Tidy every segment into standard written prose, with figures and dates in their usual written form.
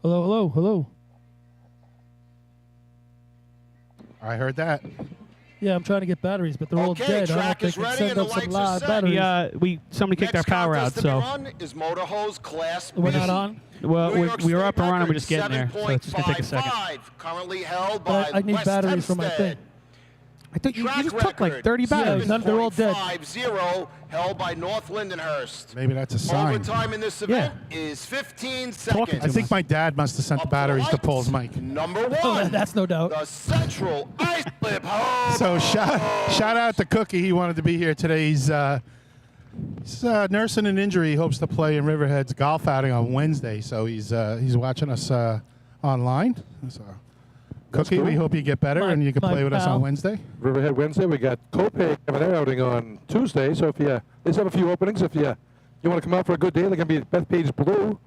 Hello, hello, hello. I heard that. Yeah, I'm trying to get batteries, but they're all dead. I don't think they can send up some live batteries. Somebody kicked our power out, so We're not on? well, we were up and running. We're just getting there, so it's just gonna take a second. Currently held by But I need batteries for my thing. I thought you just took like 30 batteries. Yeah, they're all dead. 5-0 held by North Lindenhurst. Maybe that's a sign. Overtime in this event is 15 seconds. I think my dad must have sent the batteries to Paul's mic. Number Oh, one, that's no doubt. the Central Islip Home. So shout out to Cookie. He wanted to be here today. He's nursing an injury. He hopes to play in Riverhead's golf outing on Wednesday. So he's watching us online. So, Cookie, we hope you get better and you can play with us on Wednesday. Riverhead Wednesday. We got Copay having their outing on Tuesday. So if they have a few openings. If you want to come out for a good day, they're going to be at Bethpage Blue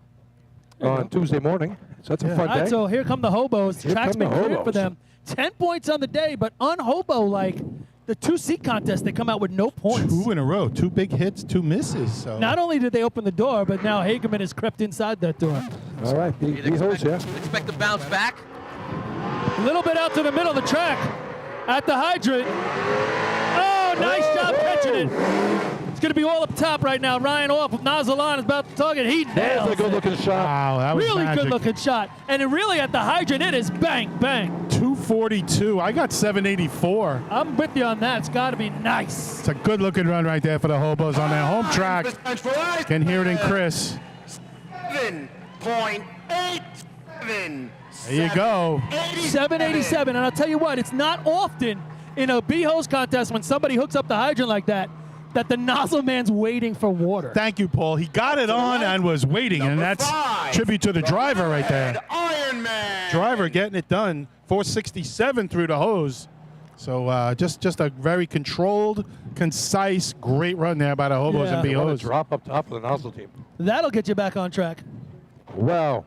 on Tuesday morning. So that's a fun All day. right, so here come the hobos. Here Track's come the been cleared hobos. for them. 10 points on the day, but unhobo like the 2-seat contest, they come out with no points. 2 in a row. 2 big hits, 2 misses. So Not only did they open the door, but now Hagerman has crept inside that door. All right, be host, yeah. Expect to bounce back. A little bit out to the middle of the track at the hydrant. Oh, nice job catching it. It's going to be all up top right now. Ryan off with nozzle on is about to target. He That's nails a good-looking shot. wow, that was Really magic. good-looking shot. And it really at the hydrant, it is bang, bang. 242. I got 784. I'm with you on that. It's got to be nice. It's a good-looking run right there for the hobos on their home track. Can hear it in Chris. 7.87. There you go. 787. And I'll tell you what, it's not often in a B-hose contest when somebody hooks up the hydrant like that the nozzle man's waiting for water. Thank you, Paul. He got it on and was waiting, and that's tribute to the driver right there. Iron Man. Driver getting it done. 467 through the hose. So just a very controlled, concise, great run there by the hobos and What a B-hose. drop up top for the nozzle team. That'll get you back on track. Wow.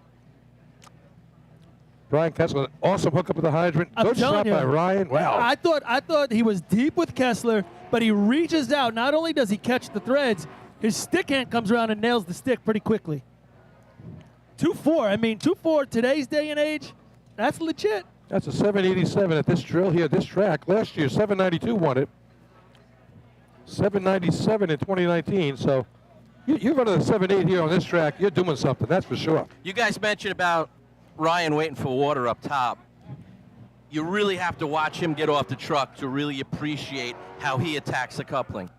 Brian Kessler, awesome hookup with the hydrant. I'm Good telling shot you, by Ryan. Wow. I thought he was deep with Kessler, but he reaches out. Not only does he catch the threads, his stick hand comes around and nails the stick pretty quickly. 2-4. I mean, 2-4 today's day and age, that's legit. That's a 787 at this drill here, this track. Last year, 792 won it. 797 in 2019. So you're running a 7.8 here on this track. You're doing something, that's for sure. You guys mentioned about Ryan waiting for water up top. You really have to watch him get off the truck to really appreciate how he attacks the coupling.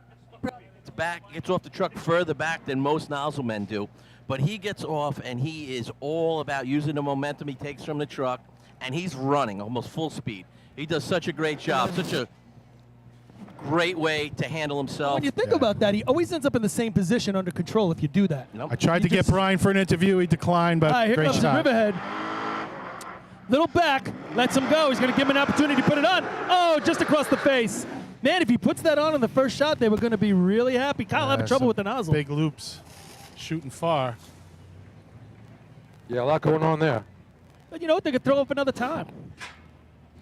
Gets off the truck further back than most nozzle men do, but he gets off and he is all about using the momentum he takes from the truck, and he's running almost full speed. He does such a great job, such a great way to handle himself. When you think about that, he always ends up in the same position under control if you do that. I tried to get Brian for an interview. He declined, but All right, here great comes shot. Riverhead. Little back, lets him go. He's going to give him an opportunity to put it on. Oh, just across the face. Man, if he puts that on the first shot, they were going to be really happy. Kyle having trouble some with the nozzle. Big loops, shooting far. Yeah, a lot going on there. But you know what? They could throw up another time.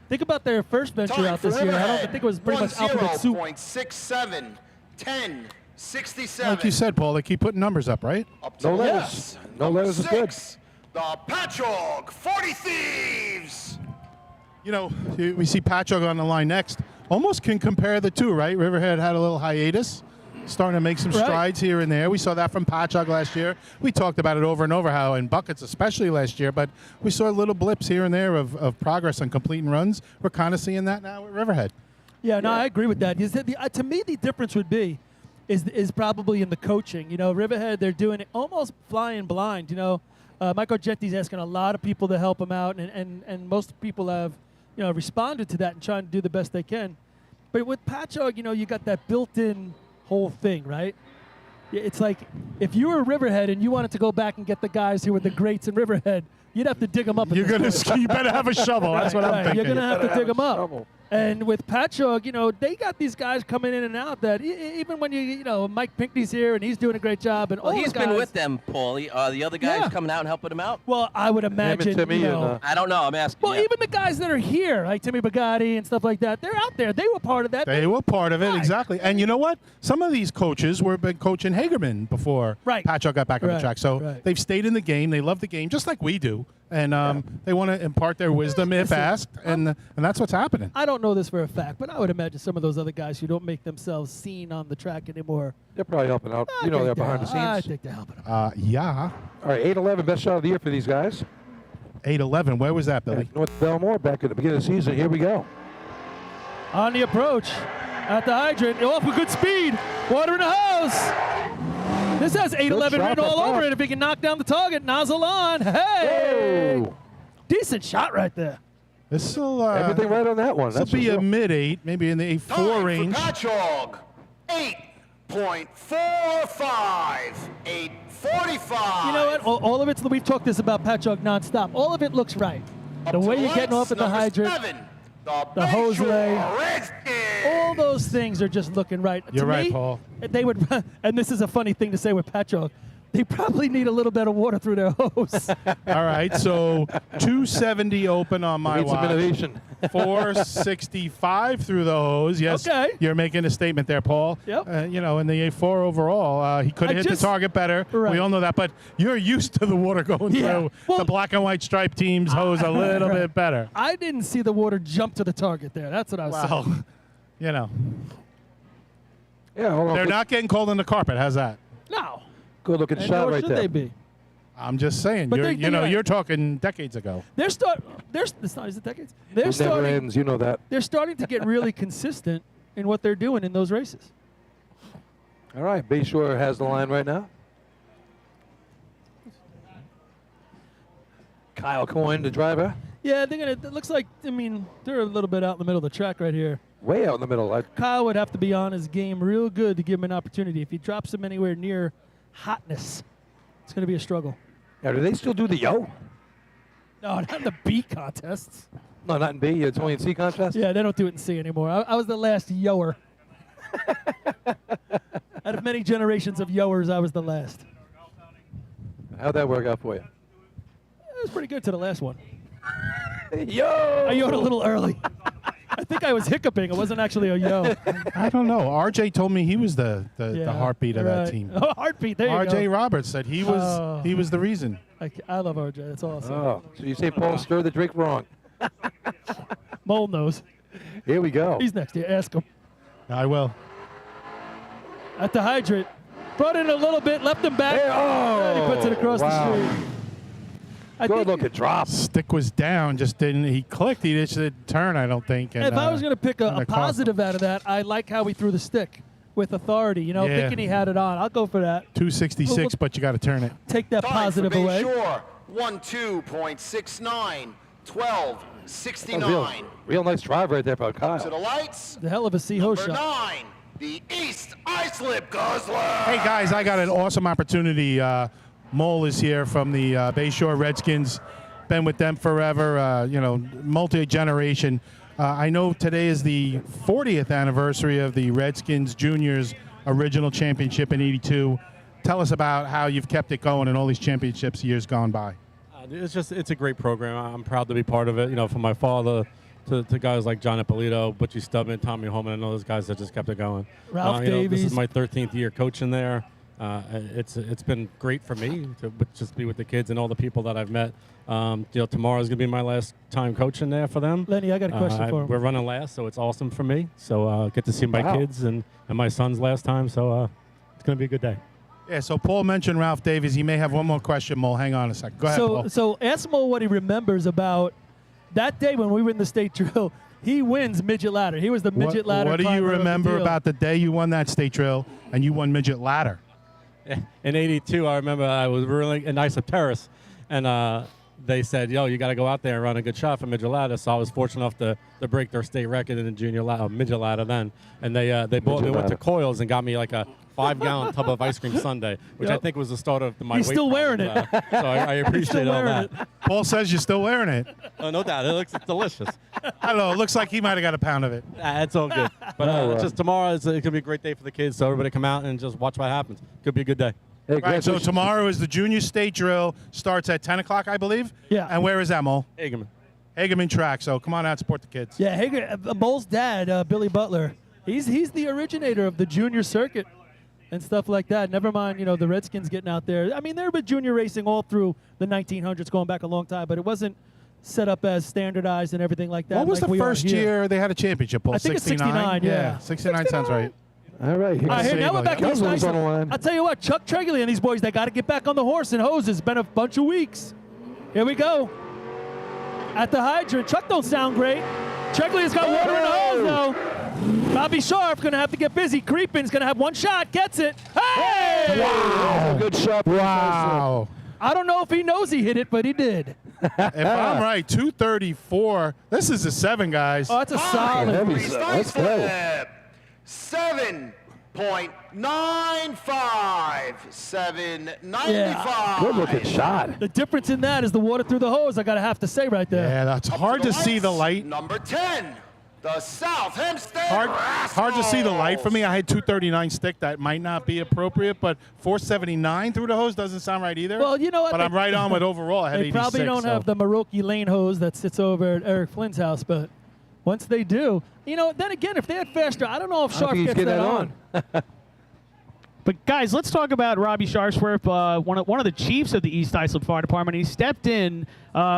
Think about their first venture out this year. I think it was pretty much alphabet soup. 0.67, 10, 67. Like you said, Paul, they keep putting numbers up, right? Up to No the letters. yes. No Number letters is good. 6, the Patchogue 40 Thieves. You know, we see Patchogue on the line next. Almost can compare the two, right? Riverhead had a little hiatus, starting to make some strides here and there. We saw that from Patchogue last year. We talked about it over and over, how in buckets especially last year, but we saw little blips here and there of progress on completing runs. We're kind of seeing that now at Riverhead. Yeah, no, I agree with that. To me, the difference would be is probably in the coaching. You know, Riverhead, they're doing it almost flying blind. You know, Michael Gentti's asking a lot of people to help him out, and most people have, you know, responded to that and trying to do the best they can. But with Patchogue, you know, you got that built-in whole thing, right? It's like if you were Riverhead and you wanted to go back and get the guys who were the greats in Riverhead, you'd have to dig them up. You better have a shovel. That's what I'm thinking. You're gonna have to dig them up. And with Patchogue, you know, they got these guys coming in and out that even when you know, Mike Pinckney's here and he's doing a great job. And Well, all he's the guys, been with them, Paulie. Are the other guys coming out and helping him out? Well, I would imagine, Timmy you know. I don't know. I'm asking. Well, even the guys that are here, like Timmy Bugatti and stuff like that, they're out there. They were part of that. They were part of it, exactly. And you know what? Some of these coaches were been coaching Hagerman before Patchogue got back on the track. So they've stayed in the game. They love the game, just like we do. and they want to impart their wisdom if asked, and that's what's happening. I don't know this for a fact, but I would imagine some of those other guys who don't make themselves seen on the track anymore. They're probably helping out. You know, they're behind the scenes. I think they're helping them. Yeah. All right, 8-11, best shot of the year for these guys. 8-11. Where was that, Billy? North Belmore back at the beginning of the season. Here we go. On the approach at the hydrant. Off with good speed. Water in the hose. This has 8-11 shot written all by over Bob. it. If he can knock down the target, nozzle on. Hey! Whoa. Decent shot right there. This will Everything right on that one. This will That's be for a sure. mid-8, maybe in the 8-4 range. Patchogue, 8.45, 8.45. You know what? All of it's, we've talked this about Patchogue nonstop. All of it looks right. The way you're getting off at the hydrant, the hose lay, all those things are just looking right. You're To right, me, Paul. They would, and this is a funny thing to say with Patchogue, they probably need a little bit of water through their hose. All right, so 270 open on my Need some watch. innovation. 465 through the hose. Yes, Okay. You're making a statement there, Paul. Yep. You know, in the A4 overall, he could have hit the target better. Right. We all know that, but you're used to the water going through Well, the black and white striped team's hose a little bit better. I didn't see the water jump to the target there. That's what I was saying. Well, you know, Yeah, hold on. they're not getting cold on the carpet. How's that? No. Good looking And shot nor right should there. they be. I'm just saying. But You're, they- they- you're talking decades ago. It's not, is it decades? It never ends. You know that. They're starting to get really consistent in what they're doing in those races. All right, Bayshore has the line right now. Kyle Coyne, the driver, Yeah, they're gonna. It looks like, I mean, they're a little bit out in the middle of the track right here. way out in the middle. Kyle would have to be on his game real good to give him an opportunity. If he drops him anywhere near hotness, it's going to be a struggle. Now, do they still do the yo? No, not in the B contests. No, not in B. It's only in C contest. Yeah, they don't do it in C anymore. I was the last yoer. Out of many generations of yowers, I was the last. How'd that work out for you? It was pretty good to the last one. Yo! I yowed a little early. I think I was hiccuping. It wasn't actually a yo. I don't know. RJ told me he was the Yeah, heartbeat of that right. team. Oh, heartbeat. There you RJ go. Roberts said he was the reason. I love RJ. That's awesome. Oh, so you say Paul stirred the drink wrong. Mole knows. Here we go. He's next to you. Ask him. I will. At the hydrant. Brought in a little bit, left him back. Hey, oh, and he puts it across wow. the street. I Good think looking drop. Stick was down, just didn't. He clicked. He just didn't turn, I don't think. And, if I was going to pick and a it cost him. positive out of that, I like how he threw the stick with authority. You know, Yeah. thinking he had it on. I'll go for that. 266, but you got to turn it. Take that positive away. Shore, 12.69, 12.69. Real nice drive right there by To Kyle. the lights, The hell of a C-hose number shot. 9, the East Islip Guzzler. Hey guys, I got an awesome opportunity. Mole is here from the Bayshore Redskins. Been with them forever. Multi-generation. I know today is the 40th anniversary of the Redskins Juniors original championship in '82. Tell us about how you've kept it going in all these championships years gone by. It's a great program. I'm proud to be part of it. You know, from my father to guys like John Ippolito, Butchie Stubman, Tommy Holman, and all those guys that just kept it going. Ralph This Davies. is my 13th year coaching there. It's been great for me to just be with the kids and all the people that I've met. Tomorrow's gonna be my last time coaching there for them. Lenny, I got a question for him. We're running last, so it's awesome for me. So get to see my Wow. kids and my sons last time. So it's gonna be a good day. Yeah, so Paul mentioned Ralph Davies. He may have one more question, Mole. Hang on a second. Go ahead, Paul. So ask Mo what he remembers about that day when we were in the state drill. He wins midget ladder. He was the midget ladder. What do you climber of the remember deal. about the day you won that state drill and you won midget ladder? In '82, I remember I was really in Islip Terrace, and they said, "Yo, you got to go out there and run a good shot for midget ladder." So I was fortunate enough to break their state record in the junior midget ladder then, and they bought me went to Coils and got me like a 5-gallon tub of ice cream sundae, which I think was the start of my. He's weight still wearing problems. it. So I appreciate all wearing that. Paul says you're still wearing it. Oh, no doubt, it looks delicious. I don't know. It looks like he might have got a pound of it. It's all good. But just tomorrow, it could be a great day for the kids. So everybody come out and just watch what happens. Could be a good day. Hey, Right, so congratulations. tomorrow is the junior state drill. Starts at 10 o'clock, I believe. Yeah. And where is that, Mole? Hageman. Hageman track. So come on out and support the kids. Yeah, Hager, Mole's dad, Billy Butler. He's the originator of the junior circuit and stuff like that. Never mind, the Redskins getting out there. I mean, there been junior racing all through the 1900s, going back a long time, but it wasn't set up as standardized and everything like that. What was like the we are first here. year they had a championship, Paul? I think it's 69, yeah. 69 sounds right. All right. All right, here, now we're back in East Guzzler's on the Islip. line. I'll tell you what, Chuck Tregley and these boys, they got to get back on the horse and hose. It's been a bunch of weeks. Here we go. At the hydrant. Chuck don't sound great. Tregley has got water in the hose, though. Robbie Sharp going to have to get busy. Creepin's going to have one shot. Gets it. Hey! Wow. Good shot. Wow. I don't know if he knows he hit it, but he did. If I'm right, 234. This is a 7, guys. Oh, that's a solid. Heavy East stuff. Let's go. Islip. 7.95. 7.95. Good looking shot. The difference in that is the water through the hose, I got to have to say right there. Yeah, that's hard to see the light. Number 10. The South Hempstead Hard to see the light for me. I had 239 stick. That might not be appropriate, but 479 through the hose doesn't sound right either. Well, you know what? But I'm right on with overall. I had They 86. probably don't have the Maroki lane hose that sits over at Eric Flynn's house, but once they do, then again, if they had faster, I don't know if Sharp he's gets getting that that on. But guys, let's talk about Robbie Charsworth, one of the chiefs of the East Islip Fire Department. He stepped in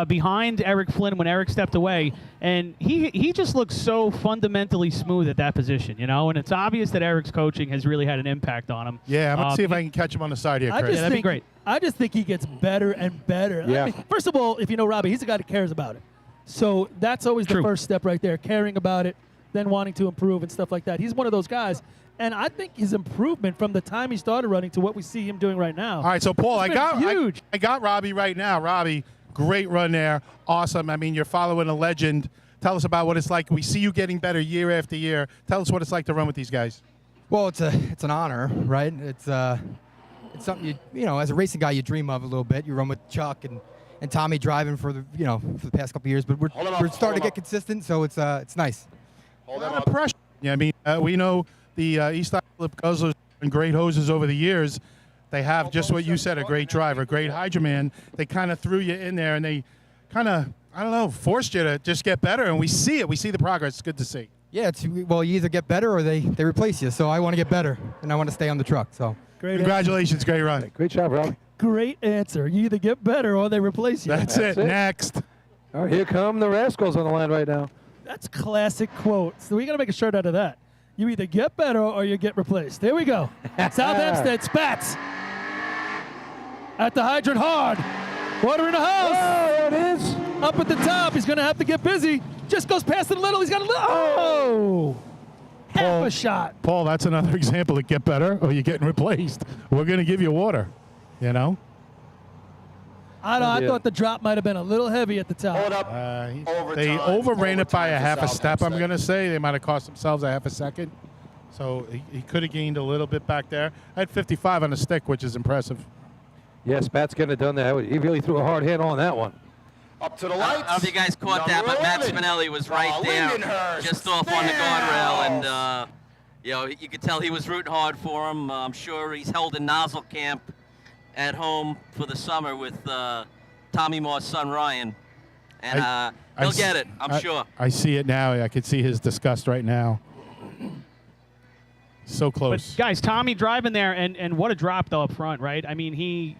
behind Eric Flynn when Eric stepped away, and he just looks so fundamentally smooth at that position, And it's obvious that Eric's coaching has really had an impact on him. Yeah, I'm going to see if I can catch him on the side here, Chris. that'd be great. I just think he gets better and better. Yeah. I mean, first of all, if you know Robbie, he's a guy that cares about it. So that's always the True. first step right there, caring about it, then wanting to improve and stuff like that. He's one of those guys. And I think his improvement from the time he started running to what we see him doing right now. All right, so Paul, I been got huge. I got Robbie right now. Robbie, great run there. Awesome. I mean, you're following a legend. Tell us about what it's like. We see you getting better year after year. Tell us what it's like to run with these guys. Well, it's an honor, right? It's something as a racing guy you dream of a little bit. You run with Chuck and Tommy driving for the past couple of years, but we're starting to get consistent, so it's nice. A lot of pressure. Yeah, I mean, we know the East Islip Guzzlers and great hoses over the years. They have just what you said, a great driver, great hydroman. They kind of threw you in there, and they kind of, forced you to just get better, and we see it. We see the progress. It's good to see. Yeah, you either get better or they replace you. So I want to get better, and I want to stay on the truck. So Great Congratulations, great run. Great job, Robbie. Great answer. You either get better or they replace you. That's it. Next. All right, here come the Rascals on the line right now. That's classic quote. So we got to make a shirt out of that. You either get better or you get replaced. There we go. South Hempstead Spats. At the hydrant hard. Water in the house. Oh, there it is. Up at the top. He's going to have to get busy. Just goes past it a little. He's got a little. Oh! Half a shot. Paul, that's another example of get better or you're getting replaced. We're going to give you water, I don't know. I thought the drop might have been a little heavy at the top. Hold up. They overran it by a half a South step, I'm Hempstead. going to say. They might have cost themselves a half a second. So he could have gained a little bit back there. I had 55 on the stick, which is impressive. Yes, Pat's getting it done there. He really threw a hard hit on that one. Up to the I lights. don't know if you guys caught that, Number but Matt 11, Spinelli was right there, Lindenhurst just off on the guardrail, and Snails. you could tell he was rooting hard for him. I'm sure he's held a nozzle camp at home for the summer with Tommy Moore's son Ryan, and he'll get it, I'm sure. I see it now. I can see his disgust right now. So But close. guys, Tommy driving there, and what a drop though up front, right? I mean, he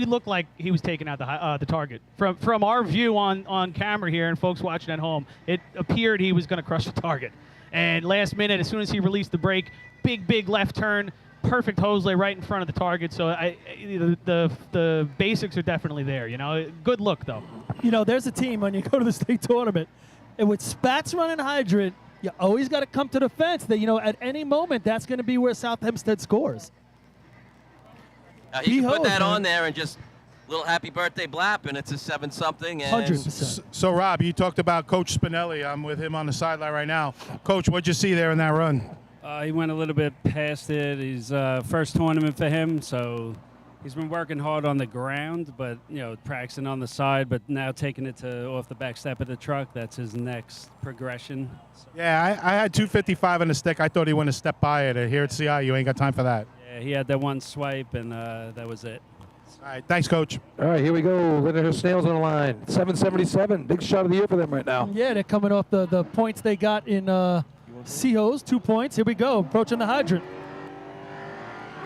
looked like he was taking out the target. From our view on camera here, and folks watching at home, it appeared he was going to crush the target. And last minute, as soon as he released the brake, big left turn, perfect hose lay right in front of the target. So the basics are definitely there. Good look though. There's a team when you go to the state tournament, and with Spats running hydrant, you always got to come to the fence. That at any moment, that's going to be where South Hempstead scores. He can put Behold, that man. on there and just little happy birthday blap, and it's a 7-something. And 100%. So, Rob, you talked about Coach Spinelli. I'm with him on the sideline right now. Coach, what'd you see there in that run? He went a little bit past it. He's first tournament for him, so he's been working hard on the ground, but practicing on the side. But now taking it to off the back step of the truck, that's his next progression. So, Yeah, I had 255 on the stick. I thought he went a step by it. Here at CI, you ain't got time for that. yeah, he had that one swipe, and that was it. All right, thanks, Coach. All right, here we go. Lindenhurst Snails on the line. 777. Big shot of the year for them right now. Yeah, they're coming off the points they got in C-Hose, 2 points. Here we go, approaching the hydrant.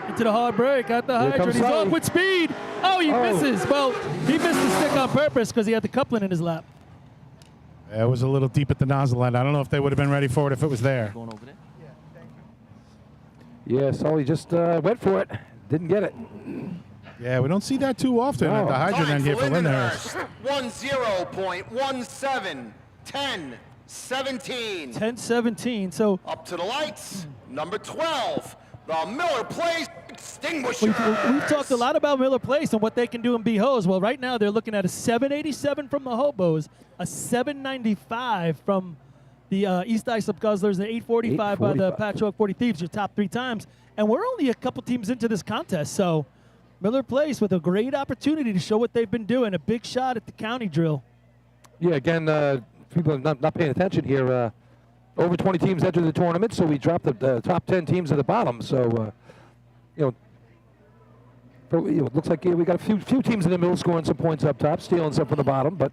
Into the hard break at the hydrant. comes He's Sully. off with speed. Oh, he misses. Well, he missed the stick on purpose because he had the coupling in his lap. It was a little deep at the nozzle end. I don't know if they would have been ready for it if it was there. Going over there. Yeah, Sully just went for it. Didn't get it. Yeah, we don't see that too often at the hydrant end here for Lindenhurst. 10.17, 10, 17. 10-17. So Up to the lights, number 12, the Miller Place Extinguisher. we've talked a lot about Miller Place and what they can do in B-Hose. Well, right now they're looking at a 787 from the Hobos, a 795 from the East Islip Guzzlers, and 845 by the Patchogue 40 Thieves, your top 3 times. And we're only a couple teams into this contest, so Miller Place with a great opportunity to show what they've been doing, a big shot at the county drill. Yeah, again, people are not paying attention here. Over 20 teams entered the tournament, so we dropped the top 10 teams at the bottom. So, it looks like we got a few teams in the middle scoring some points up top, stealing some from the bottom. But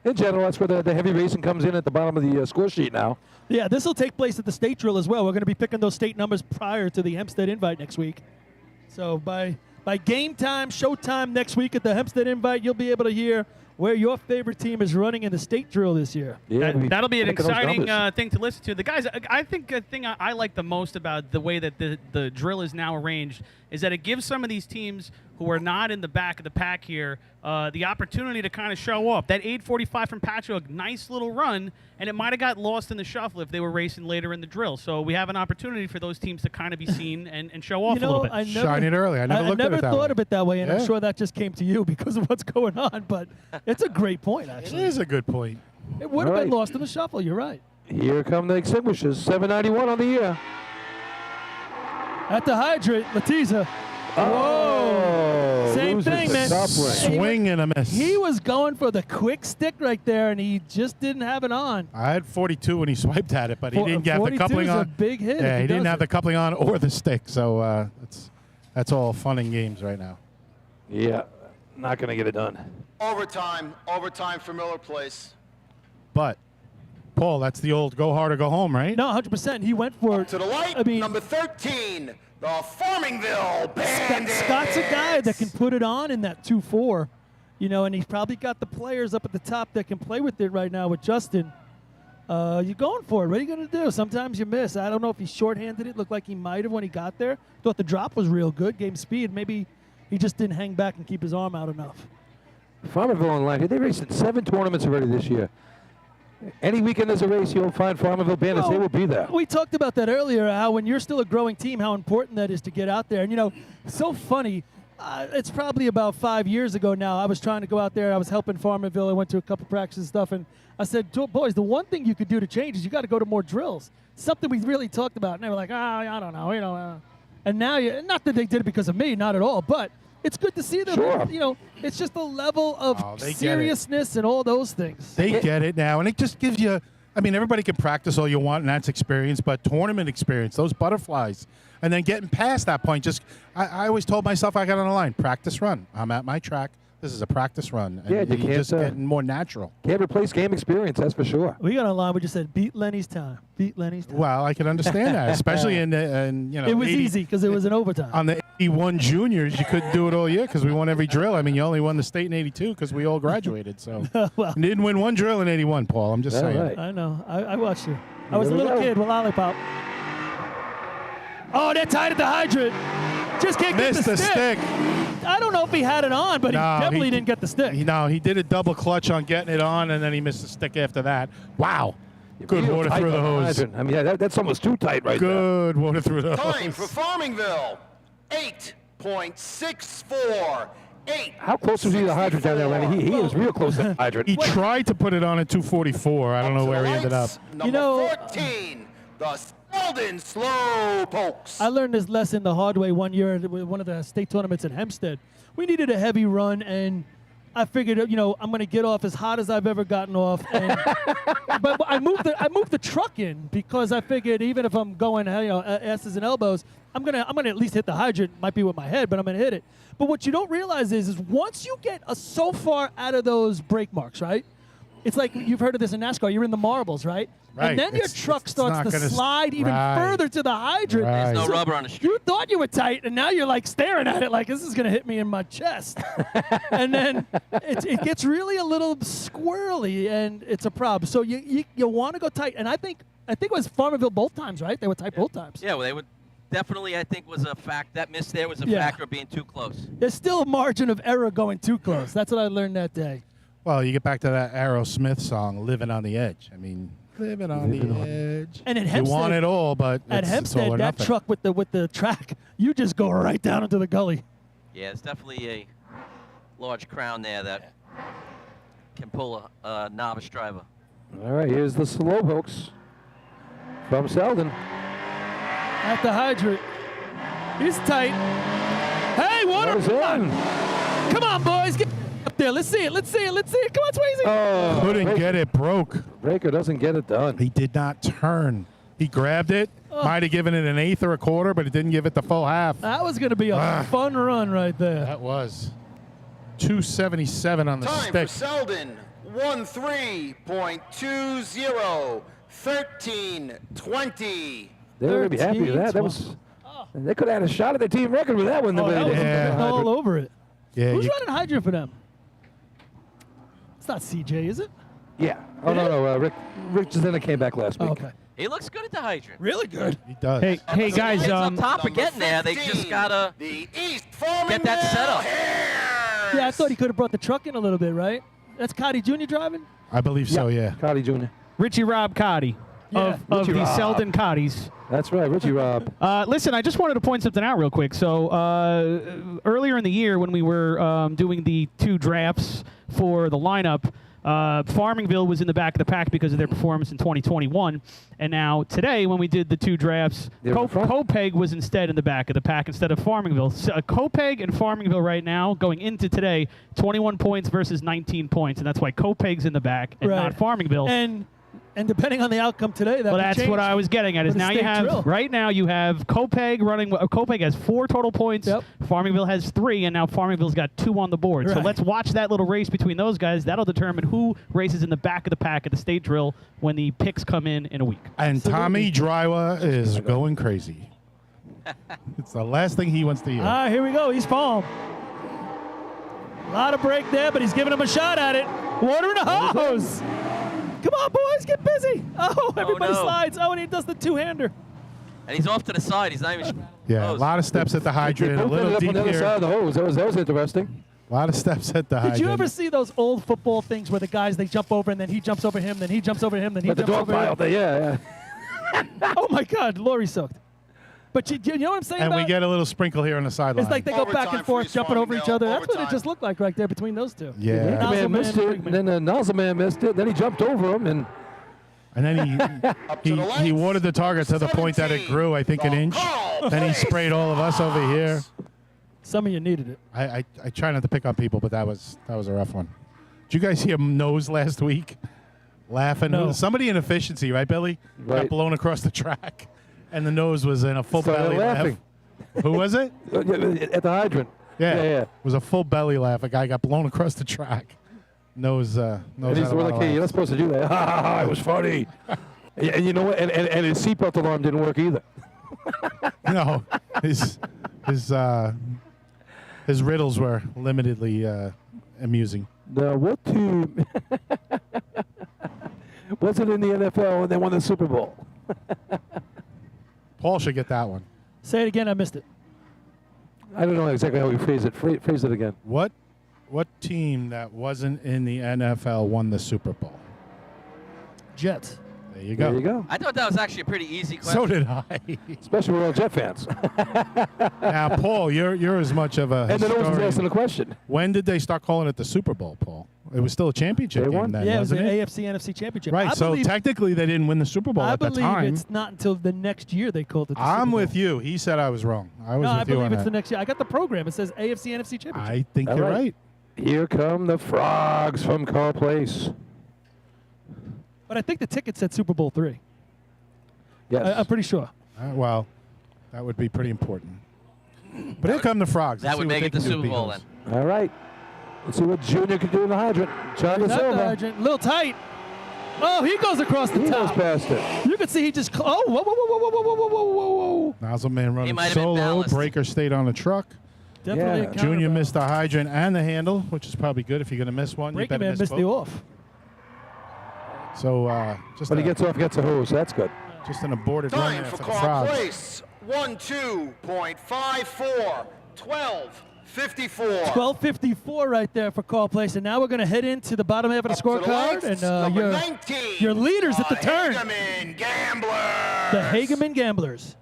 in general, that's where the heavy racing comes in at the bottom of the score sheet now. Yeah, this will take place at the state drill as well. We're going to be picking those state numbers prior to the Hempstead Invite next week. So by game time, showtime next week at the Hempstead Invite, you'll be able to hear where your favorite team is running in the state drill this year. Yeah, That'll be an look at those exciting numbers. thing to listen to. The guys, I think the thing I like the most about the way that the drill is now arranged is that it gives some of these teams who are not in the back of the pack here the opportunity to kind of show off. That 845 from Patchogue, nice little run, and it might have got lost in the shuffle if they were racing later in the drill. So we have an opportunity for those teams to kind of be seen and show off a little bit. Shine it early. I never looked at it that thought way. of it that way, and I'm Yeah. sure that just came to you because of what's going on. But it's a great point, It actually. is a good point. It would have All been right. lost in the shuffle. You're right. Here come the extinguishers. 791 on the year. At the hydrant, Latiza. Oh, Same loses thing, the man. coupling. Swing and a miss. He was going for the quick stick right there, and he just didn't have it on. I had 42 when he swiped at it, but he didn't get the 42 coupling is a on. big hit if Yeah, he he didn't does have it. the coupling on or the stick. So that's all fun and games right now. Yeah, not going to get it done. Overtime for Miller Place. But Paul, that's the old go hard or go home, right? No, 100%. He went for it. To the light, I mean, number 13, the Farmingville Bandits. Scott's a guy that can put it on in that 2-4, and he's probably got the players up at the top that can play with it right now with Justin. You're going for it. What are you going to do? Sometimes you miss. I don't know if he shorthanded it. Looked like he might have when he got there. Thought the drop was real good, game speed. Maybe he just didn't hang back and keep his arm out enough. Farmerville online here. They raced in 7 tournaments already this year. Any weekend there's a race, you'll find Farmerville Bandits. They will be there. We talked about that earlier, how when you're still a growing team, how important that is to get out there. And, so funny. It's probably about 5 years ago now. I was trying to go out there. I was helping Farmerville. I went to a couple practices and stuff. And I said, boys, the one thing you could do to change is you got to go to more drills. Something we really talked about. And they were like, I don't know. And now, not that they did it because of me, not at all. But it's good to see them. Sure. It's just a level of they get it. seriousness and all those things. They get it now, and it just gives you. I mean, everybody can practice all you want, and that's experience, but tournament experience, those butterflies, and then getting past that point. I always told myself I got on the line, practice run. I'm at my track. This is a practice run. And Yeah, you can't, just getting more natural. Can't replace game experience, that's for sure. We got online. We just said, beat Lenny's time. Beat Lenny's time. Well, I can understand that, especially in it was 80 easy because it was an overtime. on the 81 juniors. You couldn't do it all year because we won every drill. I mean, you only won the state in 82 because we all graduated. So Well. you didn't win one drill in 81, Paul. I'm just All saying. right. I know. I watched you. I was a There we little go. kid with Lollipop. Oh, they're tied at the hydrant. Just can't get Missed the the stick. I don't know if he had it on, but he No, definitely didn't get the stick. He did a double clutch on getting it on, and then he missed the stick after that. Wow. Good Real water tight through the on hose. hydrant. I mean, that's almost too tight right there. Good water through the Time for hose. Farmingville, 8.64. 8. How close was he to the hydrant down there, Lenny? He was real close to the hydrant. He tried to put it on at 244. I don't know where he ended up. Number 14, the Selden Slow Pokes. I learned this lesson the hard way one year at one of the state tournaments in Hempstead. We needed a heavy run, and I figured, I'm going to get off as hot as I've ever gotten off. And, but I moved the truck in because I figured even if I'm going, asses and elbows, I'm gonna at least hit the hydrant. Might be with my head, but I'm gonna hit it. But what you don't realize is once you get so far out of those brake marks, right? It's like you've heard of this in NASCAR. You're in the marbles, right? Right. And then your It's truck not starts to gonna slide even further to the hydrant. Right. There's no rubber on the street. You thought you were tight, and now you're like staring at it like this is going to hit me in my chest. And then it gets really a little squirrely, and it's a problem. So you want to go tight. And I think it was Farmerville both times, right? They were tight both times. Yeah, well, they would definitely, I think, was a fact. That miss there was a Yeah. factor of being too close. There's still a margin of error going too close. That's what I learned that day. Well, you get back to that Aerosmith song, "Living on the Edge." I mean, living on the edge. And at You Hempstead, want it all, but at it's all Hempstead, or that nothing. truck with the track, you just go right down into the gully. Yeah, it's definitely a large crown there that can pull a novice driver. All right, here's the slow pokes from Selden. At the hydrant. He's tight. Hey, water! That was in. Come on, boys, get up there. Let's see it. Let's see it. Let's see it. Come on, Swayze. Oh, Couldn't get it, broke. Breaker doesn't get it done. He did not turn. He grabbed it, might have given it an eighth or a quarter, but it didn't give it the full half. That was going to be a fun run right there. That was 277 on the Time stick. for Selden, 13.20, 13:20. They were going to be happy with that. That was. They could have had a shot at the team record with that one. Oh, that was Yeah. all over it. Yeah, Who's you- running hydrant for them? It's not CJ, is it? Yeah. Oh, no. Rick Zena came back last week. Oh, okay. He looks good at the hydrant. Really good. He does. Hey guys, Kids up top are Number getting there. They just 15, gotta the East Farmingville get that set up. Hares. Yeah, I thought he could have brought the truck in a little bit, right? That's Cotty Jr. driving? I believe so, yeah. Cotty Jr. Richie Rob Cotty of Richie the Rob. Selden Cotties. That's right, Richie Rob. Listen, I just wanted to point something out real quick. So earlier in the year when we were doing the 2 drafts for the lineup, Farmingville was in the back of the pack because of their performance in 2021. And now today when we did the 2 drafts, Copeg was instead in the back of the pack instead of Farmingville. So, Copeg and Farmingville right now going into today, 21 points versus 19 points. And that's why Copeg's in the back and not Farmingville. And depending on the outcome today, that well, could that's change what I was getting at. Is for the now you state have drill. right now you have Copeg running. Copeg has 4 total points. Yep. Farmingville has 3, and now Farmingville's got 2 on the board. So Right. let's watch that little race between those guys. That'll determine who races in the back of the pack at the state drill when the picks come in a week. And Tommy Drywa is going crazy. It's the last thing he wants to hear. Here we go. He's falling. A lot of break there, but he's giving him a shot at it. Water in the hose. Come on, boys, get busy. Oh, everybody no. slides. Oh, and he does the 2-hander. And he's off to the side. He's not even. Yeah, a lot of steps at the hydrant, a Both ended little up deep on the other here. side of the hose. That was interesting. A lot of steps at the hydrant. Did you ever see those old football things where the guys, they jump over and then he jumps over him, then he jumps over him, then he But the jumps dog over him? pile there, yeah. Oh, my God, Lori soaked. But you know what I'm saying And about we get a little sprinkle here on the sideline. It's like they go back Overtime and forth, for jumping over each Farmingdale. other. That's what it Overtime. just looked like right there between those two. Yeah. Nozzle Man missed man, it, Big and then the nozzle man missed it. Then he jumped over him, and And then he the watered the target to the point that it 17. grew, I think, an inch. Then he sprayed all of us over here. Some of you needed it. I try not to pick on people, but that was a rough one. Did you guys hear Nose last week? Laughing. No. Somebody in efficiency, right, Billy? Got Right. blown across the track. And the Nose was in a full Started belly laughing. laugh. Who was it? at the hydrant. Yeah. Yeah. It was a full belly laugh. A guy got blown across the track. Nose And had he's a lot like, of hey, you're not laughs. supposed to do that. Ha ha ha, it was funny. And you know what? And his seatbelt alarm didn't work either. No, his riddles were limitedly amusing. Now, what team wasn't in the NFL and they won the Super Bowl? Paul should get that one. Say it again. I missed it. I don't know exactly how we phrase it. Phrase it again. What team that wasn't in the NFL won the Super Bowl? Jets. There you go. There you go. I thought that was actually a pretty easy question. So did I. Especially we're all Jet fans. Now, Paul, you're as much of a And then was historian. asking the question. When did they start calling it the Super Bowl, Paul? It was still a championship They game won. then, Yeah, it was wasn't an it? AFC NFC championship. Right. I So believe, technically, they didn't win the Super Bowl I at the believe time. it's not until the next year they called it the Super I'm Bowl. with you. He said I was wrong. I was No, I with you believe on it's that. the next year. I got the program. It says AFC NFC championship. I think All you're right. right. Here come the frogs from Carl Place. But I think the ticket said Super Bowl III. Yes. I'm pretty sure. Well, that would be pretty important. But here come the frogs. That Let's would see what make they it the can do, Super Bowl Beagles. then. All right. Let's see what Junior can do in the hydrant. Charlie Not the Silva. hydrant. A little tight. Oh, he goes across the He goes top. past it. You can see he just. Oh, whoa, whoa, whoa, whoa, whoa, whoa, whoa, whoa, whoa. Nozzle man running might have been solo. balanced. Breaker stayed on the truck. Definitely Yeah. a Junior counterbalance. missed the hydrant and the handle, which is probably good if you're going to miss one. You Breaking better man miss missed both. the off. So just But he a- gets off, gets a hose. That's good. just an aborted run Time there for for the car Frogs. place. 12.54. 12.54. 12:54 right there for call place, and now we're going to head into the bottom half of the Up to the scorecard, lights, and number 19. your leaders at the turn, Hageman Gamblers. the Hageman Gamblers.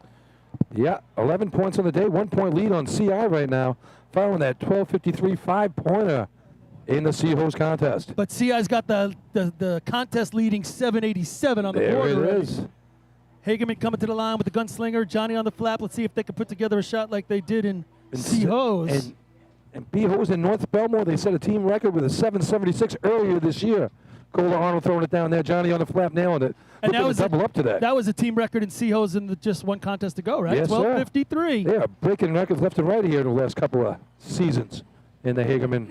Yeah, 11 points on the day, 1 point lead on CI right now, following that 12:53 5-pointer in the Sea-Hose contest. But CI's got the contest leading 787 on the There board it already. is. Hageman coming to the line with the gunslinger, Johnny on the flap. Let's see if they can put together a shot like they did in C-Hose. And B-Hose in North Belmore, they set a team record with a 776 earlier this year. Cola Arnold throwing it down there, Johnny on the flap nailing it. And Looking to double up today. That was a team record in C-Hose in just one contest to go, right? Yes, sir. 12:53. They are breaking records left and right here in the last couple of seasons in the Hageman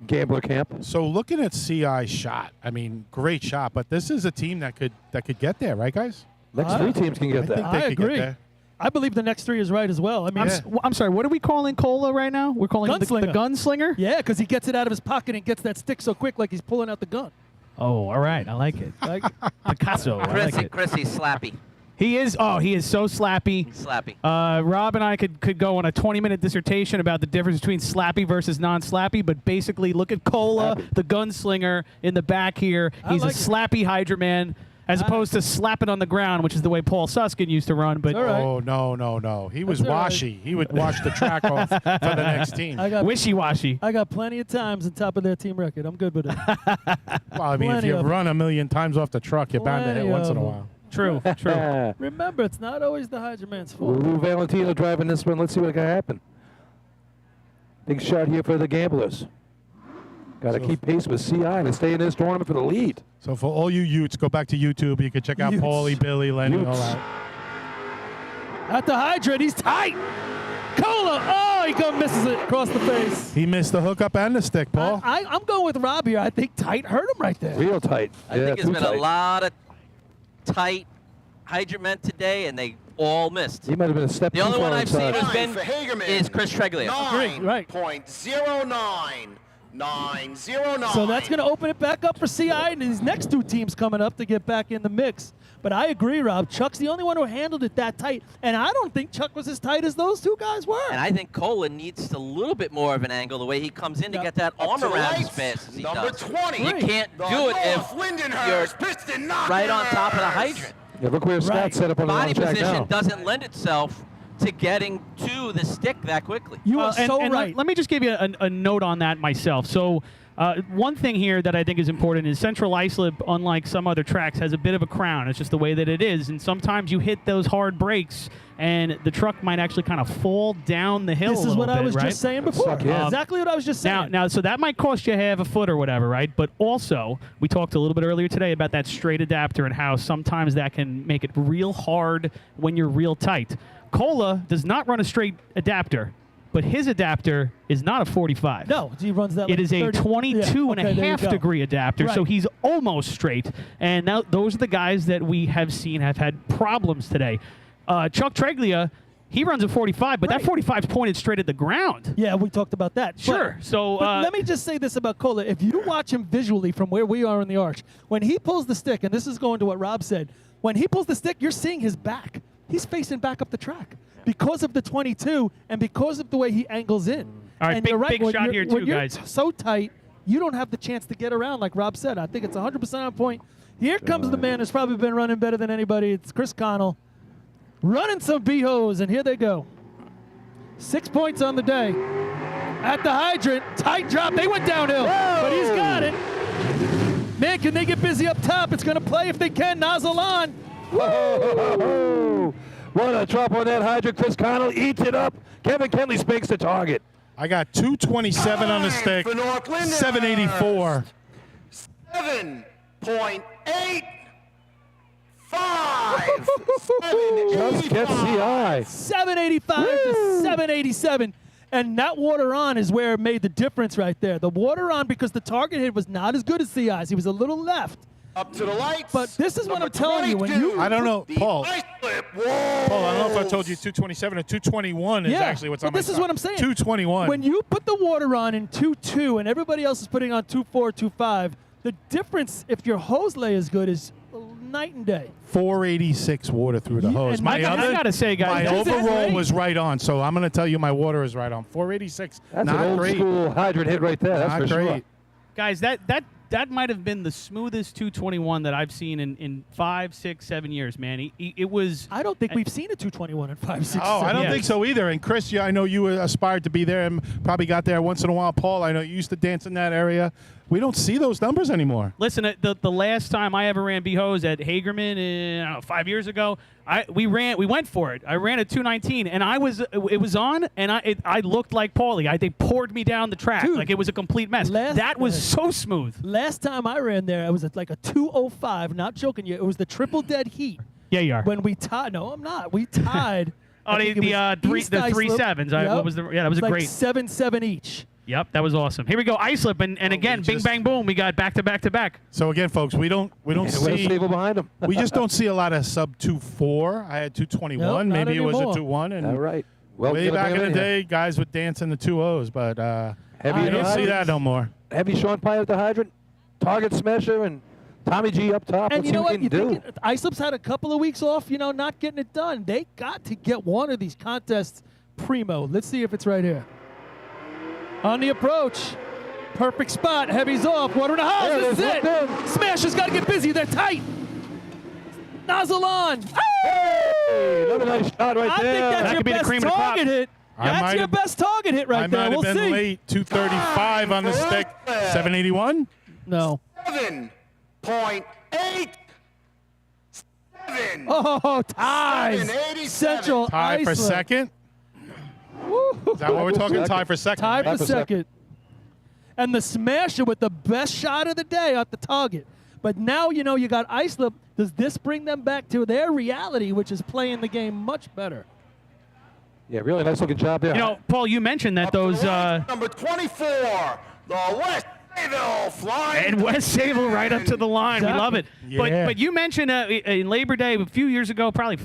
Gambler camp. So looking at CI shot, I mean, great shot, but this is a team that could get there, right, guys? Next three teams can get I that. think they I could get agree. there. I believe the next three is right as well. I mean, I'm sorry, what are we calling Cola right now? We're calling him the Gunslinger. gunslinger? yeah, because he gets it out of his pocket and gets that stick so quick, like he's pulling out the gun. Oh, all right. I like it. Like, Picasso. I like it. Chrissy's slappy. He is so slappy. Slappy. Rob and I could go on a 20-minute dissertation about the difference between slappy versus non-slappy, but basically look at Cola, Slappy. the gunslinger, in the back here. I He's like a it. slappy Hydra man, as opposed to slapping on the ground, which is the way Paul Suskin used to run. But all right. Oh, no. He was That's all right. washy. He would wash the track off for the next team. I got wishy-washy. I got plenty of times on top of their team record. I'm good with it. Well, I mean, if Plenty you of run a million times off the truck, you're bound to hit Plenty once in a of while. True. Remember, it's not always the Hydra man's fault. Lou Valentino driving this one. Let's see what can happen. Big shot here for the Gamblers. Got to keep pace with CI and stay in this tournament for the lead. So for all you Utes, go back to YouTube. You can check out Utes. Paulie, Billy, Lenny, all Utes. that. At the hydrant, he's tight. Cola, oh, he misses it across the face. He missed the hookup and the stick, Paul. I'm going with Rob here. I think tight hurt him right there. Real tight. I think too there's been tight. a lot of tight hydrant men today, and they all missed. He might have been a step The too only far one I've seen inside. who's been For Hagerman, is Chris Treglia. Right. 9.09. So that's going to open it back up for CI and these next two teams coming up to get back in the mix. But I agree, Rob. Chuck's the only one who handled it that tight. And I don't think Chuck was as tight as those two guys were. And I think Cola needs a little bit more of an angle the way he comes in to Yeah. get that Up arm to the around as lights, fast as he number does. 20. You can't The do it if North Lindenhurst you're Piston right on top of the Knockers. hydrant. Yeah, look where Scott's Right. set up on the Body wrong track position now. doesn't lend itself to getting to the stick that quickly. You are And- so and right. Let me just give you a note on that myself. So one thing here that I think is important is Central Islip, unlike some other tracks, has a bit of a crown. It's just the way that it is. And sometimes you hit those hard brakes, and the truck might actually kind of fall down the hill This a is little what I bit, was right? just saying before. Suck in. Exactly what I was just saying. Now, so that might cost you half a foot or whatever, right? But also, we talked a little bit earlier today about that straight adapter and how sometimes that can make it real hard when you're real tight. Cola does not run a straight adapter, but his adapter is not a 45. No, he runs that. It like is a 30 22 and okay, a there you half go. degree adapter, so Right. he's almost straight. And now those are the guys that we have seen have had problems today. Chuck Treglia, he runs a 45, but that Right. 45 is pointed straight at the ground. Yeah, we talked about that. Sure. So But let me just say this about Cola. If you watch him visually from where we are in the arch, when he pulls the stick, and this is going to what Rob said, when he pulls the stick, you're seeing his back. He's facing back up the track because of the 22 and because of the way he angles in. All right, and big- you're right, big when shot you're- here too, when you're guys. so tight, you don't have the chance to get around like Rob said. I think it's 100% on point. Here comes the man who's probably been running better than anybody. It's Chris Connell running some B-Hose, and here they go. 6 points on the day. At the hydrant, tight drop. They went downhill, but he's got it. Man, can they get busy up top? It's going to play if they can. Nozzle on. Whoa! What a drop on that hydrant. Chris Connell eats it up. Kevin Kenley spanks the target. I got 227 on the Time stick, for North Lindenhurst. 784. 7.85. Just get CI. 785 to 787. And that water on is where it made the difference right there. The water on, because the target hit was not as good as CI's. He was a little left. Up to the lights. But this is what Number I'm telling you. When 22, you I don't know, the Paul. Islip Paul, I don't know if I told you Wolves. 227 or 221 is actually what's on my this is side. what I'm saying. 221. When you put the water on in 2.2 and everybody else is putting on 2.4, 2.5, the difference if your hose lay is good is night and day. 486 water through the Yeah, hose. and I gotta say, guys, my that's overall great. was right on, so I'm going to tell you my water is right on. 486. That's not an old great. school hydrant hit right there. That's Not for great. sure. Guys, that might have been the smoothest 221 that I've seen in 5, 6, 7 years, man. It was. I don't think we've seen a 221 in 5, 6, Oh, 7 I don't years. think so either. And Chris, yeah, I know you aspired to be there and probably got there once in a while. Paul, I know you used to dance in that area. We don't see those numbers anymore. Listen, the last time I ever ran B-Hose at Hagerman, I don't know, 5 years ago, we went for it. I ran at 219, and it was on, and I looked like Paulie. They poured me down the track. Dude, like it was a complete mess. That was so smooth. Last time I ran there, it was like a 205. Not joking you. It was the triple dead heat. Yeah, you are. When we tied. No, I'm not. We tied. Oh, I think it was East the three Islip. sevens. Yep. What was the? Yeah, that was a like great. 7-7 each. Yep, that was awesome. Here we go, Islip, and again, bing, bang, boom. We got back to back to back. So again, folks, we don't see stable behind him. we just don't see a lot of sub 2.4. I had 221. Nope, not Maybe it was anymore. a 2.1. And All right. Well, way gonna back bring in him the here. day, guys would dance in the 2.0s, but Heavy you don't see that no more. Heavy Sean Pyatt at the hydrant, target smasher, and Tommy G up top. And Let's you see know what what? he You can do. think Islip's had a couple of weeks off, not getting it done. They got to get one of these contests primo. Let's see if it's right here. On the approach. Perfect spot. Heavy's off. Water in the hose. There it This is is, it. right there. Smasher's got to get busy. They're tight. Nozzle on. Hey, another nice shot right I there. think that's That your could be the best cream of the crop. target hit. I That's might your have- best target hit right I there. might have We'll been see. late. 235 on the stick. 781. No. 7.87. Oh, ties. 787. Central Tie for Islip. second. Woo. Is that what we're talking? Tie for second. Tie right? for second. And the smasher with the best shot of the day at the target. But now you got Islip. Does this bring them back to their reality, which is playing the game much better? Yeah, really nice looking job there. Paul, you mentioned that Up to the those right, number 24, the West Sayville flying. and West Sable right up to the line. We love it. Yeah. But you mentioned in Labor Day a few years ago, probably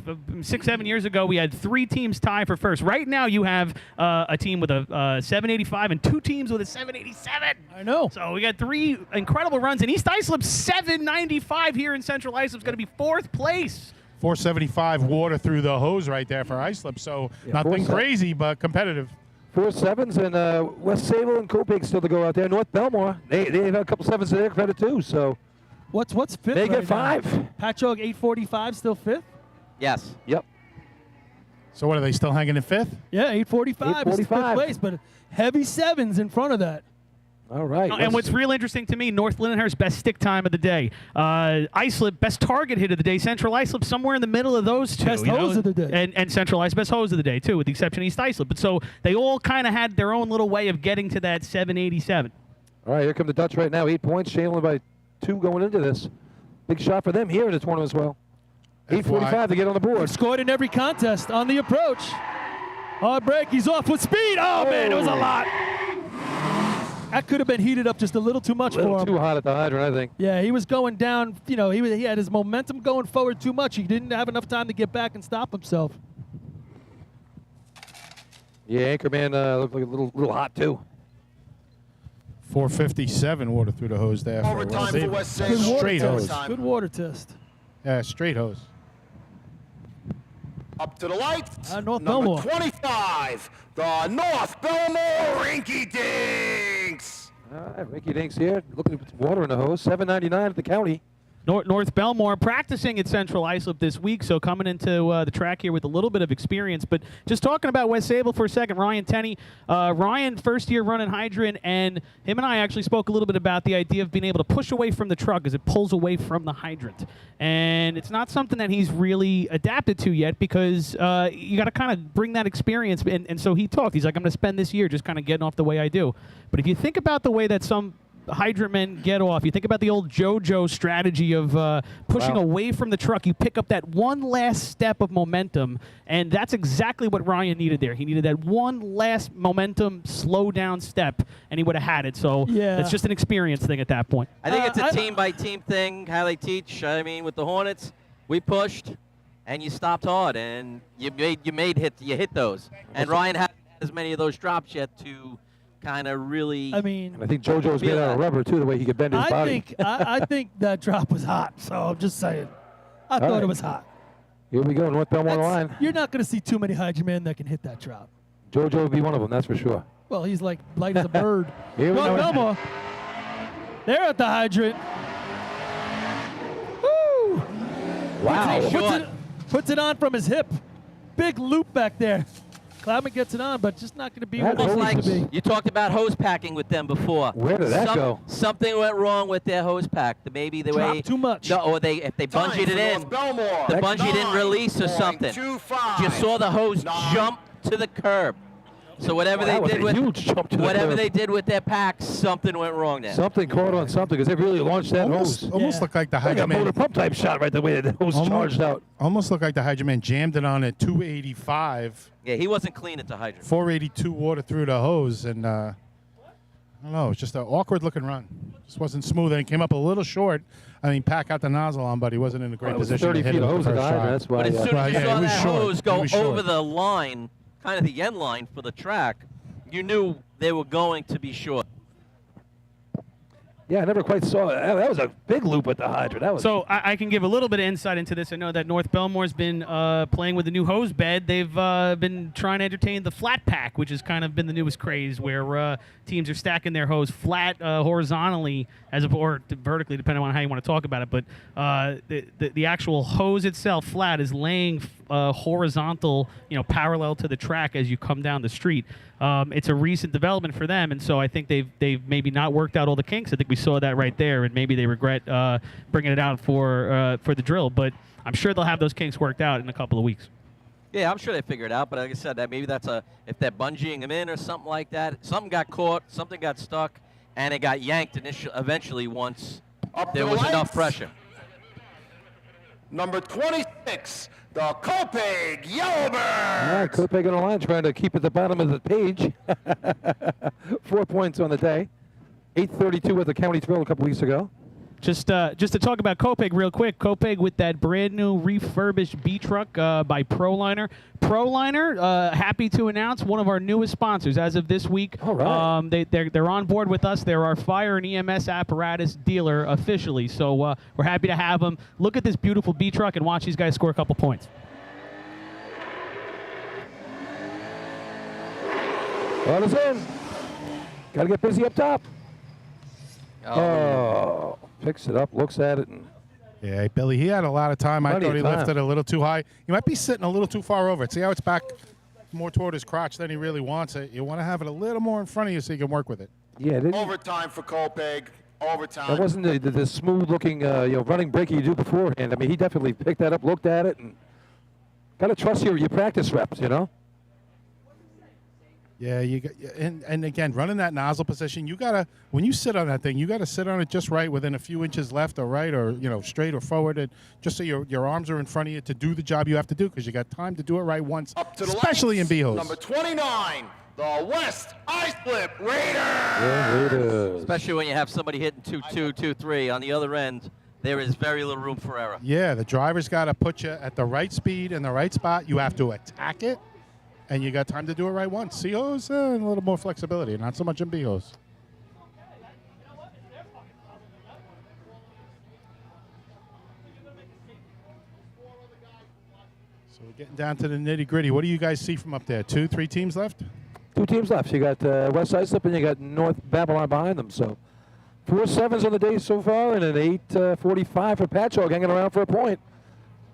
6, 7 years ago, we had 3 teams tie for first. Right now, you have a team with a 785 and 2 teams with a 787. I know. So we got 3 incredible runs. And East Islip 795 here in Central Islip is going to be 4th place. 475 water through the hose right there for Islip. So nothing 470. crazy, but competitive. 4 sevens, and West Sable and Copig still to go out there. North Belmore, they have a couple sevens to their credit too. So What's fifth? they get right 5. now? Patchogue 845 still fifth. Yes. Yep. So what are they still hanging in fifth? Yeah, 845 is fifth 845. place, but heavy sevens in front of that. All right. And what's real interesting to me, North Lindenhurst, best stick time of the day. Islip, best target hit of the day. Central Islip, somewhere in the middle of those two. Best hose of the day. And Central Islip, best hose of the day, too, with the exception of East Islip. But so they all kind of had their own little way of getting to that 787. All right, here come the Dutch right now. 8 points, trailing by 2 going into this. Big shot for them here in the tournament as well. 8:45 to get on the board. Scored in every contest on the approach. Hard break. He's off with speed. Oh, man, it was a lot. That could have been heated up just a little too much A little for him. too hot at the hydrant, I think. Yeah, he was going down. He had his momentum going forward too much. He didn't have enough time to get back and stop himself. Yeah, Anchorman looked like a little hot too. 457 water through the hose there. for Overtime West for West Sable. Sayville. Good water Straight test. hose. Good water test. Yeah, straight hose. Up to the lights. North number Belmore. 25, the North Belmore Rinky Dinks. All right, Ricky Dinks here, looking at some water in the hose. 7.99 at the county. North Belmore practicing at Central Islip this week, so coming into the track here with a little bit of experience. But just talking about West Sable for a second, Ryan Tenney. Ryan, first year running hydrant, and him and I actually spoke a little bit about the idea of being able to push away from the truck as it pulls away from the hydrant. And it's not something that he's really adapted to yet because you got to kind of bring that experience. And so he talked. He's like, I'm going to spend this year just kind of getting off the way I do. But if you think about the way that some hydrant men get off. You think about the old JoJo strategy of pushing away from the truck. You pick up that one last step of momentum, and that's exactly what Ryan needed there. He needed that one last momentum, slow down step, and he would have had it. So it's just an experience thing at that point. I think it's a team-by-team thing, how they teach. I mean, with the Hornets, we pushed, and you stopped hard, and you hit those. And Ryan hadn't had as many of those drops yet to kind of really. I think JoJo's made out of rubber too, the way he could bend his body. I think that drop was hot. So I'm just saying, I thought it was hot. Here we go, North Belmont line. You're not going to see too many hydrant men that can hit that drop. JoJo would be one of them, that's for sure. Well, he's like light as a bird. Here we go. Belmont. They're at the hydrant. Woo! Wow. Puts it on from his hip. Big loop back there. Cloudman gets it on, but just not going to be what it needs to be. You talked about hose packing with them before. Where did that go? Something went wrong with their hose pack. Maybe the way too much. No, or if they bungeed it in, the bungee didn't release or something. You saw the hose jump to the curb. So whatever they did with their packs, something went wrong there. Something caught on something because they really launched that hose. Almost looked like the hydrant man. Motor pump type shot right the way the hose charged out. Almost looked like the hydrant man jammed it on at 285. Yeah, he wasn't clean at the hydrant. 482 water through the hose, and I don't know, it's just an awkward looking run. Just wasn't smooth, and it came up a little short. I mean, Pack got the nozzle on, but he wasn't in a great position. 30 to hit feet it of with hose the at the first hydrant. shot. That's why. But as soon as you saw that hose go over short. the line, kind of the end line for the track, you knew they were going to be short. Yeah, I never quite saw it. That was a big loop at the hydrant. That was So I can give a little bit of insight into this. I know that North Belmore's been playing with the new hose bed. They've been trying to entertain the flat pack, which has kind of been the newest craze, where teams are stacking their hose flat horizontally or vertically, depending on how you want to talk about it. But the actual hose itself, flat, is laying horizontal, parallel to the track as you come down the street. It's a recent development for them, and so I think they've maybe not worked out all the kinks. I think we saw that right there, and maybe they regret bringing it out for the drill. But I'm sure they'll have those kinks worked out in a couple of weeks. Yeah, I'm sure they figure it out. But like I said, that maybe that's if they're bungeeing them in or something like that. Something got caught, something got stuck, and it got yanked eventually once there was enough pressure. Number 26, the Copeg Yellowbirds. All right, Copeg on the line trying to keep at the bottom of the page. 4 points on the day. 8:32 at the county thrill a couple weeks ago. Just to talk about Copeg real quick. Copeg with that brand new refurbished B truck by ProLiner. ProLiner, happy to announce one of our newest sponsors as of this week. All right. They're on board with us. They're our fire and EMS apparatus dealer officially. So we're happy to have them. Look at this beautiful B truck and watch these guys score a couple points. Well, it's in. Got to get busy up top. Oh, picks it up, looks at it, and Yeah, Billy, he had a lot of time. I thought he lifted a little too high. He might be sitting a little too far over it. See how it's back more toward his crotch than he really wants it. You want to have it a little more in front of you so you can work with it. Yeah, overtime for Copeg. Overtime. That wasn't the smooth-looking running break you do beforehand. I mean, he definitely picked that up, looked at it, and got to trust your practice reps, Yeah, and again, running that nozzle position, you gotta, when you sit on that thing, you gotta sit on it just right, within a few inches left or right, or straight or forward, and just so your arms are in front of you to do the job you have to do, because you got time to do it right once, especially in B-hose. Number 29, the West Islip Raiders. Yeah, Raiders. Especially when you have somebody hitting 2-2, 2-3 on the other end. There is very little room for error. Yeah, the driver's got to put you at the right speed and the right spot. You have to attack it. And you got time to do it right once. C-hose, a little more flexibility, not so much in B-hose. So we're getting down to the nitty-gritty. What do you guys see from up there? 2, 3 teams left? 2 teams left. You got West Islip and you got North Babylon behind them. So 4 7s on the day so far, and an 8:45 for Patchogue hanging around for a point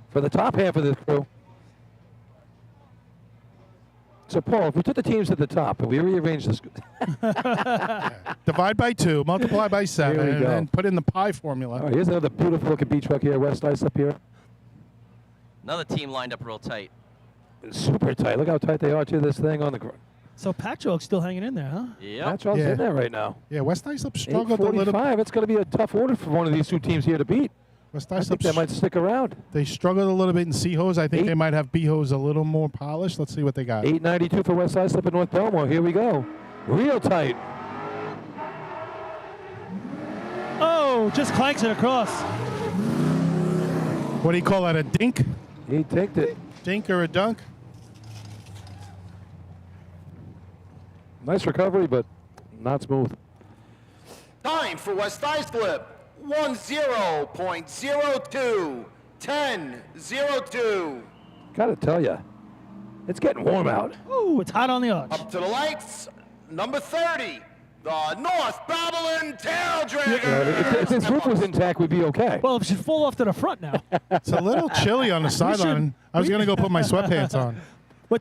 for the top half of this crew. So, Paul, if we took the teams at the top and we rearranged this. Divide by 2, multiply by 7, Here we go. and then put in the pi formula. All right, here's another beautiful looking B truck here, West Islip here. Another team lined up real tight. Super tight. Look how tight they are to this thing on the ground. So Patchogue's still hanging in there, huh? Yep. Patchogue's in there right now. Yeah, West Islip struggled a little. 8:45. It's going to be a tough order for one of these two teams here to beat. West I Islip think they might stick around. They struggled a little bit in C-Hose. I think they might have B-Hose a little more polished. Let's see what they got. 8:92 for West Islip and North Belmore. Here we go. Real tight. Oh, just clanks it across. What do you call that, a dink? He dinked it. Dink or a dunk? Nice recovery, but not smooth. Time for West Islip. 10.02. 10.02. Gotta tell you, it's getting warm out. Ooh, it's hot on the arch. Up to the lights. Number 30. The North Babylon Tail Dragger. If this roof was intact, we'd be okay. Well, it should fall off to the front now. It's a little chilly on the sideline. I was going to go put my sweatpants on. But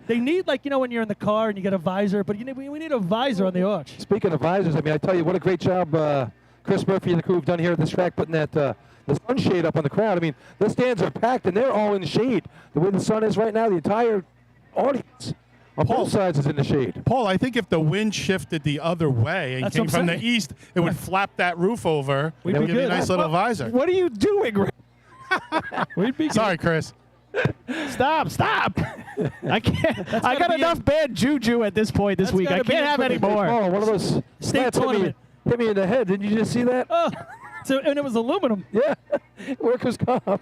they need, like, when you're in the car and you get a visor, but we need a visor on the arch. Speaking of visors, I mean, I tell you, what a great job Chris Murphy and the crew have done here at this track, putting that the sunshade up on the crowd. I mean, the stands are packed, and they're all in the shade. The way the sun is right now, the entire audience on both sides is in the shade. Paul, I think if the wind shifted the other way and came from the east, it would flap that roof over and give you a nice little visor. What are you doing? Sorry, Chris. Stop. I can't. I got enough bad juju at this point this week. I can't have any more. Oh, one of those slats hit me in the head. Didn't you just see that? Oh, and it was aluminum. Yeah, workers' comp.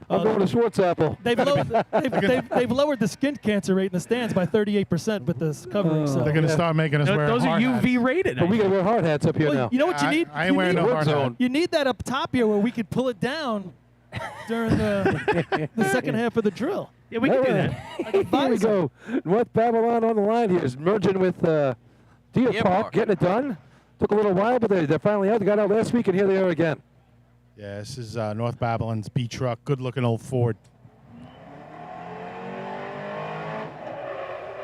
I'm going to Schwartz Apple. They've lowered the skin cancer rate in the stands by 38% with this covering. So They're going to start making us wear Those are hard UV hats. rated. But we got to wear hard hats up here now. You know what you need? I ain't wearing no hard hat. You need that up top here where we could pull it down during the second half of the drill. Yeah, we can do that. Here we go. North Babylon on the line here is merging with Deer Park, getting it done. Took a little while, but they're finally out. They got out last week, and here they are again. Yeah, this is North Babylon's B truck. Good-looking old Ford.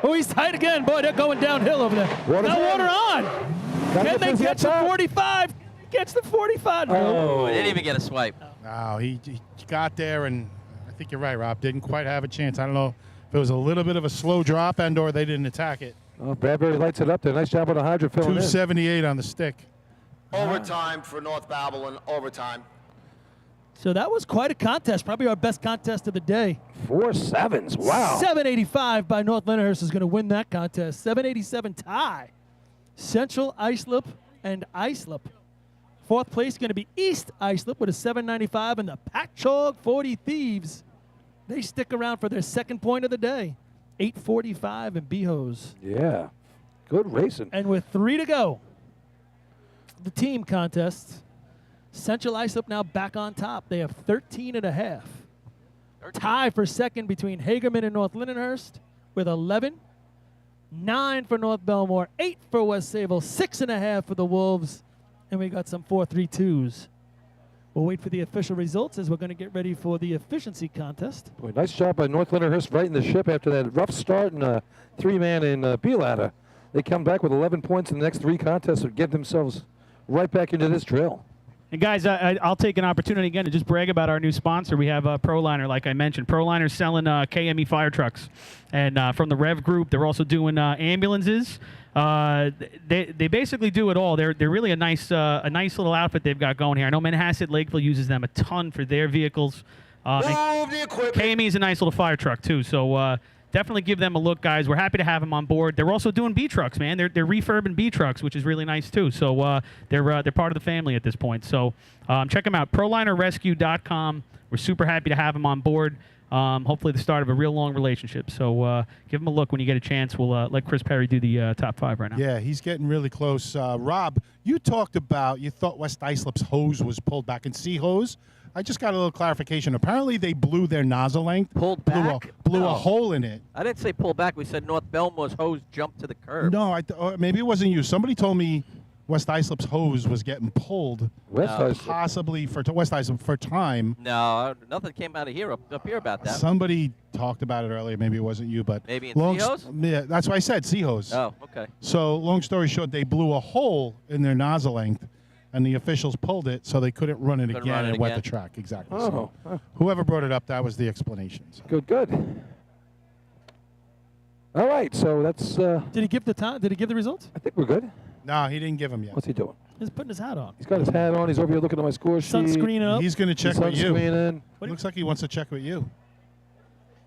Oh, he's tight again. Boy, they're going downhill over there. Water on. Can they catch the 45? Catch the 45. Oh, he didn't even get a swipe. No, he got there, and I think you're right, Rob. Didn't quite have a chance. I don't know if it was a little bit of a slow drop and or they didn't attack it. Oh, Bradbury lights it up there. Nice job on the hydrant filling 278 on the stick. Overtime for North Babylon. Overtime. So that was quite a contest. Probably our best contest of the day. 4 sevens. Wow. 785 by North Lyndhurst is going to win that contest. 787 tie. Central Islip and Islip. Fourth place going to be East Islip with a 795, and the Patchogue 40 Thieves. They stick around for their second point of the day. 845 in B-Hose. Yeah. Good racing. And with 3 to go, the team contest, Central Islip now back on top. They have 13 and a half. Tie for second between Hagerman and North Lindenhurst with 11. 9 for North Belmore, 8 for West Sable, 6.5 for the Wolves, and we got some 4.32s. We'll wait for the official results as we're going to get ready for the efficiency contest. Boy, nice job by North Lyndhurst righting the ship after that rough start and a 3-man in B-ladder. They come back with 11 points in the next 3 contests and get themselves right back into this drill. And guys, I'll take an opportunity again to just brag about our new sponsor. We have ProLiner, like I mentioned. ProLiner's selling KME fire trucks, and from the Rev Group, they're also doing ambulances. They basically do it all. They're really a nice little outfit they've got going here. I know Manhasset Lakeville uses them a ton for their vehicles. KME is a nice little fire truck too. So definitely give them a look, guys. We're happy to have them on board. They're also doing B trucks, man. They're refurbing B trucks, which is really nice too. So they're part of the family at this point. So check them out, ProLinerRescue.com. We're super happy to have them on board. Hopefully the start of a real long relationship. So give them a look when you get a chance. We'll let Chris Perry do the top 5 right now. Yeah, he's getting really close. Rob, you talked about you thought West Islip's hose was pulled back in C-Hose. I just got a little clarification. Apparently they blew their nozzle length. Pulled back? Blew No. a hole in it. I didn't say pull back. We said North Belmore's hose jumped to the curb. No, maybe it wasn't you. Somebody told me West Islip's hose was getting pulled. Possibly for West Islip for time. No, nothing came out of here up here about that. Somebody talked about it earlier. Maybe it wasn't you, but maybe in C-Hose? Yeah, that's why I said C-Hose. Oh, okay. So long story short, they blew a hole in their nozzle length, and the officials pulled it, so they couldn't run it again and wet the track. Exactly. Oh. So whoever brought it up, that was the explanation. So. Good. All right, so that's. Did he give the time? Did he give the results? I think we're good. No, he didn't give him yet. What's he doing? He's putting his hat on. He's got his hat on. He's over here looking at my score sheet. Sunscreen up. He's going to check with you. Sunscreen in. Looks like he wants to check with you.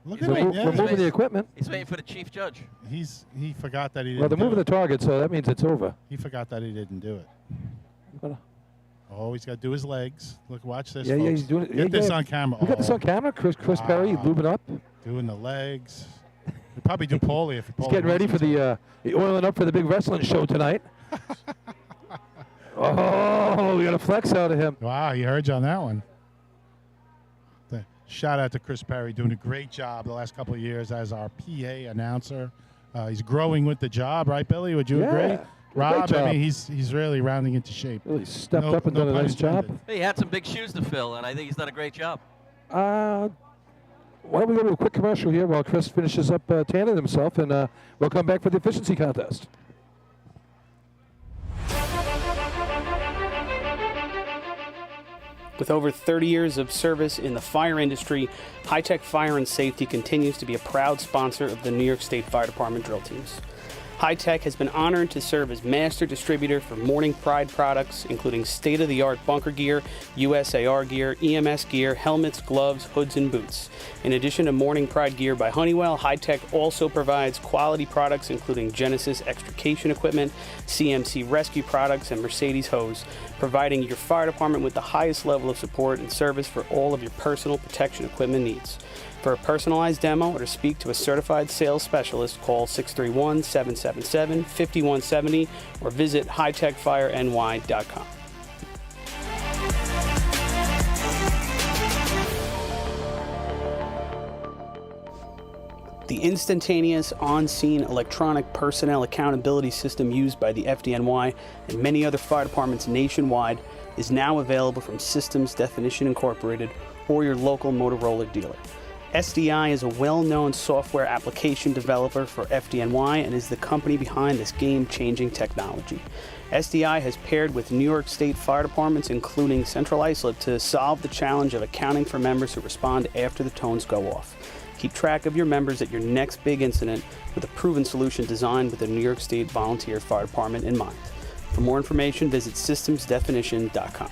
Look He's at him. We're moving the equipment. He's waiting for the chief judge. He forgot that he didn't. Well, they're do moving it. the target, so that means it's over. He forgot that he didn't do it. Gonna- Oh, he's got to do his legs. Look, watch this. Yeah, folks. he's doing it. Get this on camera. We got this on camera. Chris Perry lubing up. Doing the legs. He'd probably do Paulie if He's getting ready for the oiling up for the big wrestling show tonight. Oh, we got a flex out of him. Wow, he heard you on that one. Shout out to Chris Perry, doing a great job the last couple of years as our PA announcer. He's growing with the job, right, Billy? Would you agree? Rob, job. I mean, he's really rounding into shape. Really stepped up and done a pun nice job. intended. He had some big shoes to fill, and I think he's done a great job. Why don't we go to a quick commercial here while Chris finishes up tanning himself, and we'll come back for the efficiency contest. With over 30 years of service in the fire industry, High Tech Fire and Safety continues to be a proud sponsor of the New York State Fire Department drill teams. High Tech has been honored to serve as master distributor for Morning Pride products, including state-of-the-art bunker gear, USAR gear, EMS gear, helmets, gloves, hoods, and boots. In addition to Morning Pride gear by Honeywell, High Tech also provides quality products including Genesis extrication equipment, CMC rescue products, and Mercedes hose, providing your fire department with the highest level of support and service for all of your personal protection equipment needs. For a personalized demo or to speak to a certified sales specialist, call 631-777-5170 or visit hightechfireny.com. The instantaneous on-scene electronic personnel accountability system used by the FDNY and many other fire departments nationwide is now available from Systems Definition Incorporated or your local Motorola dealer. SDI is a well-known software application developer for FDNY and is the company behind this game-changing technology. SDI has paired with New York State fire departments, including Central Islip, to solve the challenge of accounting for members who respond after the tones go off. Keep track of your members at your next big incident with a proven solution designed with the New York State Volunteer Fire Department in mind. For more information, visit systemsdefinition.com.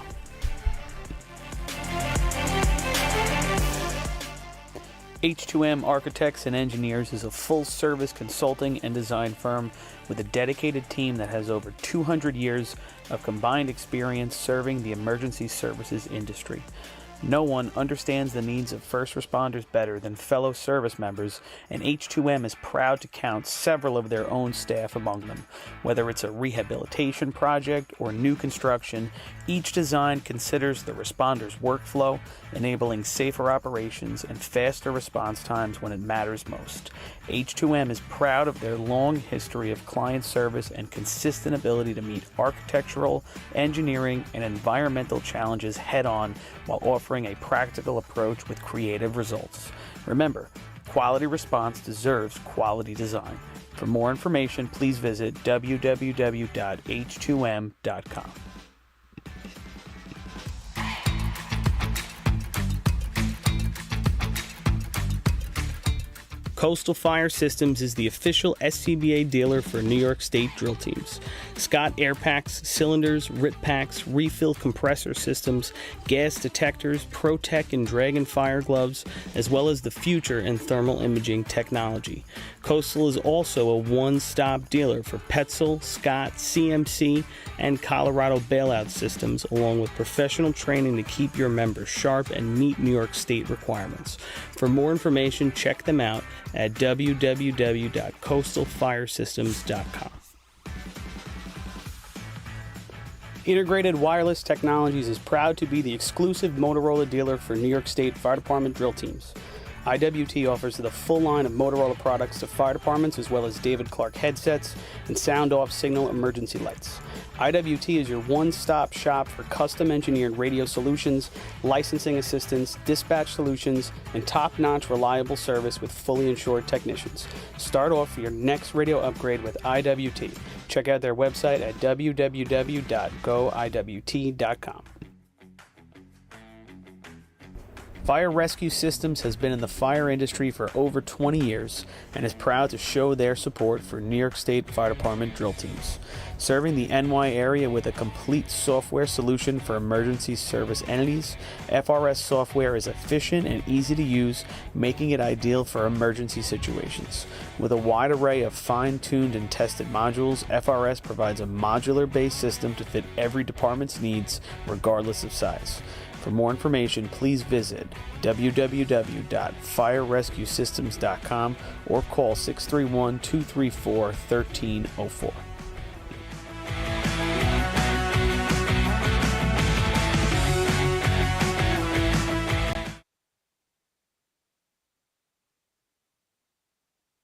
H2M Architects and Engineers is a full-service consulting and design firm with a dedicated team that has over 200 years of combined experience serving the emergency services industry. No one understands the needs of first responders better than fellow service members, and H2M is proud to count several of their own staff among them. Whether it's a rehabilitation project or new construction, each design considers the responder's workflow, enabling safer operations and faster response times when it matters most. H2M is proud of their long history of client service and consistent ability to meet architectural, engineering, and environmental challenges head-on while offering a practical approach with creative results. Remember, quality response deserves quality design. For more information, please visit www.h2m.com. Coastal Fire Systems is the official SCBA dealer for New York State drill teams. Scott air packs, cylinders, RIT packs, refill compressor systems, gas detectors, ProTech and Dragon fire gloves, as well as the future in thermal imaging technology. Coastal is also a one-stop dealer for Petzl, Scott, CMC, and Colorado bailout systems, along with professional training to keep your members sharp and meet New York State requirements. For more information, check them out at www.coastalfiresystems.com. Integrated Wireless Technologies is proud to be the exclusive Motorola dealer for New York State Fire Department drill teams. IWT offers the full line of Motorola products to fire departments, as well as David Clark headsets and sound-off signal emergency lights. IWT is your one-stop shop for custom-engineered radio solutions, licensing assistance, dispatch solutions, and top-notch reliable service with fully insured technicians. Start off for your next radio upgrade with IWT. Check out their website at www.goiwt.com. Fire Rescue Systems has been in the fire industry for over 20 years and is proud to show their support for New York State Fire Department drill teams. Serving the NY area with a complete software solution for emergency service entities, FRS software is efficient and easy to use, making it ideal for emergency situations. With a wide array of fine-tuned and tested modules, FRS provides a modular-based system to fit every department's needs, regardless of size. For more information, please visit www.firerescuesystems.com or call 631-234-1304.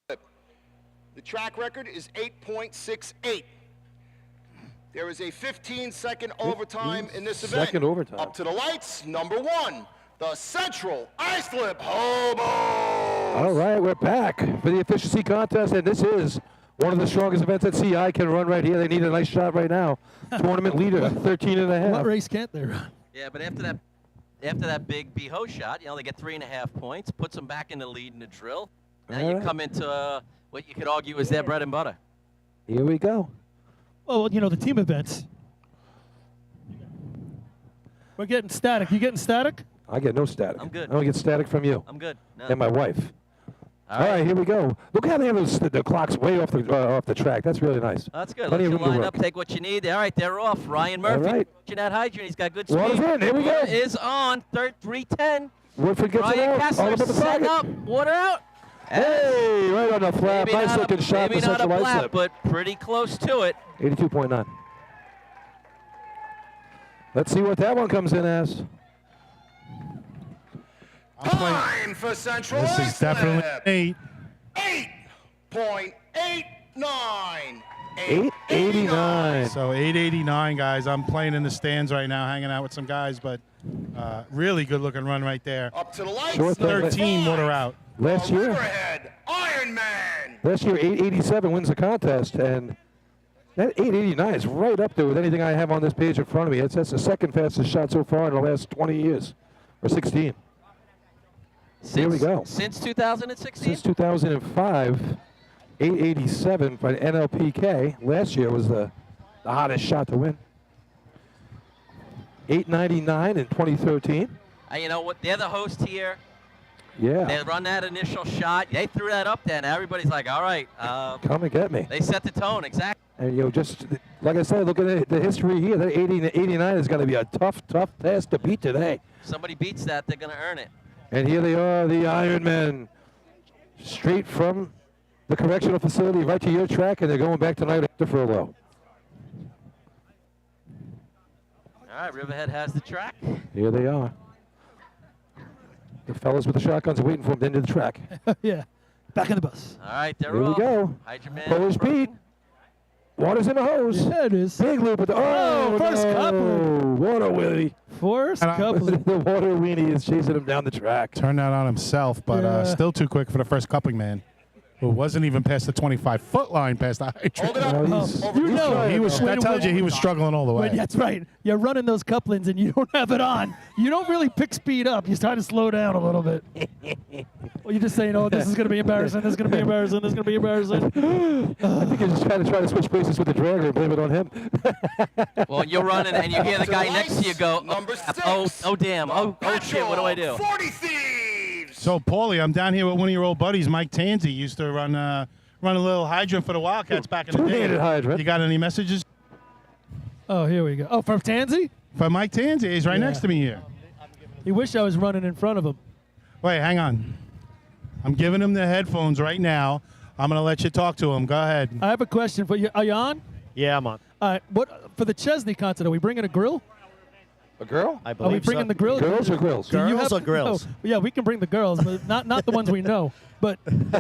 The track record is 8.68. There is a 15-second overtime in this event. Second overtime. Up to the lights, number 1, the Central Islip Hobos. All right, we're back for the efficiency contest, and this is one of the strongest events that CI can run right here. They need a nice shot right now. Tournament leader, 13 and a half. What race can't they run? Yeah, but after that big BHO shot, they get 3.5 points, puts them back in the lead in the drill. Now you come into what you could argue is their bread and butter. Here we go. Oh, well, the team events. We're getting static. You getting static? I get no static. I'm good. I don't get static from you. I'm good. No. And my wife. All right, here we go. Look how they have the clocks way off the track. That's really nice. That's good. Plenty Let of you room to line up, work. take what you need. All right, they're off. Ryan Murphy. All right. Watching that hydrant. He's got good speed. Water's in. Here we go. Water is on. 310. Woodford gets it Ryan out. All Kessler about the setting target. up. Water out. Hey, right on the flap. Maybe Nice not looking shot maybe for not a Central flap, Islip. but pretty close to it. 82.9. Let's see what that one comes in as. Time for Central This Islip. is definitely 8.89. 889. So 889, guys. I'm playing in the stands right now, hanging out with some guys, but really good looking run right there. Up to the lights. Short thing. 13 water out. Last year, Riverhead Iron Man. 887 wins the contest, and that 889 is right up there with anything I have on this page in front of me. That's the second fastest shot so far in the last 20 years, or 16. Here we go. Since 2016? Since 2005, 887 by NLPK. Last year was the hottest shot to win. 899 in 2013. You know what? They're the host here. Yeah. They run that initial shot. They threw that up there. Now everybody's like, all right. Come and get me. They set the tone, exactly. And, just like I said, look at the history here. That 89 is going to be a tough task to beat today. If somebody beats that, they're going to earn it. And here they are, the Ironmen, straight from the correctional facility right to your track, and they're going back tonight after furlough. All right, Riverhead has the track. Here they are. The fellas with the shotguns are waiting for them at the end of the track. Yeah. Back in the bus. All right, they're Here we off. go. Hydra Man Hose Pete. Water's in the hose. Yeah, it is. Big loop at the first no. coupling. Water Willie. First coupling. The water weenie is chasing him down the track. Turned that on himself, but still too quick for the first coupling man, who wasn't even past the 25-foot line past the hydrant. Hold it up. You know, He was. That tells you he was struggling all the way. That's right. You're running those couplings and you don't have it on. You don't really pick speed up. You try to slow down a little bit. Well, you're just saying, oh, this is going to be embarrassing. This is going to be embarrassing. This is going to be embarrassing. I think you're just trying to switch places with the dragger and blame it on him. Well, you're running and you hear the guy next to you go, Number 6. oh damn, oh shit, what do I do? 40 Thieves. So, Paulie, I'm down here with one of your old buddies, Mike Tanzi. Used to run a little hydrant for the Wildcats back in the day. Two-handed hydrant. You got any messages? Oh, here we go. Oh, from Tansy? For Mike Tanzi. He's right Yeah. next to me here. He wished I was running in front of him. Wait, hang on. I'm giving him the headphones right now. I'm going to let you talk to him. Go ahead. I have a question for you. Are you on? Yeah, I'm on. All right. What for the Chesney concert? Are we bringing a grill? A girl? I Are believe we bringing so. the grill? Girls or grills? Do you Girls have- or grills? Oh, yeah, we can bring the girls, but not the ones we know. But Don't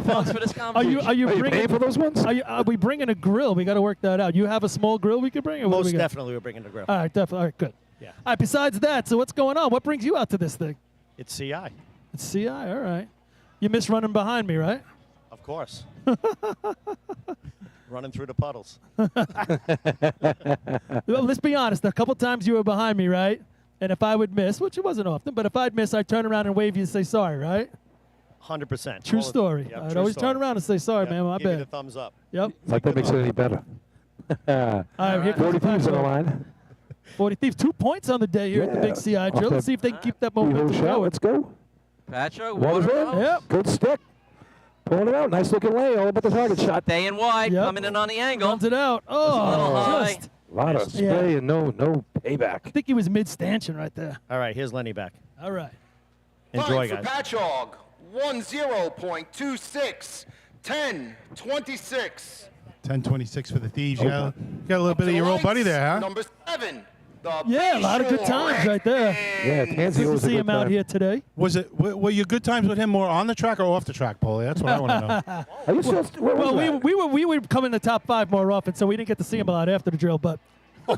pause for this are conversation. you Are you bringing? paying for those ones? Are we bringing a grill? We got to work that out. You have a small grill we could bring? Or what do Most we got? definitely we're bringing the grill. All right, definitely. All right, good. Yeah. All right, besides that, so what's going on? What brings you out to this thing? It's CI, It's CI, all right. You miss running behind me, right? of course. Running through the puddles. Well, let's be honest. A couple times you were behind me, right? And if I would miss, which it wasn't often, but if I'd miss, I'd turn around and wave you and say sorry, right? 100%. True story. Yep, I'd true always story. turn around and say sorry, Yep, man. My give you bad. the thumbs up. Yep. Like that makes it any better. All right, here 40 comes the Thieves on the Patchogue. line. 40 Thieves, 2 points on the day here at the Big CI Off drill. that Let's see if they can keep that three-hole momentum shot. going. Let's go. Patchogue, Water's in. Waterhouse. Yep. Good stick. Pulling it out. Nice looking lay. All about the target shot. Staying wide, Yep. coming in on the angle. Runs it out. a little Oh, high. just. A lot of spray and no payback. I think he was mid-stanchion right there. All right, here's Lenny back. All right. Enjoy, Time for guys. Patchogue, 10.26, 10.26. 10:26 for the Thieves. You got a little bit of your old buddy there, huh? Number 7. Yeah, a lot of good times right there. Yeah, Tansy Good was to a see good him out time. here today. Were your good times with him more on the track or off the track, Paulie? That's what I want to know. Are you still, where was Well, that? we would come in the top 5 more often, so we didn't get to see him a lot after the drill. But Hey,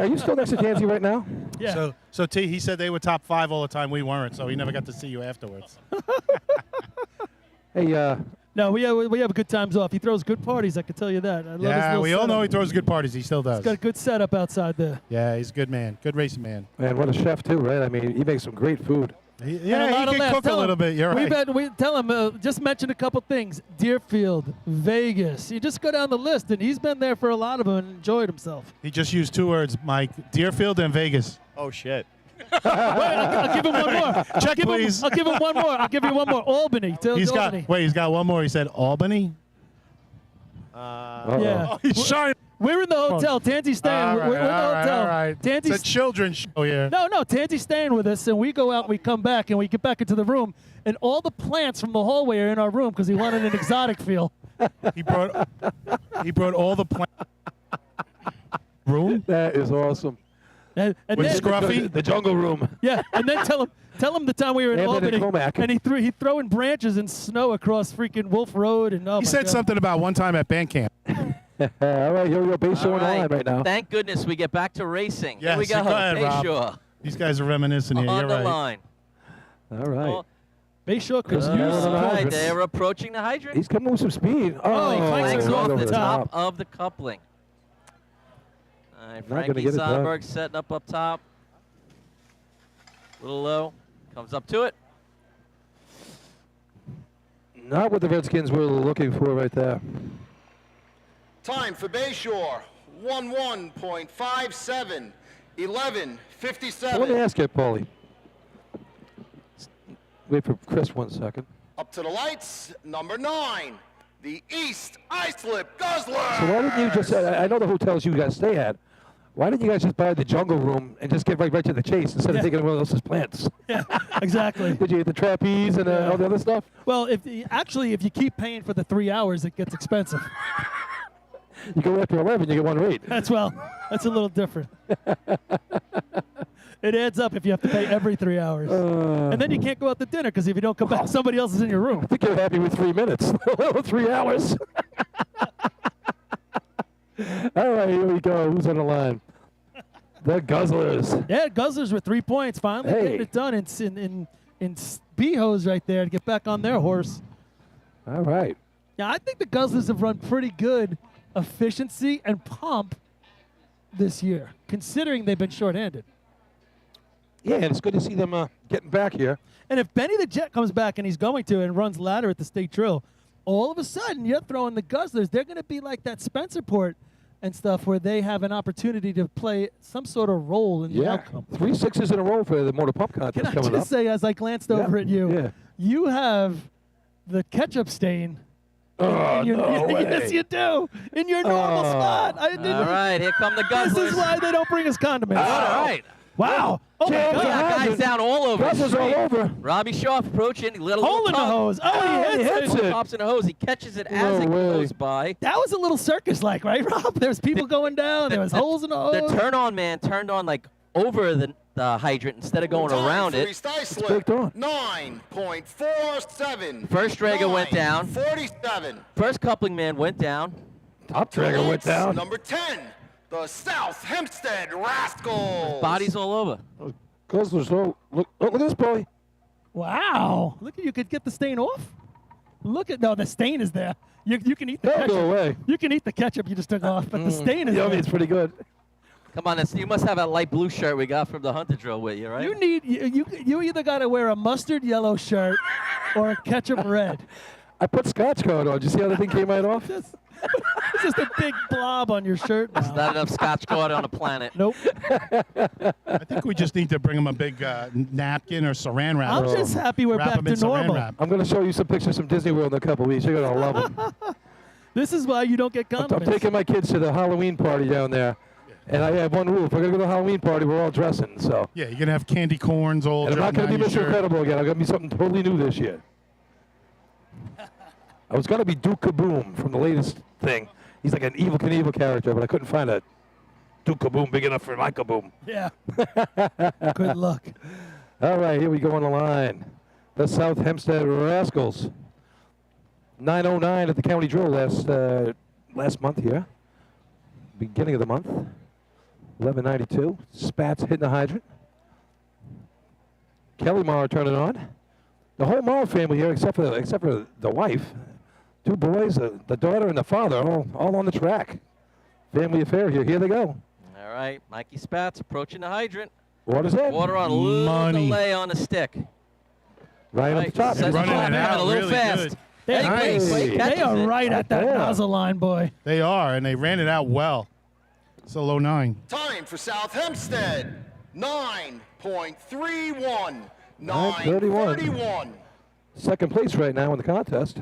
are you still next to Tansy right now? yeah, So T, he said they were top 5 all the time. We weren't, so he never got to see you afterwards. Hey, no, we have good times off. He throws good parties, I can tell you that. I love his Yeah, little we all setup. know he throws good parties. He still does. He's got a good setup outside there. Yeah, he's a good man. Good racing man. man, what a chef too, right? I mean, he makes some great food. He, And a yeah, lot he of can laughs. cook Tell a little him, bit. You're right. we tell him, just mention a couple things. Deerfield, Vegas. You just go down the list, and he's been there for a lot of them and enjoyed himself. He just used 2 words, Mike. Deerfield and Vegas. Oh, shit. Wait, I'll give him one more. Check, please. I'll give him one more. I'll give you one more. Albany. Tell He's got Albany. he's got one more. He said Albany. Yeah. Oh, he's shy. We're in the hotel. Tansy's staying. All We're in the right, hotel. all right. Tansy's It's a children's show here. No, Tansy's staying with us, and we go out and we come back, and we get back into the room, and all the plants from the hallway are in our room because he wanted an exotic feel. He brought all the plant room. That is awesome. And With then, Scruffy? The jungle room. yeah, and then tell him the time we were in Hammond and Albany, Comac. and he'd throwing branches and snow across freaking Wolf Road, and He said something about one time at band camp. All right, here we go. Bayshore All on the line right now. Thank goodness we get back to racing. Here we Yes, go. go ahead, Rob. Bayshore These guys are reminiscing here. on You're the right. line. All right. Oh, Bayshore could use All some all right, hydrant. they're approaching the hydrant. He's coming with some speed. Oh, he clanks Clanks it off over the the top of the coupling. All right, Not gonna Frankie get it done. Sonberg setting up top. A little low. Comes up to it. Not what the Redskins were looking for right there. Time for Bayshore, 11.57, 11.57. Let me ask you, Paulie. Wait for Chris 1 second. Up to the lights, number 9, the East Islip Guzzler. So why didn't you just, I know the hotels you guys stay at, why didn't you guys just buy the jungle room and just get right to the chase instead of taking one of else's plants? Yeah, exactly. Did you get the trapeze and all the other stuff? Well, if you keep paying for the 3 hours, it gets expensive. You go after 11, you get one rate. That's a little different. It adds up if you have to pay every 3 hours. And then you can't go out to dinner because if you don't come back, somebody else is in your room. I think you're happy with 3 minutes. 3 hours. All right, here we go. Who's on the line? The Guzzlers. Yeah, Guzzlers with 3 points. Finally Hey. getting it done in B-Hose right there to get back on their horse. All right. Yeah, I think the Guzzlers have run pretty good efficiency and pump this year, considering they've been shorthanded. Yeah, and it's good to see them getting back here. And if Benny the Jet comes back, and he's going to, and runs ladder at the state drill, all of a sudden you're throwing the Guzzlers. They're going to be like that Spencerport and stuff where they have an opportunity to play some sort of role in the outcome. 3 6s in a row for the motor pump contest Can I coming just up. say, as I glanced over at you, you have the ketchup stain. Oh, no way. Yes, you do. In your normal spot. I didn't, All right, here come the Guzzlers. This is why they don't bring us condiments. All right. Wow. Oh, my James, God. We got guys down all over. the Guzzlers all street. over. Robbie Sharp approaching. Little Hole in the tug. hose. Oh, he hits it. Pops in the hose. He catches it as No it way. goes by. That was a little circus-like, right, Rob? There was people going down. There was holes in the The hose. turn-on man turned on like over the hydrant instead of going Time around for it. East Islip, baked on. 9.47. First dragger went down. 47. First coupling man went down. Top dragger went Lights, down. Number 10, the South Hempstead Rascals. Bodies all over. Guzzlers, look at this, Paulie. Wow. Look, you could get the stain off. No, the stain is there. You can eat the Don't ketchup. go away. You can eat the ketchup you just took off, but the stain is Yummy, there. it's pretty good. Come on, you must have a light blue shirt we got from the hunter drill with you, right? You either got to wear a mustard yellow shirt or a ketchup red. I put Scotch guard on. Did you see how the thing came right off? It's just a big blob on your shirt now. There's not enough Scotch guard on the planet. Nope. I think we just need to bring him a big napkin or saran wrap. I'm just happy we're Wrap back him to in saran normal. wrap. I'm going to show you some pictures from Disney World in a couple weeks. You're going to love them. This is why you don't get I'm condiments. taking my kids to the Halloween party down there. And I have one rule. If we're going to go to the Halloween party, we're all dressing. So. Yeah, you're going to have candy corns all And I'm not going to be Mr. shirt. Incredible again. I'm going to be something totally new this year. I was going to be Duke Kaboom from the latest thing. He's like an Evil Knievel character, but I couldn't find a Duke Kaboom big enough for my Kaboom. Yeah. Good luck. All right, here we go on the line. The South Hempstead Rascals. 9:09 at the county drill last month here. Beginning of the month. 11:92. Spats hitting the hydrant. Kelly Mara turning on. The whole Mara family here, except for the wife, 2 boys, the daughter and the father, all on the track. Family affair here. Here they go. All right, Mikey Spats approaching the hydrant. Water's in. Water on a little Money. delay on the stick. Right up the top. Says Running it's it out a little really fast. good. They, Nice. they Catches are it. right at that Yeah. nozzle line, boy. They are, and they ran it out well. It's a low 9. Time for South Hempstead. 9.31. 9:31. 9:31. Second place right now in the contest.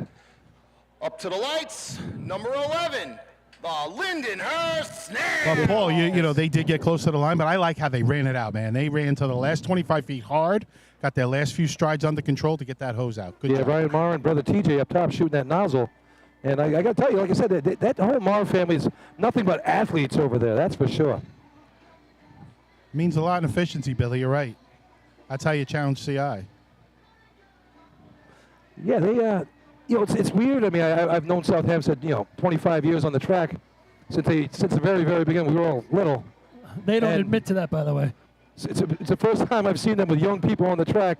Up to the lights. Number 11. The Lindenhurst Well, Snails. Paul, you know, they did get close to the line, but I like how they ran it out, man. They ran to the last 25 feet hard, got their last few strides under control to get that hose out. Good Yeah, job. Ryan Marr and brother TJ up top shooting that nozzle. And I got to tell you, like I said, that whole Marr family is nothing but athletes over there, that's for sure. Means a lot in efficiency, Billy. You're right. That's how you challenge CI. Yeah, they, it's weird. I mean, I've known South Hempstead, 25 years on the track since the very, very beginning. We were all little. They don't And- admit to that, by the way. It's the first time I've seen them with young people on the track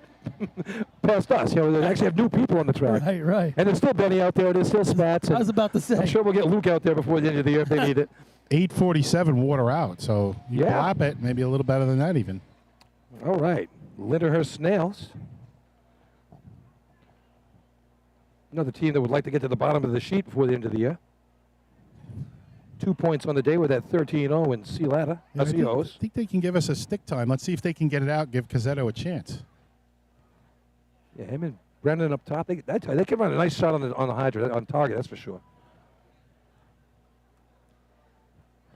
past us. They actually have new people on the track. Right, right. And there's still Benny out there. There's still Spats. I and was about to say. I'm sure we'll get Luke out there before the end of the year if they need it. 8:47 water out, so you Yeah. blop it, maybe a little better than that even. All right. Lindenhurst Snails. Another team that would like to get to the bottom of the sheet before the end of the year. 2 points on the day with that 13-0 in Sea Ladder. Yeah, I Seahawks. think they can give us a stick time. Let's see if they can get it out, give Cazzetto a chance. Yeah, him and Brendan up top. They can run a nice shot on the hydrant, on target, that's for sure.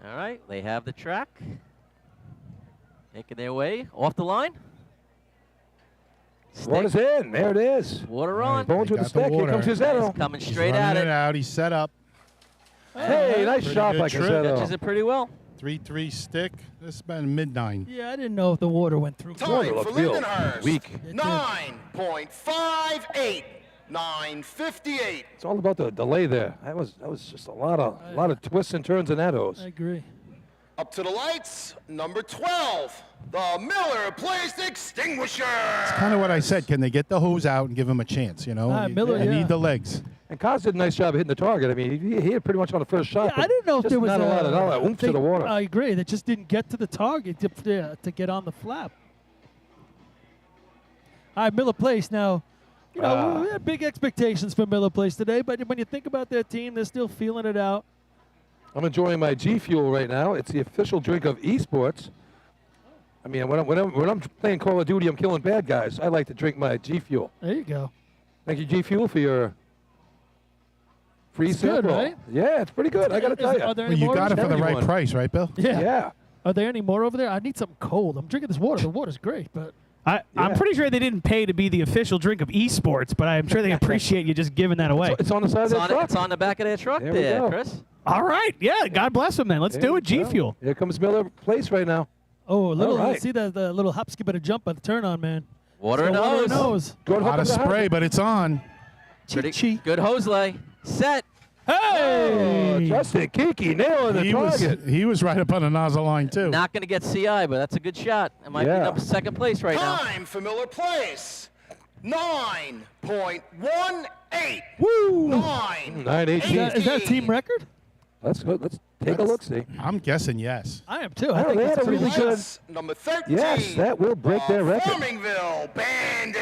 All right, they have the track. Making their way off the line. Water's in. There it is. Water on. Bones They with the got the stick. Here water. comes He's Cazzetto. coming He's straight running at it. out. He's set up. Hey, nice Pretty shot good by trip. Cazzetto. Catches it pretty well. 3-3 stick. This has been mid-9. Yeah, I didn't know if the water went through. Time for looked real Lindenhurst. weak. 9.58. 9:58. It's all about the delay there. That was just a lot of twists and turns in that hose. I agree. Up to the lights. Number 12. The Miller Placed Extinguisher. Kind of what I said. Can they get the hose out and give him a chance? Miller, they yeah. need the legs. And Kaz did a nice job of hitting the target. I mean, he hit pretty much on the first shot. Yeah, but I didn't know if just there was not a lot of oomph to the water. I agree. They just didn't get to the target to get on the flap. All right, Miller Place now. We had big expectations for Miller Place today, but when you think about their team, they're still feeling it out. I'm enjoying my G Fuel right now. It's the official drink of esports. I mean, when I'm playing Call of Duty, I'm killing bad guys. I like to drink my G Fuel. There you go. Thank you, G Fuel, for your free It's good, sample. right? Yeah, it's pretty good. I got to tell Are you. there Well, any you more? got it for the right 71. price, right, Bill? Yeah. Yeah. Are there any more over there? I need something cold. I'm drinking this water. The water's great, but I'm Yeah. pretty sure they didn't pay to be the official drink of esports, but I'm sure they appreciate you just giving that away. It's on the side It's of the on, truck. it's on the back of their truck There we there, go. Chris. All right, yeah, God bless them then. Let's There do we it, G go. Fuel. Here comes Miller Place right now. little right. see the little hop, skip, and a jump by the turn on, man. Water in the Water in the hose. hose. Go A lot of spray, but it's on. Pretty Cheat. good hose lay. Set. Oh, Justin Kiki nailing the target. He was right up on the nozzle line, too. Not going to get CI, but that's a good shot. It might Yeah. be number second place right now. Time for Miller Place. 9.18. Woo! 9. 9:18. Is that a team record? That's good. Let's take a look. See. I'm guessing yes. I am too. I think they had a really good. Number 13. Yes, that will break their record. Farmingville Bandits.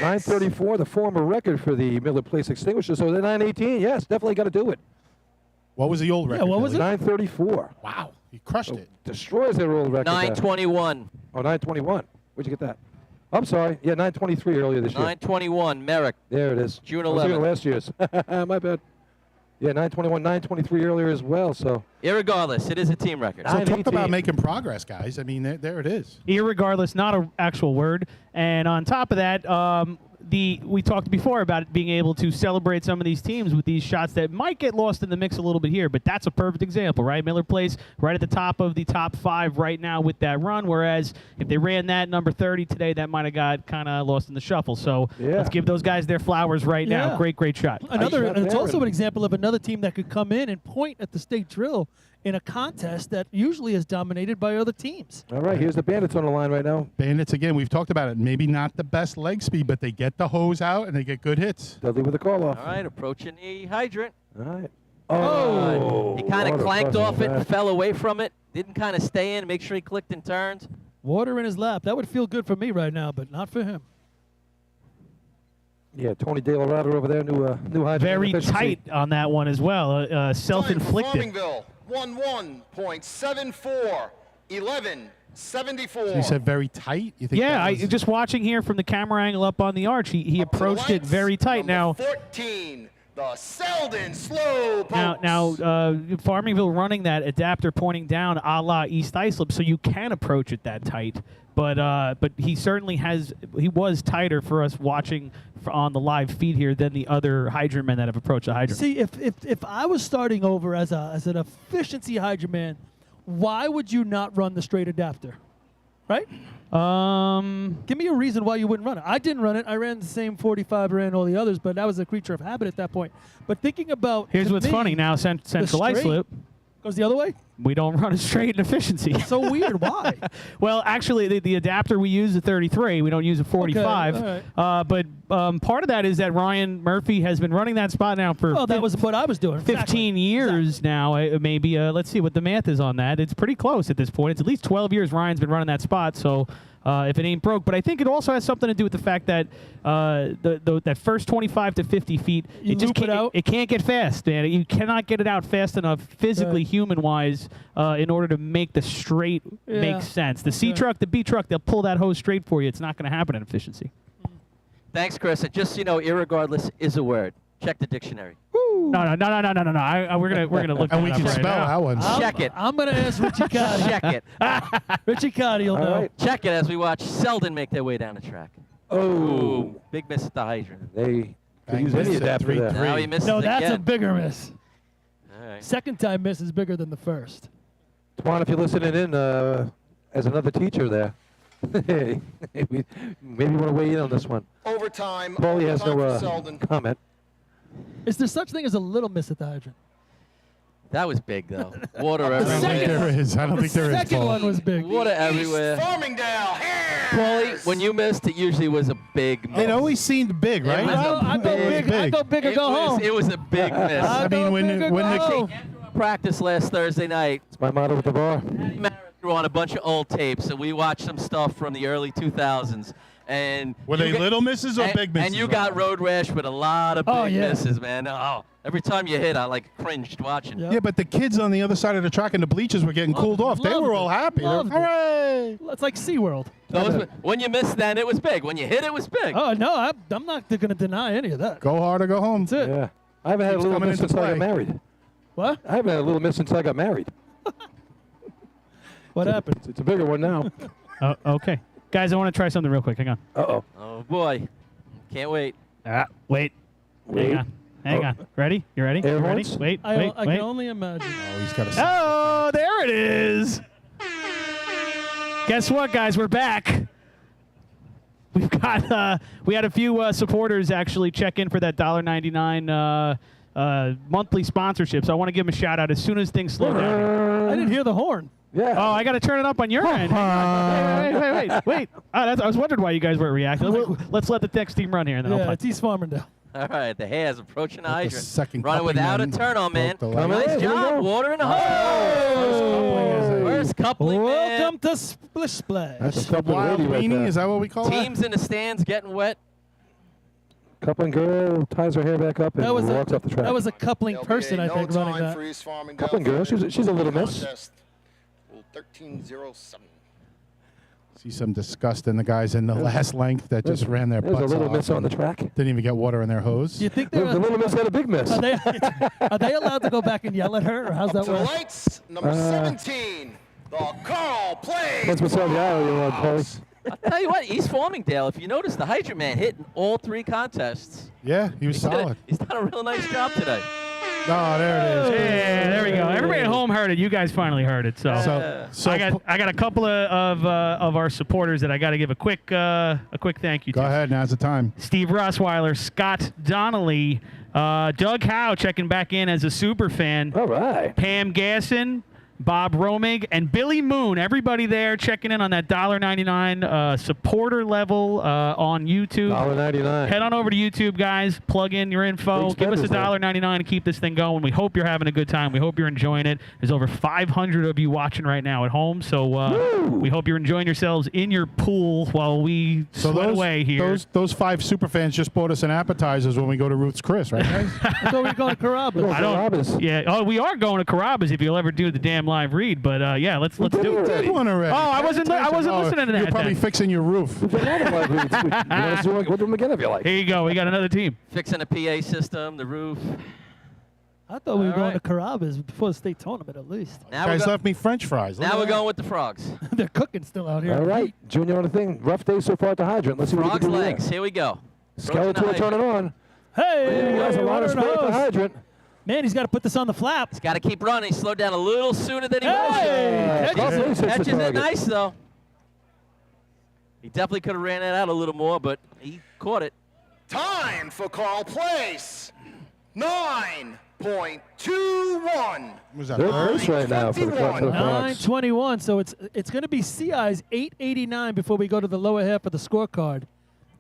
934, the former record for the Miller Place Extinguisher. So the 918, yes, definitely got to do it. What was the old record? what was it? 934. Wow, he crushed it. Destroys their old record. 921. Oh, 921. Where'd you get that? I'm sorry. Yeah, 923 earlier this year. 921. Merrick. There it is. June I was thinking 11th. last year's. My bad. Yeah, 921, 923 earlier as well. So. Irregardless, it is a team record. So talk about making progress, guys. I mean, there it is. Irregardless, not an actual word. And on top of that, we talked before about it being able to celebrate some of these teams with these shots that might get lost in the mix a little bit here, but that's a perfect example, right? Miller Place right at the top of the top 5 right now with that run, whereas if they ran that number 30 today, that might have got kind of lost in the shuffle. So let's give those guys their flowers right now. Great shot. It's also an example of another team that could come in and point at the state drill in a contest that usually is dominated by other teams. All right, here's the Bandits on the line right now. Bandits, again, we've talked about it. Maybe not the best leg speed, but they get the hose out and they get good hits. Dudley with the call off. All right, approaching the hydrant. All right. He kind of clanked off it, that. fell away from it, didn't kind of stay in, make sure he clicked and turned. Water in his lap. That would feel good for me right now, but not for him. Yeah, Tony De La Rada over there, new hydrant. Very efficiency. tight on that one as well. Self-inflicted. Farmingville 11.74. 11.74. So you said very tight? You think Yeah, that was- just watching here from the camera angle up on the arch, he approached it very tight. Number Now, 14. The Selden Slow Pokes. Now, Farmingville running that adapter pointing down a la East Islip, so you can approach it that tight. But he certainly he was tighter for us watching on the live feed here than the other hydrant men that have approached the hydrant. See, if I was starting over as an efficiency hydrant man, why would you not run the straight adapter? Right? Give me a reason why you wouldn't run it. I didn't run it. I ran the same 45 I ran all the others, but that was a creature of habit at that point. But thinking about Here's to what's me, funny now, Central straight Islip goes the other way. We don't run a straight in efficiency. So weird. Why? Well, actually, the adapter we use is a 33. We don't use a 45. Okay, all right. But part of that is that Ryan Murphy has been running that spot now for that was what I was doing. 15 years now. Maybe let's see what the math is on that. It's pretty close at this point. It's at least 12 years Ryan's been running that spot. So if it ain't broke. But I think it also has something to do with the fact that that first 25 to 50 feet, it can't get fast, man. You cannot get it out fast enough physically, human-wise, in order to make the straight make sense. The C truck, the B truck, they'll pull that hose straight for you. It's not going to happen in efficiency. Thanks, Chris. And just so you know, irregardless is a word. Check the dictionary. No. We're gonna look. And we that can up right spell now. that one. Check it. I'm gonna ask Richie Cotty. Check it. Richie Cotty will know. right. Check it as we watch Selden make their way down the track. Oh. Big miss at the hydrant. They could Bang, use any missed it, adapter there. 3-3. Now he misses No, that's again. a bigger miss. All right. Second time miss is bigger than the first. Twan, if you're listening in as another teacher there, maybe you want to weigh in on this one. Overtime. Paulie has Overtime for no Selden. comment. Is there such thing as a little miss at the hydrant? That was big, though. Water I don't think everywhere. there is. I don't think there is. Second Paul. one was big. Water everywhere. Farmingdale. Paulie, when you missed, it usually was a big miss. It always seemed big, right? It was I go big. I go big or go home. It was a big miss. I mean, go when big the- or when go the- home. Practice last Thursday night. It's my motto with the bar. Threw on a bunch of old tapes, and we watched some stuff from the early 2000s. And Were they little misses or big misses? And you got road rash with a lot of big Oh, yeah. misses, man. Oh, every time you hit, I cringed watching. Yeah. Yeah, but the kids on the other side of the track and the bleachers were getting cooled off. They Loved were it. all happy. They're, Loved it. hooray! It's like SeaWorld. When you missed, then it was big. When you hit, it was big. Oh, no, I'm not going to deny any of that. Go hard or go home. That's it. Yeah. I haven't had a Keeps little coming miss into since I got play. married. What? I haven't had a little miss since I got married. What happened? It's a bigger one now. Okay, guys, I want to try something real quick. Hang on. Uh-oh. Oh, boy. Can't wait. Wait. Hang on. Hang on. Ready? You ready? Air You ready? horns? Wait. I Wait. can only imagine. Oh, he's got a. Oh, there it is. Guess what, guys? We're back. We've got we had a few supporters actually check in for that $1.99 monthly sponsorship. So I want to give them a shout out as soon as things slow down here. I didn't hear the horn. Yeah. Oh, I got to turn it up on your end. Hang on. Wait. Oh, I was wondering why you guys weren't reacting. Let's let the text team run here, and then I'll Yeah, play. it's East Farmingdale. All right, the hair's approaching the The hydrant. second Running coupling without a man turn on, man. broke the leg. Nice Here we job. go. Water in the hose. First coupling, man. Welcome to Splish Splash. That's That's the a couple wild lady right weenie. there. Is that what we call Teams in the stands getting wet. Coupling girl ties her hair back up and walks off the track. That was a coupling There'll be person, I no think, running time that. for East Farm and Coupling girl. Galveston. She's a little miss. Contest. Rule 1307. that? See some disgust in the guys in the last length that just ran their There's a butts little off miss on and the track. Didn't even get water in their hose. Do you think The they're little miss had a big miss. are they allowed to go back and yell at her, or how's that To the work? lights, number 17, the Carl plays. That's what's on the aisle you want, Paulie. I'll tell you what, East Farmingdale, if you notice, the hydrant man hit in all 3 contests. Yeah, he was solid. He's done a real nice job today. Oh, there it is. Yeah, there we go. Everybody at home heard it. You guys finally heard it. So, I got a couple of our supporters that I got to give a quick thank you to. Go ahead, now's the time. Steve Rossweiler, Scott Donnelly, Doug Howe checking back in as a super fan. All right. Pam Gasson, Bob Romig, and Billy Moon. Everybody there checking in on that $1.99 supporter level on YouTube. $1.99. Head on over to YouTube, guys. Plug in your info. Big Give us spenders there. $1.99 to keep this thing going. We hope you're having a good time. We hope you're enjoying it. There's over 500 of you watching right now at home, so we hope you're enjoying yourselves in your pool while we sweat away here. Those 5 super fans just bought us an appetizers when we go to Ruth's Chris, right, guys? I thought we were going to Carrabba's. I don't. Yeah. Oh, we are going to Carrabba's if you'll ever do the damn live read. But yeah, let's do it. Did one already. Oh, I wasn't listening to that. You're probably then. fixing your roof. We'll do them again if you like. Here you go. We got another team. Fixing the PA system, the roof. I thought we were All going right. to Carrabba's before the state tournament, at least. Now Guys left me French fries. Look Now at we're that. going with the frogs. They're cooking still out here. All right. Junior on the thing. Rough day so far at the hydrant. Let's see what we Frogs can do legs. there. Here we go. Skeletor turning on. Hey, He has a lot of water in the space at the hose. hydrant. Man, he's got to put this on the flap. He's got to keep running. He slowed down a little sooner than he Hey! was. Catches it. Catches it nice, though. He definitely could have ran it out a little more, but he caught it. Time for Carl Place. 9.21. Was that Third third? place right now for the Frogs. 9:21. So it's going to be CI's 889 before we go to the lower half of the scorecard.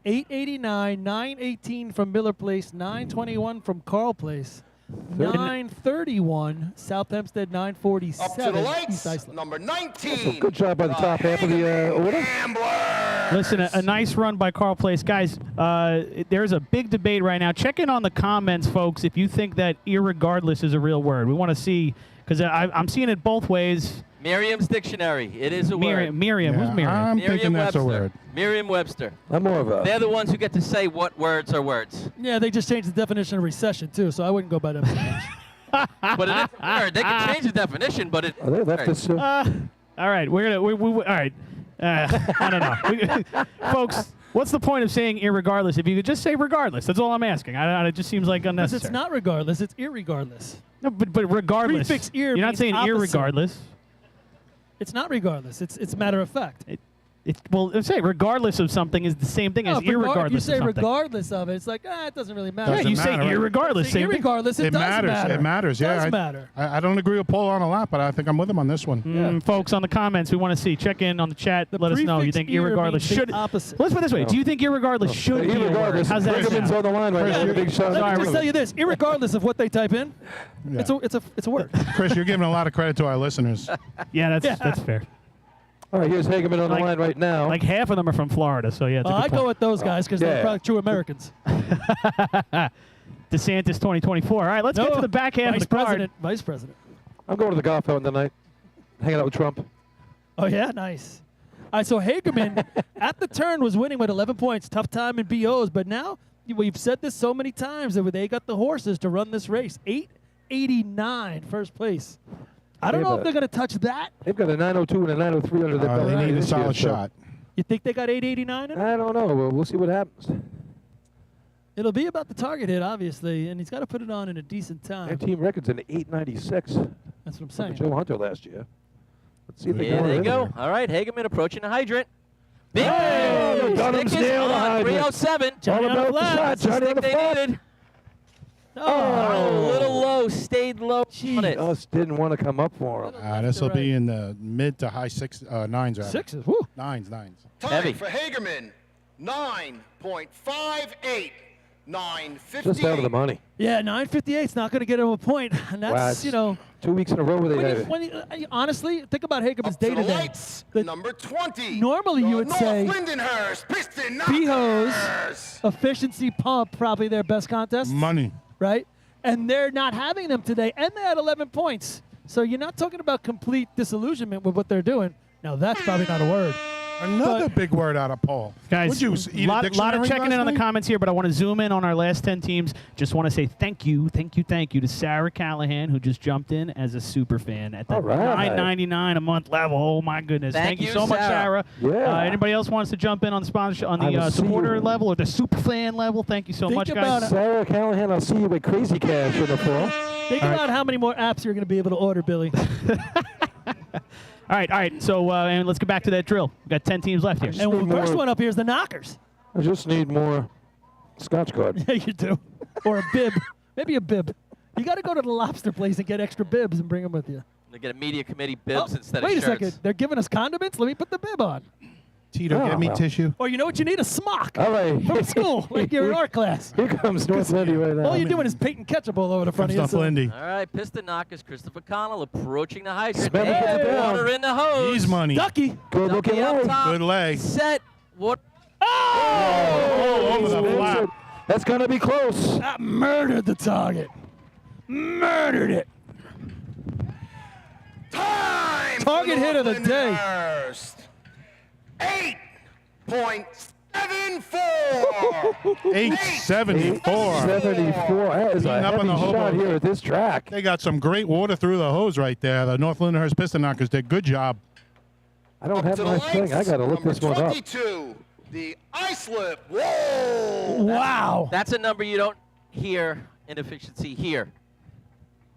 889, 918 from Miller Place, 921 from Carl Place, 931 South Hempstead, 947 Up to the East lights, Islip. number 19. Good job by the top half of the order. Listen, a nice run by Carl Place. Guys, there's a big debate right now. Check in on the comments, folks, if you think that irregardless is a real word. We want to see, because I'm seeing it both ways. Merriam's Dictionary. It is a word. Merriam. Who's Merriam? I'm thinking that's a word. Merriam-Webster. I'm more of a. They're the ones who get to say what words are words. Yeah, they just changed the definition of recession, too, so I wouldn't go by that. But it is a word. They can change the definition, but it. Are they left this? All right, we're gonna. All right. I don't know, folks. What's the point of saying irregardless if you could just say regardless? That's all I'm asking. It just seems like unnecessary. It's not regardless, it's irregardless. No, but regardless. Prefix ir You're not means saying opposite. irregardless. It's not regardless. It's matter of fact. Well, let's say regardless of something is the same thing as irregardless If you say of something. regardless of it, it's like, it doesn't really matter. Doesn't you say matter, right? irregardless. Same thing. Irregardless, it does matters. matter. It matters. Yeah, It does I- matter. I don't agree with Paul on a lot, but I think I'm with him on this one. Folks, on the comments, we want to see. Check in on the chat. Let us know. You think prefix ir irregardless means the should. opposite. Let's put it this way. Do you think irregardless should be a word? Irregardless. How's that Hagerman's sound? on the line right now. Big shot. Let me just tell you this: irregardless of what they type in, Yeah. it's a word. Chris, you're giving a lot of credit to our listeners. Yeah, that's fair. All right, here's Hagerman on the line right now. Like half of them are from Florida, so yeah. It's a good I go point. with those guys because they're Yeah. probably true Americans. DeSantis 2024. All right, let's get to the back half of the card. Vice President. I'm going to the golf out tonight, hanging out with Trump. Oh yeah, nice. All right, so Hagerman at the turn was winning with 11 points. Tough time in BOs, but now we've said this so many times that they got the horses to run this race. 889 first place. I don't know if they're going to touch that. They've got a 902 and a 903 under their belt. They need a this year, solid so shot. You think they got 889 in it? I don't know. We'll see what happens. It'll be about the target hit, obviously, and he's got to put it on in a decent Their time. team record's an 896. That's what I'm From saying. Joe Hunter last year. Let's see if Here can they run go. in All right, Hagerman approaching the hydrant. Big Hey! Dunham's stick is nailed the on. hydrant. 307. Johnny All on the about the flat. shot. That's the Johnny on stick the they flat. needed. Oh, Oh, a little low. Stayed low on it. Just didn't want to come up for him. This will to be right. in the mid to high nines. Rather. sixes. Woo. Nines. Time Heavy. for Hagerman. 9.58. 9:58. Just out of the money. Yeah, 9:58 is not going to get him a point, and that's Wow, 2 weeks in a row where they have it. honestly think about Hagerman's Up to day the to day. lights, number 20. Normally you would North say Lindenhurst Piston P-Hose, Knockers. efficiency pump, probably their best contest. Money. Right? And they're not having them today, and they had 11 points. So you're not talking about complete disillusionment with what they're doing. Now, that's probably not a word. Another big word out of Paul. Guys, Would you eat a lot of dictionary checking in last on the night? comments here, but I want to zoom in on our last 10 teams. Just want to say thank you to Sarah Callahan, who just jumped in as a super fan at the All right. $9.99 a month level. Oh my goodness! Thank you you, so much, Sarah. Yeah. Anybody else wants to jump in on the sponsor on I will the see supporter you. level or the super fan level? Thank you so Think much, about guys. Sarah Callahan, I'll see you with Crazy Cash in the fall. Think about how many more apps you're going to be able to order, Billy. All right. So and let's get back to that drill. We've got 10 teams left here. Just And need the first more- one up here is the Knockers. I just need more Scotch guard. Yeah, you do. Or a bib. Maybe a bib. You got to go to the lobster place and get extra bibs and bring them with you. They get a media committee bibs instead Wait of a shirts. second. They're giving us condiments? Let me put the bib on. Tito, Oh, get me well. tissue. Or you know what you need? A smock. All right. From school, like you're in art class. Here comes North Lindy right now. All you're doing is painting ketchup all over the front of Stuff you. Lindy. All right, Piston Knockers, Christopher Connell approaching the hydrant. Smell it, Hey, put it down. water in the hose. He's money. Ducky. Good looking Ducky up leg. top. Good leg. Set. What? Oh, over the Makes flap. it. That's going to be close. That murdered the target. Murdered it. Time. Target for hit of the North day. Lindenhurst. 8.74. 874. 74. That is a Beating up on heavy the shot hobo. here at this track. They got some great water through the hose right there. The North Lindenhurst Piston Knockers did good job. I don't Up have to my the thing. I lights, got to look number this one up. 22. The Islip. Whoa. Wow. That's a number you don't hear in efficiency here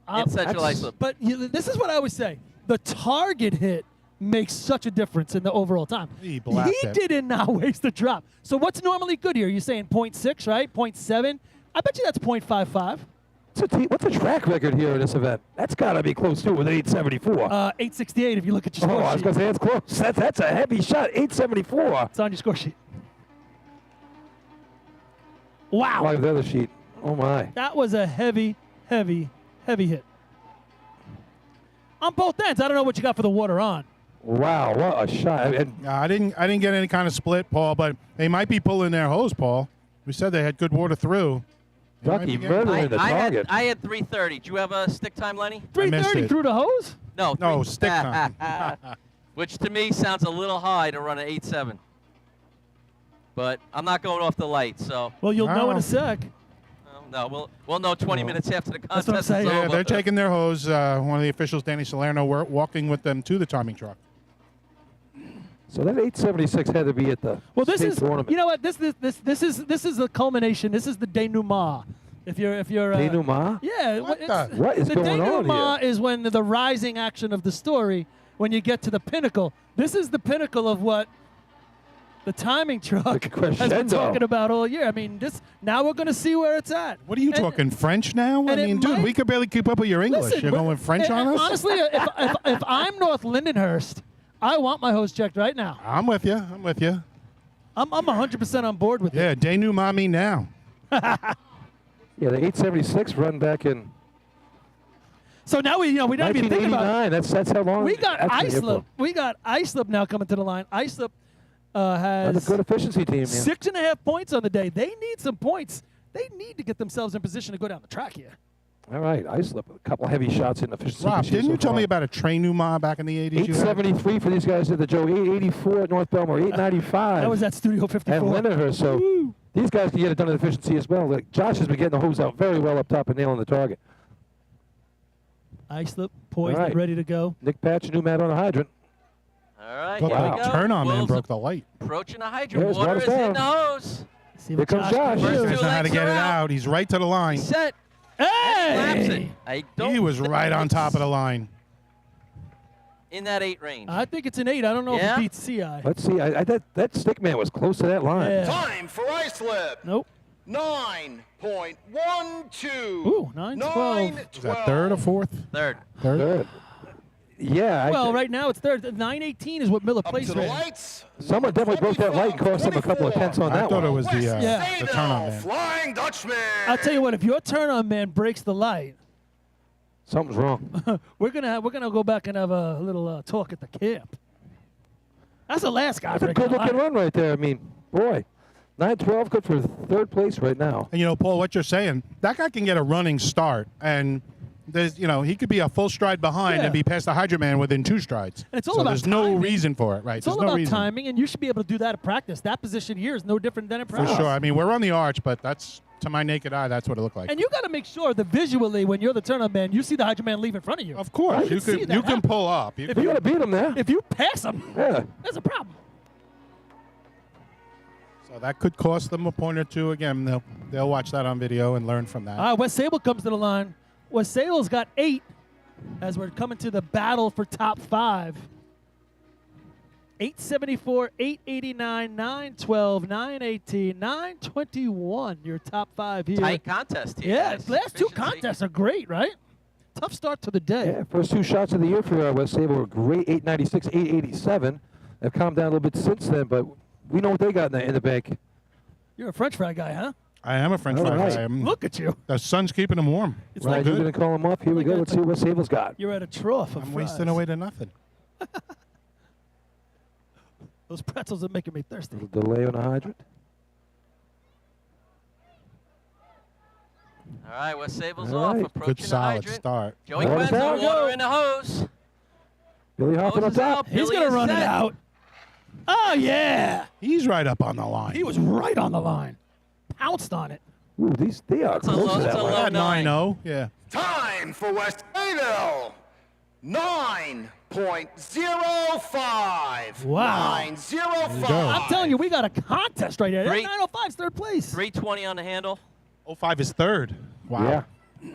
in Central That's- Islip. But this is what I always say. The target hit makes such a difference in the overall time. He blasted it. did not waste a drop. So what's normally good here? You're saying 0.6, right? 0.7? I bet you that's 0.55. What's the track record here in this event? That's got to be close to with an 874. 868 if you look at your Oh, score I was sheet. going to say it's close. That's a heavy shot. 874. It's on your score sheet. Wow. Like the other sheet. Oh, my. That was a heavy, heavy, heavy hit. On both ends. I don't know what you got for the water on. Wow, what a shot. And I didn't get any kind of split, Paul, but they might be pulling their hose, Paul. We said they had good water through. They might Ducky be getting- murdering the target. I had 3:30. Do you have a stick time, Lenny? 330 it. through the hose? No. No, stick time. Which to me sounds a little high to run an 8.7. But I'm not going off the light, so Well, you'll know in Wow. a sec. no, we'll know 20 minutes after the That's what I'm contest is saying. over. Yeah, they're taking their hose. One of the officials, Danny Salerno, walking with them to the timing truck. So that 876 had to be at the Well, this state is tournament. you know what this is the culmination. This is the denouement. If you're Denouement? yeah. What it's- the- What is the going on denouement here? is when the rising action of the story when you get to the pinnacle. This is the pinnacle of what the timing truck has been crescendo. talking about all year. I mean, now we're going to see where it's at. What are you And- talking French now? I and it mean, dude, might- we could barely keep up with your English. Listen, You're going French on us? Honestly, if I'm North Lindenhurst, I want my hose checked right now. I'm with you. I'm 100% on board with it. Yeah, denouement me now. Yeah, the 876 run back in So now we don't even think about it. 1989. That's how long. We got that's been here Islip. We got Islip now coming to the line. Islip for. has That's a good efficiency team. Yeah. 6.5 points on the day. They need some points. They need to get themselves in position to go down the track here. All right, Islip, a couple heavy shots in efficiency. Rob, this year didn't you so tell far. me about a trainuma back in the 80s? you had? 873 for these guys at the Joe. 884 at North Belmore. 895. That was at Studio 54. And Lindenhurst. So these guys can get it done in efficiency as well. Like Josh has been getting the hose out very well up top and nailing the target. Islip poised All right. and ready to go. Nick Patch, new mat on the hydrant. All right, Look, here we the go. turn on man Wolves broke the light. approaching the hydrant. There's Water water is in down. the hose. See Here what comes Josh. can First do. two Doesn't know how to legs get are it out. out. He's right to the line. Set. Slaps it. Hey! I don't He was right on top of the line. in that 8 range. I think it's an 8. I don't know Yeah? if it beats CI. Let's see. That stick man was close to that line. Yeah. Time for Islip. Nope. 9.12. Ooh, 9:12. Is that third or fourth? Third. Third. Good. Yeah. Well, right now it's third. 9:18 is what Miller Up placed to the ran. lights. Someone definitely broke that light and cost him a couple of tenths on I that thought one. it was the Yeah. turn on man. Flying Dutchman. I'll tell you what, if your turn-on man breaks the light, Something's wrong. we're gonna go back and have a little talk at the camp. That's the last guy. That's a breaking the good-looking light. run right there. I mean, boy, 9-12, good for third place right now. And Paul, what you're saying, that guy can get a running start, and there's, he could be a full stride behind and be past the hydrant man within 2 strides. And it's all so about there's no timing. reason for it, right? It's there's all no about reason. timing, and you should be able to do that at practice. That position here is no different than in For practice. sure. I mean, we're on the arch, but that's, to my naked eye, that's what it looked like. And you got to make sure that visually, when you're the turn-on man, you see the hydrant man leave in front of you. Of course, you can pull up. You got to beat him there. If you pass him, Yeah. there's a problem. So that could cost them a point or two. Again, they'll watch that on video and learn from that. All right, West Sable comes to the line. West Sable's got 8 as we're coming to the battle for top 5. 874, 889, 912, 918, 921. Your top 5 here. Tight contest here. Yeah, guys. last 2 Efficiency. contests are great, right? Tough start to the day. Yeah, first 2 shots of the year for West Sable were great, 896, 887. They've calmed down a little bit since then, but we know what they got in the bank. You're a French fry guy, huh? I am a French All fry right. guy. Look at you. The sun's keeping them warm. It's Right, like you're going to call him up. Here we go. Let's see what West Sable's got. you're at a trough of I'm fries. wasting away to nothing. Those pretzels are making me thirsty. Little delay on the hydrant. All right, West Sable's All off. right. Approaching Good the solid hydrant. start. Joey Water's Quentin, out. water in the hose. Billy Hoffman Hose up is top. out. He's Billy going to is run it set. out. Oh, yeah. He's right up on the line. He was right on the line. Pounced on it. Ooh, they are That's a close low- to that's that a one. low At 9-0, yeah. Time for West Sayville. 9.05. Wow. 9.05. I'm telling you, we got a contest right here. Three- 905's third place. 320 on the handle. 05 is third. Wow. Yeah.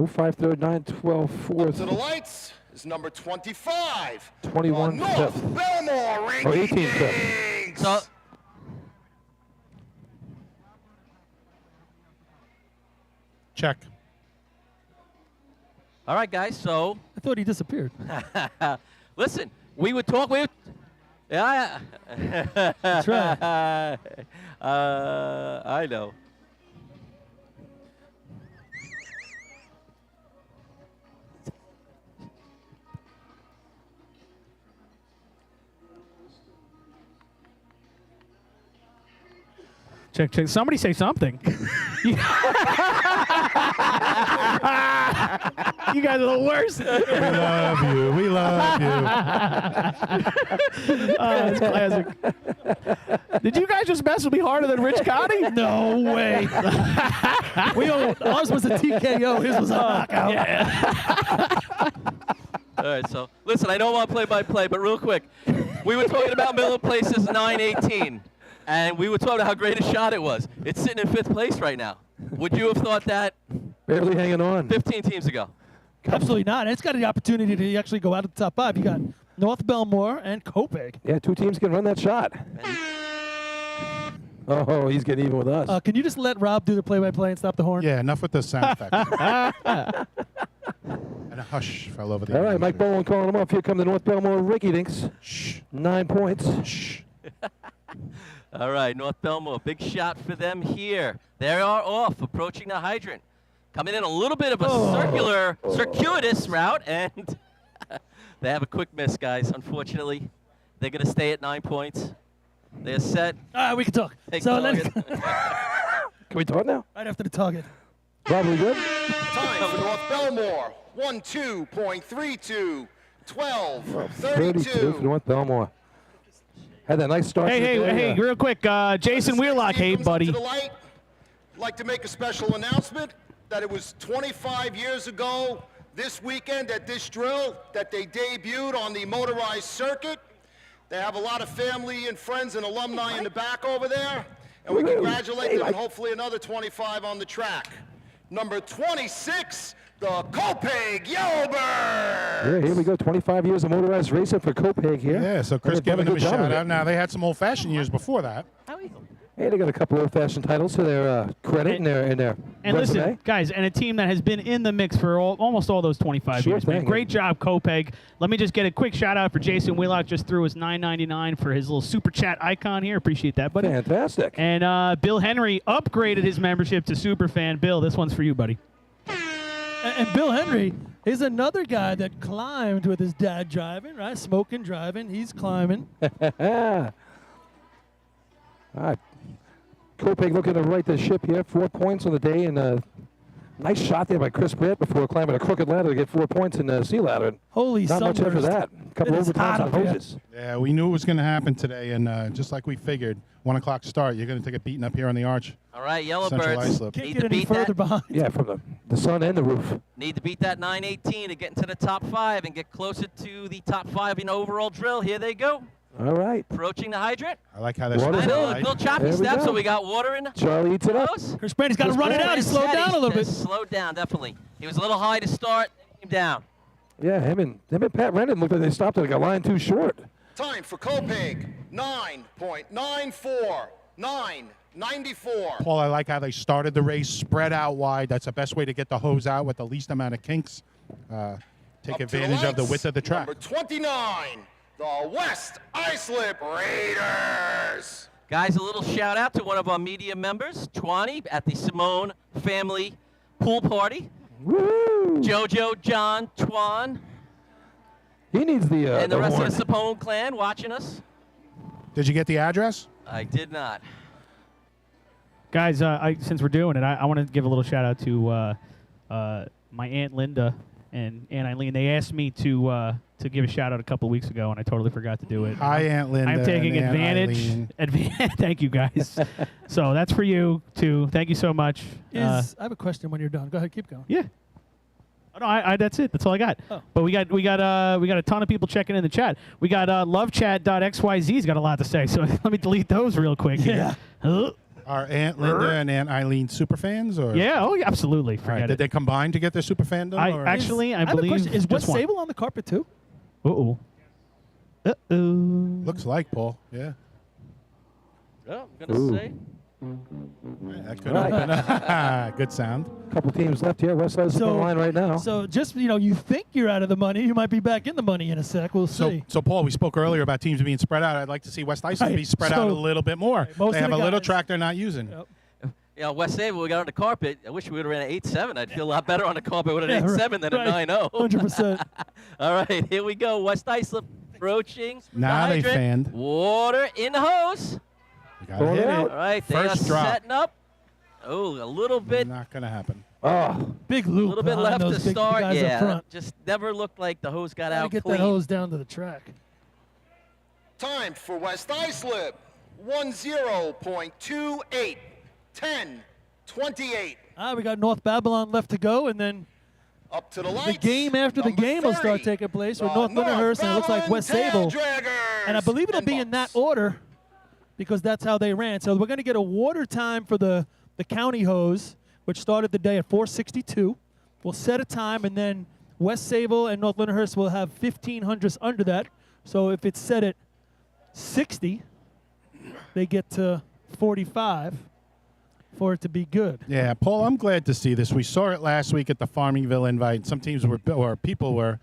05 third, 9-12 fourth. To the lights is number 25. 21 North fifth. Belmore Oh, ranking 18 fifth. Kings. So, Check. all right, guys. So, I thought he disappeared. listen, we would talk. Yeah. That's right. I know. Check. Somebody say something. You guys are the worst. We love you. We love you. That's classic. Did you guys just mess with me harder than Rich Connie? No way. Ours was a TKO. His was a knockout. All right, so listen, I don't want play-by-play, but real quick, we were talking about Miller Place's 918, and we were talking about how great a shot it was. It's sitting in 5th place right now. Would you have thought that Barely hanging on. 15 teams ago? Absolutely not. It's got the opportunity to actually go out of the top 5. You got North Belmore and Copic. Yeah, 2 teams can run that shot. Oh, he's getting even with us. Can you just let Rob do the play-by-play and stop the horn? Yeah, enough with the sound effects. And a hush fell over the All right, Mike Bowen calling him up. Here come the North Belmore Ricky Dinks. Shh. 9 points. Shh. All right, North Belmore, big shot for them here. They are off, approaching the hydrant. Coming in a little bit of a circuitous route, and they have a quick miss, guys, unfortunately. They're going to stay at 9 points. They're set. All right, we can talk. Take So target. Can we talk now? right after the target. Probably good. Time for North Belmore. 12.32. 12. 32 for 32. North Belmore. Had that nice start. Hey, real quick, Jason Wheelock, hey, Comes up buddy. to the light. I'd like to make a special announcement that it was 25 years ago this weekend at this drill that they debuted on the motorized circuit. They have a lot of family and friends and alumni in the back over there, and we congratulate them, and hopefully another 25 on the track. Number 26, the Copeg Yellowbirds. Yeah, here we go. 25 years of motorized racing for Copeg here. Yeah, so Chris They've done a giving him a good job of shout it. out. Now, they had some old-fashioned years before that. Hey, they got a couple old-fashioned titles to their credit and their And resume. listen, guys, and a team that has been in the mix for almost all those 25 Sure years. Man. thing. Great job, Kopeg. Let me just get a quick shout-out for Jason Wheelock. Just threw his $9.99 for his little super chat icon here. Appreciate that, buddy. Fantastic. And Bill Henry upgraded his membership to Superfan. Bill, this one's for you, buddy. And Bill Henry is another guy that climbed with his dad driving, right? Smoking, driving. He's climbing. All right. Kopeg looking to right the ship here. 4 points on the day, and a nice shot there by Chris Brett before climbing a crooked ladder to get 4 points in the sea ladder. Holy Not much after sunburst. that. A couple It is overtimes hot on up here. hoses. Yeah, we knew it was going to happen today, and just like we figured, 1 o'clock start, you're going to take a beating up here on the arch. All right, Central Yellowbirds Islip. Can't need get to any beat further that. behind. Yeah, from the sun and the roof. Need to beat that 918 to get into the top 5 and get closer to the top 5 in overall drill. Here they go. All right. Approaching the hydrant. I like how they're Water. I starting, know, a right? little choppy There we step, go. so we got water in the Charlie eats it up. nose. Chris Brandon's got to run it out. He slowed down a little bit. Slowed down, definitely. He was a little high to start, then came down. Yeah, him and Pat Rennan looked like they stopped at like a line too short. Time for Kopeg, 9.94, 9.94. Paul, I like how they started the race, spread out wide. That's the best way to get the hose out with the least amount of kinks. Take Up to advantage of the lights, width of the track. Number 29, the West Islip Raiders. Guys, a little shout out to one of our media members, Twani, at the Simone family pool party. Woo! Jojo, John, Twan, He needs the and the rest horn. of the Simone clan watching us. Did you get the address? I did not. Guys, since we're doing it, I want to give a little shout-out to my Aunt Linda and Aunt Eileen. They asked me to give a shout-out a couple of weeks ago, and I totally forgot to do it. Hi, Aunt Linda. I'm taking and Aunt advantage. Eileen. Thank you, guys. So that's for you, too. Thank you so much. I have a question when you're done. Go ahead, keep going. Yeah. Oh, no, that's it. That's all I got. Oh. But we got a ton of people checking in the chat. We got lovechat.xyz's got a lot to say. So let me delete those real quick. Yeah. Are Aunt Linda and Aunt Eileen super fans? Or? Yeah. Oh, yeah, absolutely. All right. Forget Did it. they combine to get their super fandom? I or? actually, I have a believe question. Is Wes just one. Sable on the carpet too? Uh-oh. Uh-oh. Looks like, Paul. Yeah. Oh, I'm going to say. That could Right. open. Good sound. Couple teams left here. West Side's on the line right now. So just, you think you're out of the money. You might be back in the money in a sec. We'll see. So Paul, we spoke earlier about teams being spread out. I'd like to see West Islip be spread out a little bit more. most They of have the a little guys- track they're not using. Yep. West Sable, we got on the carpet. I wish we would have ran an 8.7. I'd feel a lot better on the carpet with an Yeah, 8.7 than right. a 9.0. 100%. All right, here we go. West Islip approaching. Now the they hydrant. fanned. Water in the hose. You gotta hit All it. right, they First are drop. setting up. Oh, a little bit. Not going to happen. Oh, Big A loop. little bit behind left those to big start. guys up Yeah, front. just never looked like the hose got Gotta out get clean. that hose down to the track. Time for West Islip, 10.28, 10.28. We got North Babylon left to go, and then Up to the the lights. game after the Number game will start 30, taking place with the North Lindenhurst, and it looks like Babylon West Sable. Taildraggers And I believe it'll be in that order because that's how they ran. So we're going to get a water time for the county hose, which started the day at 4:62. We'll set a time, and then West Sable and North Lindenhurst will have 1,500s under that. So if it's set at 60, they get to 45 for it to be good. Yeah, Paul, I'm glad to see this. We saw it last week at the Farmingville Invite. Some teams or people were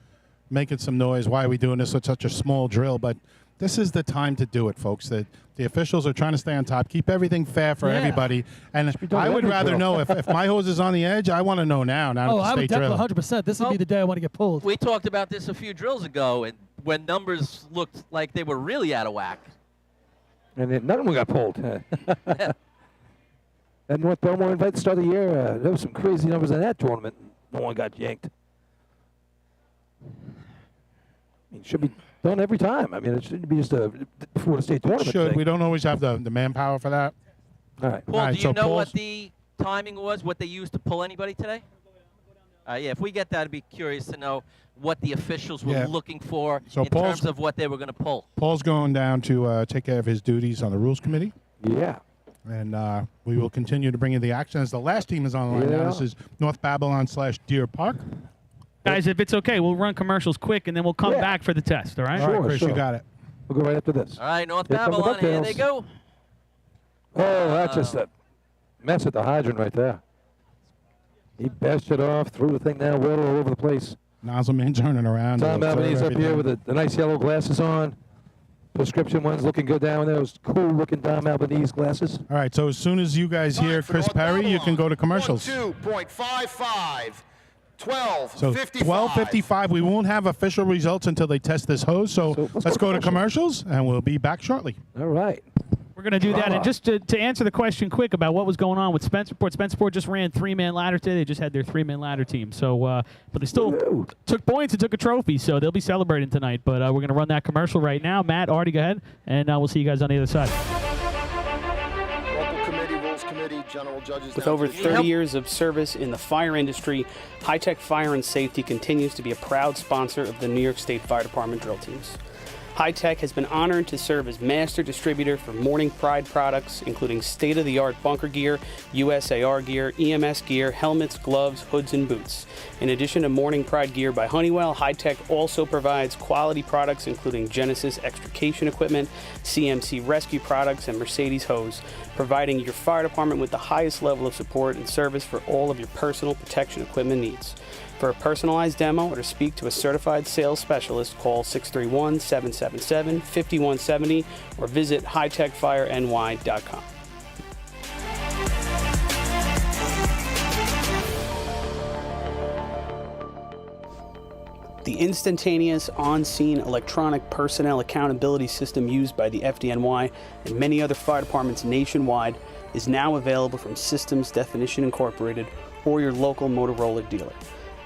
making some noise. Why are we doing this with such a small drill? But this is the time to do it, folks. The officials are trying to stay on top, keep everything fair for Yeah. everybody. And done I would every rather drill. know if my hose is on the edge, I want to know now, not Oh, at I the would state definitely drill. 100%. This would be the day I want to get pulled. We talked about this a few drills ago, and when numbers looked like they were really out of whack. and then none of them got pulled. That North Belmore invite to start the year, there was some crazy numbers in that tournament. No one got yanked. I mean, it should be done every time. I mean, it shouldn't be just before the state tournament Should. thing. We don't always have the manpower for that. All right. Paul, All right, do you so know what Paul's- the timing was, what they used to pull anybody today? Yeah, if we get that, I'd be curious to know what the officials were Yeah. looking for So in Paul's- terms of what they were going to pull. Paul's going down to take care of his duties on the rules committee. Yeah. And we will continue to bring you the action as the last team is on the line now. Yeah. This is North Babylon / Deer Park. Guys, if it's okay, we'll run commercials quick, and then we'll come Yeah. back for the test, all right? All right, Sure, Chris, sure. you got it. We'll go right after this. All right, North Here come the Babylon, here they DuckTales. go. Oh, that's just a mess at the hydrant right there. He bashed it off, threw the thing down, water all over the place. Nozzle man turning around. Tom to observe Albanese up here everything. with the nice yellow glasses on. Prescription ones looking good down there. Those cool-looking Tom Albanese glasses. All right, so as soon as you guys hear Chris Perry, you can go to commercials. 2.55, 12, So 55. 12:55. We won't have official results until they test this hose. So let's go to commercials, and we'll be back shortly. All right. We're going to do that. And just to answer the question quick about what was going on with Spencerport just ran three-man ladder today. They just had their three-man ladder team. So, but they still took points and took a trophy, so they'll be celebrating tonight. But we're going to run that commercial right now. Matt, Artie, go ahead, and we'll see you guys on the other side. Local committee, rules committee, general judges. With down over to the 30 years of service in the fire industry, High Tech Fire and Safety continues to be a proud sponsor of the New York State Fire Department drill teams. High Tech has been honored to serve as master distributor for Morning Pride products, including state-of-the-art bunker gear, USAR gear, EMS gear, helmets, gloves, hoods, and boots. In addition to Morning Pride gear by Honeywell, High Tech also provides quality products including Genesis extrication equipment, CMC rescue products, and Mercedes hose, providing your fire department with the highest level of support and service for all of your personal protection equipment needs. For a personalized demo or to speak to a certified sales specialist, call 631-777-5170 or visit hightechfireny.com. The instantaneous on-scene electronic personnel accountability system used by the FDNY and many other fire departments nationwide is now available from Systems Definition Incorporated or your local Motorola dealer.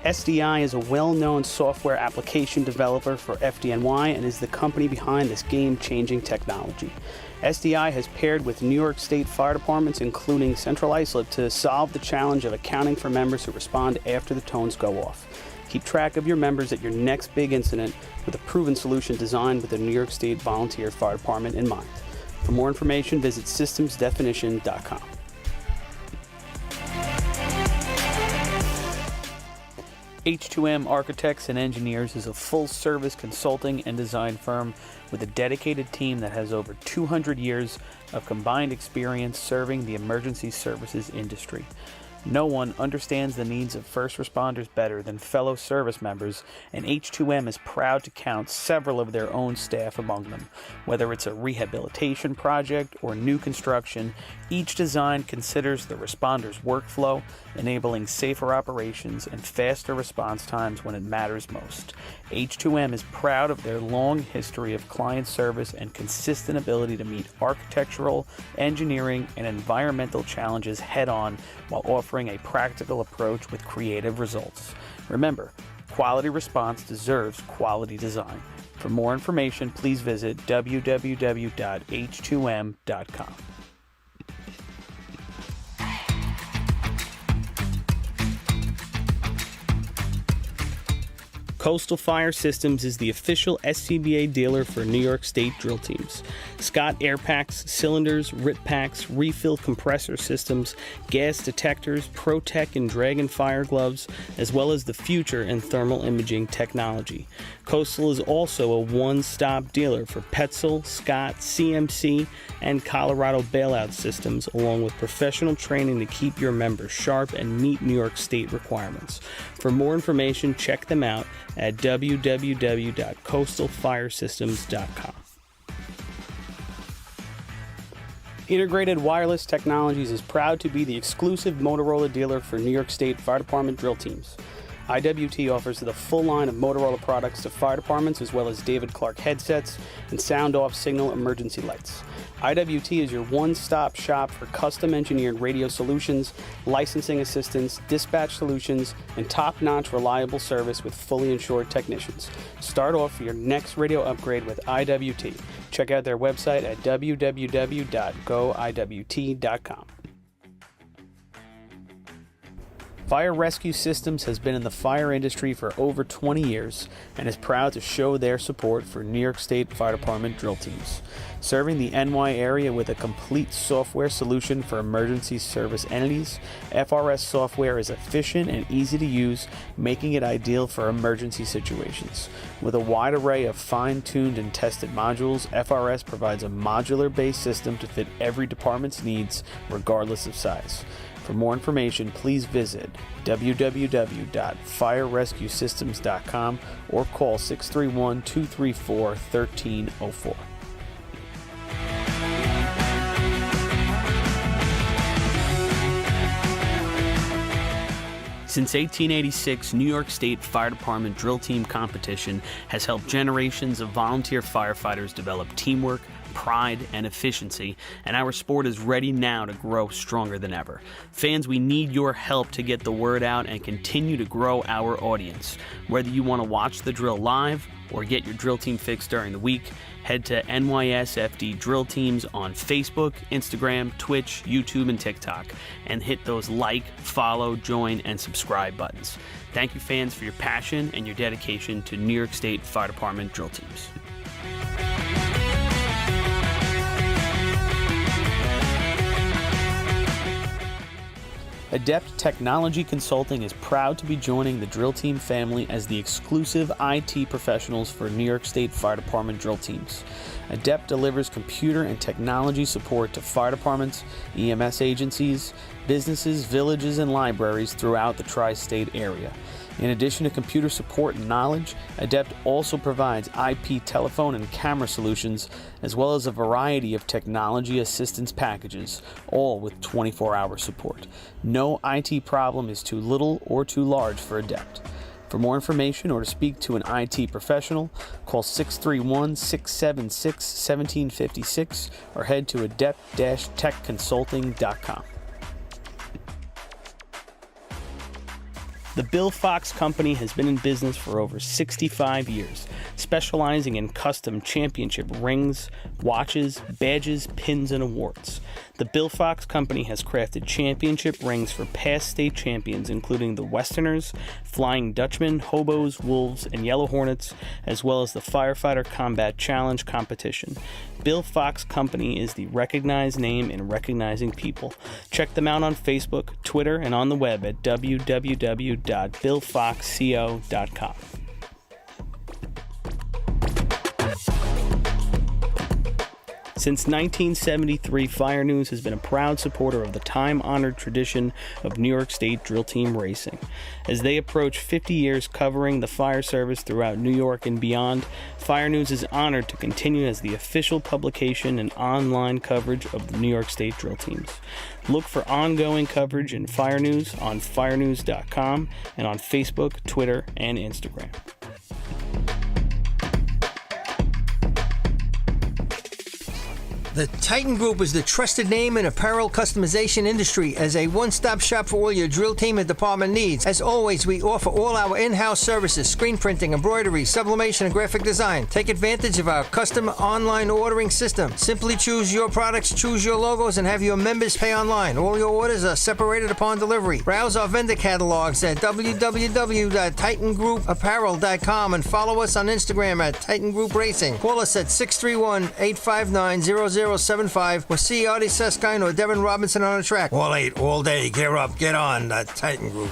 SDI is a well-known software application developer for FDNY and is the company behind this game-changing technology. SDI has paired with New York State fire departments, including Central Islip, to solve the challenge of accounting for members who respond after the tones go off. Keep track of your members at your next big incident with a proven solution designed with the New York State Volunteer Fire Department in mind. For more information, visit systemsdefinition.com. H2M Architects and Engineers is a full-service consulting and design firm with a dedicated team that has over 200 years of combined experience serving the emergency services industry. No one understands the needs of first responders better than fellow service members, and H2M is proud to count several of their own staff among them. Whether it's a rehabilitation project or new construction, each design considers the responder's workflow, enabling safer operations and faster response times when it matters most. H2M is proud of their long history of client service and consistent ability to meet architectural, engineering, and environmental challenges head-on while offering a practical approach with creative results. Remember, quality response deserves quality design. For more information, please visit www.h2m.com. Coastal Fire Systems is the official SCBA dealer for New York State drill teams. Scott air packs, cylinders, RIT packs, refill compressor systems, gas detectors, ProTech and Dragon fire gloves, as well as the future in thermal imaging technology. Coastal is also a one-stop dealer for Petzl, Scott, CMC, and Colorado bailout systems, along with professional training to keep your members sharp and meet New York State requirements. For more information, check them out at www.coastalfiresystems.com. Integrated Wireless Technologies is proud to be the exclusive Motorola dealer for New York State Fire Department drill teams. IWT offers the full line of Motorola products to fire departments, as well as David Clark headsets and sound-off signal emergency lights. IWT is your one-stop shop for custom-engineered radio solutions, licensing assistance, dispatch solutions, and top-notch reliable service with fully insured technicians. Start off your next radio upgrade with IWT. Check out their website at www.goiwt.com. Fire Rescue Systems has been in the fire industry for over 20 years and is proud to show their support for New York State Fire Department drill teams. Serving the NY area with a complete software solution for emergency service entities, FRS software is efficient and easy to use, making it ideal for emergency situations. With a wide array of fine-tuned and tested modules, FRS provides a modular-based system to fit every department's needs, regardless of size. For more information, please visit www.firerescuesystems.com or call 631-234-1304. Since 1886, New York State Fire Department Drill Team Competition has helped generations of volunteer firefighters develop teamwork, pride, and efficiency, and our sport is ready now to grow stronger than ever. Fans, we need your help to get the word out and continue to grow our audience. Whether you want to watch the drill live or get your drill team fix during the week, head to NYSFD Drill Teams on Facebook, Instagram, Twitch, YouTube, and TikTok, and hit those like, follow, join, and subscribe buttons. Thank you, fans, for your passion and your dedication to New York State Fire Department drill teams. Adept Technology Consulting is proud to be joining the drill team family as the exclusive IT professionals for New York State Fire Department drill teams. Adept delivers computer and technology support to fire departments, EMS agencies, businesses, villages, and libraries throughout the tri-state area. In addition to computer support and knowledge, Adept also provides IP telephone and camera solutions, as well as a variety of technology assistance packages, all with 24-hour support. No IT problem is too little or too large for Adept. For more information or to speak to an IT professional, call 631-676-1756 or head to adept-techconsulting.com. The Bill Fox Company has been in business for over 65 years, specializing in custom championship rings, watches, badges, pins, and awards. The Bill Fox Company has crafted championship rings for past state champions, including the Westerners, Flying Dutchmen, Hobos, Wolves, and Yellow Hornets, as well as the Firefighter Combat Challenge competition. Bill Fox Company is the recognized name in recognizing people. Check them out on Facebook, Twitter, and on the web at www.billfoxco.com. Since 1973, Fire News has been a proud supporter of the time-honored tradition of New York State drill team racing. As they approach 50 years covering the fire service throughout New York and beyond, Fire News is honored to continue as the official publication and online coverage of the New York State drill teams. Look for ongoing coverage in Fire News on firenews.com and on Facebook, Twitter, and Instagram. The Titan Group is the trusted name in apparel customization industry as a one-stop shop for all your drill team and department needs. As always, we offer all our in-house services, screen printing, embroidery, sublimation, and graphic design. Take advantage of our custom online ordering system. Simply choose your products, choose your logos, and have your members pay online. All your orders are separated upon delivery. Browse our vendor catalogs at www.titangrouapparel.com and follow us on Instagram at Titan Group Racing. Call us at 631-859-0075 or see Artie Seskine or Devin Robinson on the track. All 8, all day. Gear up, get on. The Titan Group.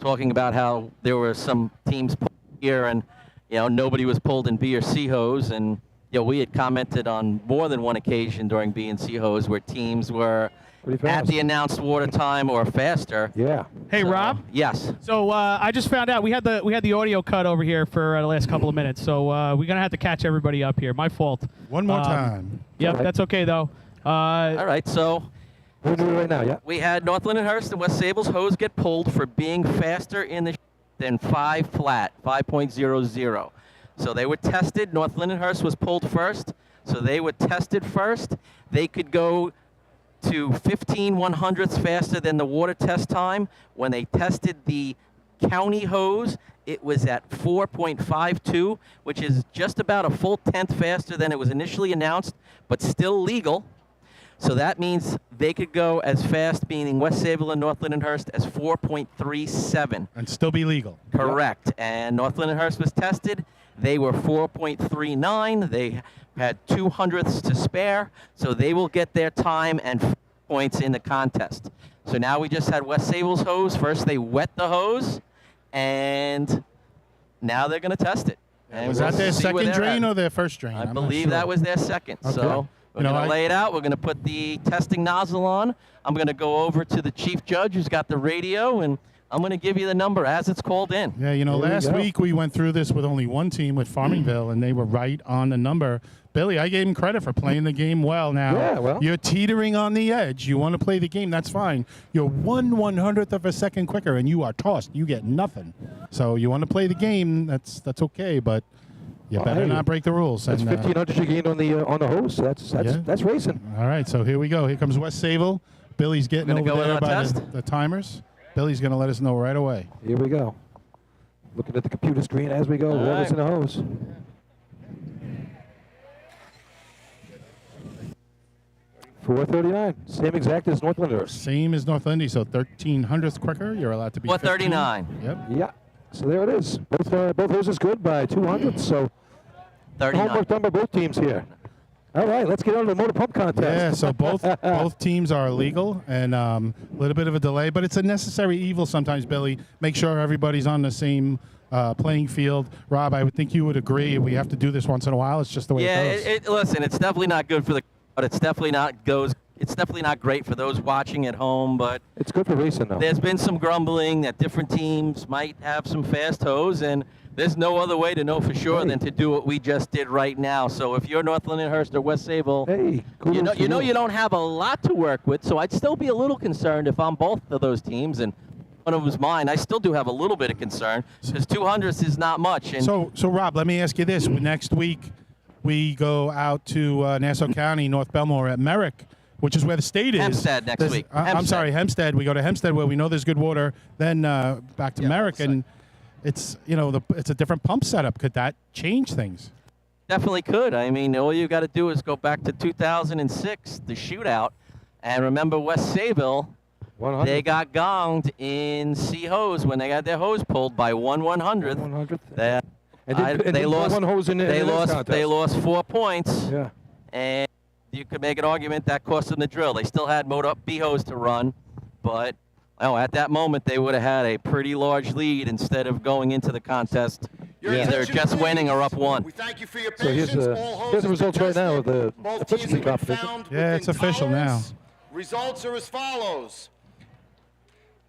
talking about how there were some teams pulled here and, nobody was pulled in B or C hose. And, we had commented on more than one occasion during B and C hose where teams were at the announced water time or faster. Yeah. Hey, Rob. Yes. So I just found out we had the audio cut over here for the last couple of minutes. So we're gonna have to catch everybody up here. My fault. One more time. Yep, that's okay though. All right. So we're doing it right now. Yeah. we had North Lindenhurst and West Sable's hose get pulled for being faster in the than 5 flat, 5.00. So they were tested. North Lindenhurst was pulled first. So they were tested first. They could go to 15 100ths faster than the water test time. When they tested the county hose, it was at 4.52, which is just about a full tenth faster than it was initially announced, but still legal. So that means they could go as fast, meaning West Sable and North Lindenhurst, as 4.37. And still be legal. Correct. Yep. And North Lindenhurst was tested. They were 4.39. They had 2 hundredths to spare, so they will get their time and points in the contest. So now we just had West Sable's hose. First they wet the hose, and now they're going to test it. And was that their second drain or their first drain? I believe that was their second. Okay. So we're going to lay it out. We're going to put the testing nozzle on. I'm going to go over to the chief judge who's got the radio, and I'm going to give you the number as it's called in. Yeah, last week we went through this with only one team with Farmingville, and they were right on the number. Billy, I gave him credit for playing the game well. Now, you're teetering on the edge. You want to play the game, that's fine. You're 1/100th of a second quicker, and you are tossed. You get nothing. So you want to play the game, that's okay, but you better not break the rules. That's 1,500 you gained on the hose. That's racing. All right, so here we go. Here comes West Sable. Billy's getting over there by the timers. Billy's going to let us know right away. Here we go. Looking at the computer screen as we go. Water's in the hose. .439. Same exact as North Lindenhurst. Same as North Lindy, so 1/1300th quicker. You're allowed to be 439. Yep. Yeah. So there it is. Both hoses good by 200. So 39. homework done by both teams here. All right, let's get on to the motor pump contest. Yeah, so both teams are legal, and a little bit of a delay, but it's a necessary evil sometimes, Billy. Make sure everybody's on the same playing field. Rob, I would think you would agree. We have to do this once in a while. It's just the way it goes. Listen, it's definitely not good for the crowd. It's definitely not great for those watching at home, but it's good for racing, though. There's been some grumbling that different teams might have some fast hose, and there's no other way to know for sure than to do what we just did right now. So if you're North Lindenhurst or West Sable, you don't have a lot to work with. So I'd still be a little concerned if I'm both of those teams, and one of them is mine. I still do have a little bit of concern because 200ths is not much. And so Rob, let me ask you this: next week we go out to Nassau County, North Belmore at Merrick, which is where the state is. Hempstead next week. I'm sorry, Hempstead. We go to Hempstead where we know there's good water. Then back to Merrick, and it's it's a different pump setup. Could that change things? Definitely could. I mean, all you got to do is go back to 2006, the shootout, and remember West Sable. 100. They got gonged in C hose when they got their hose pulled by 1/100th. 100th. They lost one hose in They lost 4 points. Yeah. And you could make an argument that cost them the drill. They still had Moto B hose to run, but at that moment they would have had a pretty large lead instead of going into the contest either just winning or up one. We thank you for your So here's the results right now of the efficiency competition. Yeah, it's official now. Results are as follows.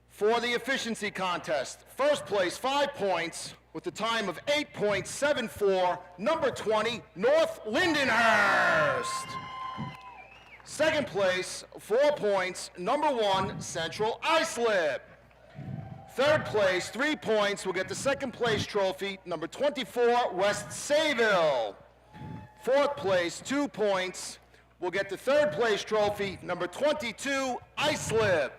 For the efficiency contest, first place 5 points with a time of 8.74, number 20, North Lindenhurst. Second place, 4 points, number 1, Central Islip. Third place, 3 points, will get the second place trophy, number 24, West Sayville. Fourth place, 2 points, will get the third place trophy, number 22, Islip.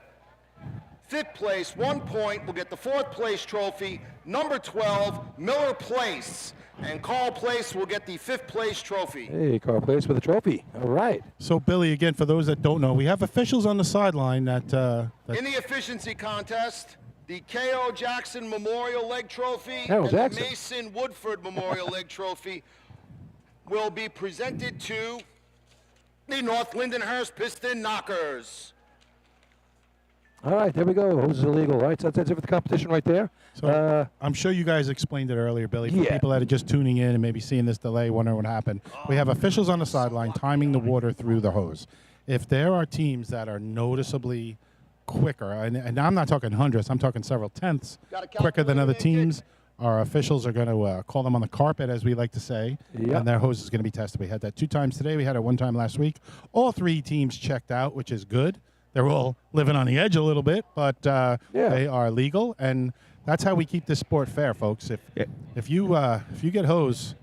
Fifth place, 1 point, will get the fourth place trophy, number 12, Miller Place. And Carl Place will get the fifth place trophy. Hey, Carl Place with a trophy. All right. So, Billy, again, for those that don't know, we have officials on the sideline that in the efficiency contest, the K.O. Jackson Memorial Leg Trophy Carol and Jackson. the Mason Woodford Memorial Leg Trophy will be presented to the North Lindenhurst Piston Knockers. All right, there we go. Hose is illegal. All right, so that's it for the competition right there. So I'm sure you guys explained it earlier, Billy. For people that are just tuning in and maybe seeing this delay, wondering what happened. We have officials on the sideline timing the water through the hose. If there are teams that are noticeably quicker, and I'm not talking hundredths, I'm talking several tenths quicker than other teams, our officials are going to call them on the carpet, as we like to say, and their hose is going to be tested. We had that 2 times today. We had it 1 time last week. All 3 teams checked out, which is good. They're all living on the edge a little bit, but they are legal, and that's how we keep this sport fair, folks. If you get hose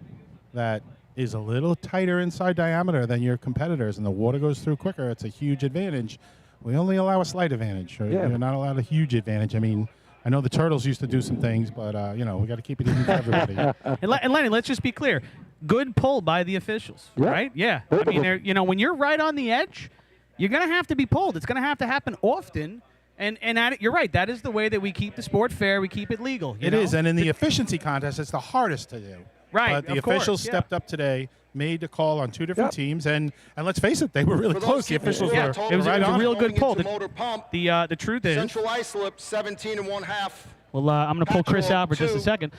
that is a little tighter inside diameter than your competitors, and the water goes through quicker, it's a huge advantage. We only allow a slight advantage. You're not allowed a huge advantage. I mean, I know the Turtles used to do some things, but we got to keep it even for everybody. And Lenny, let's just be clear: good pull by the officials, right? Yeah. I mean, when you're right on the edge, you're going to have to be pulled. It's going to have to happen often. And you're right. That is the way that we keep the sport fair. We keep it legal. It is, and in the efficiency contest, it's the hardest to do. Right. But the officials stepped up today, made a call on 2 different teams, and let's face it, they were really close. The officials were it was right a on real it. good pull. The The truth is, Central Islip 17 1/2. well, I'm going to pull Chris out for just a second.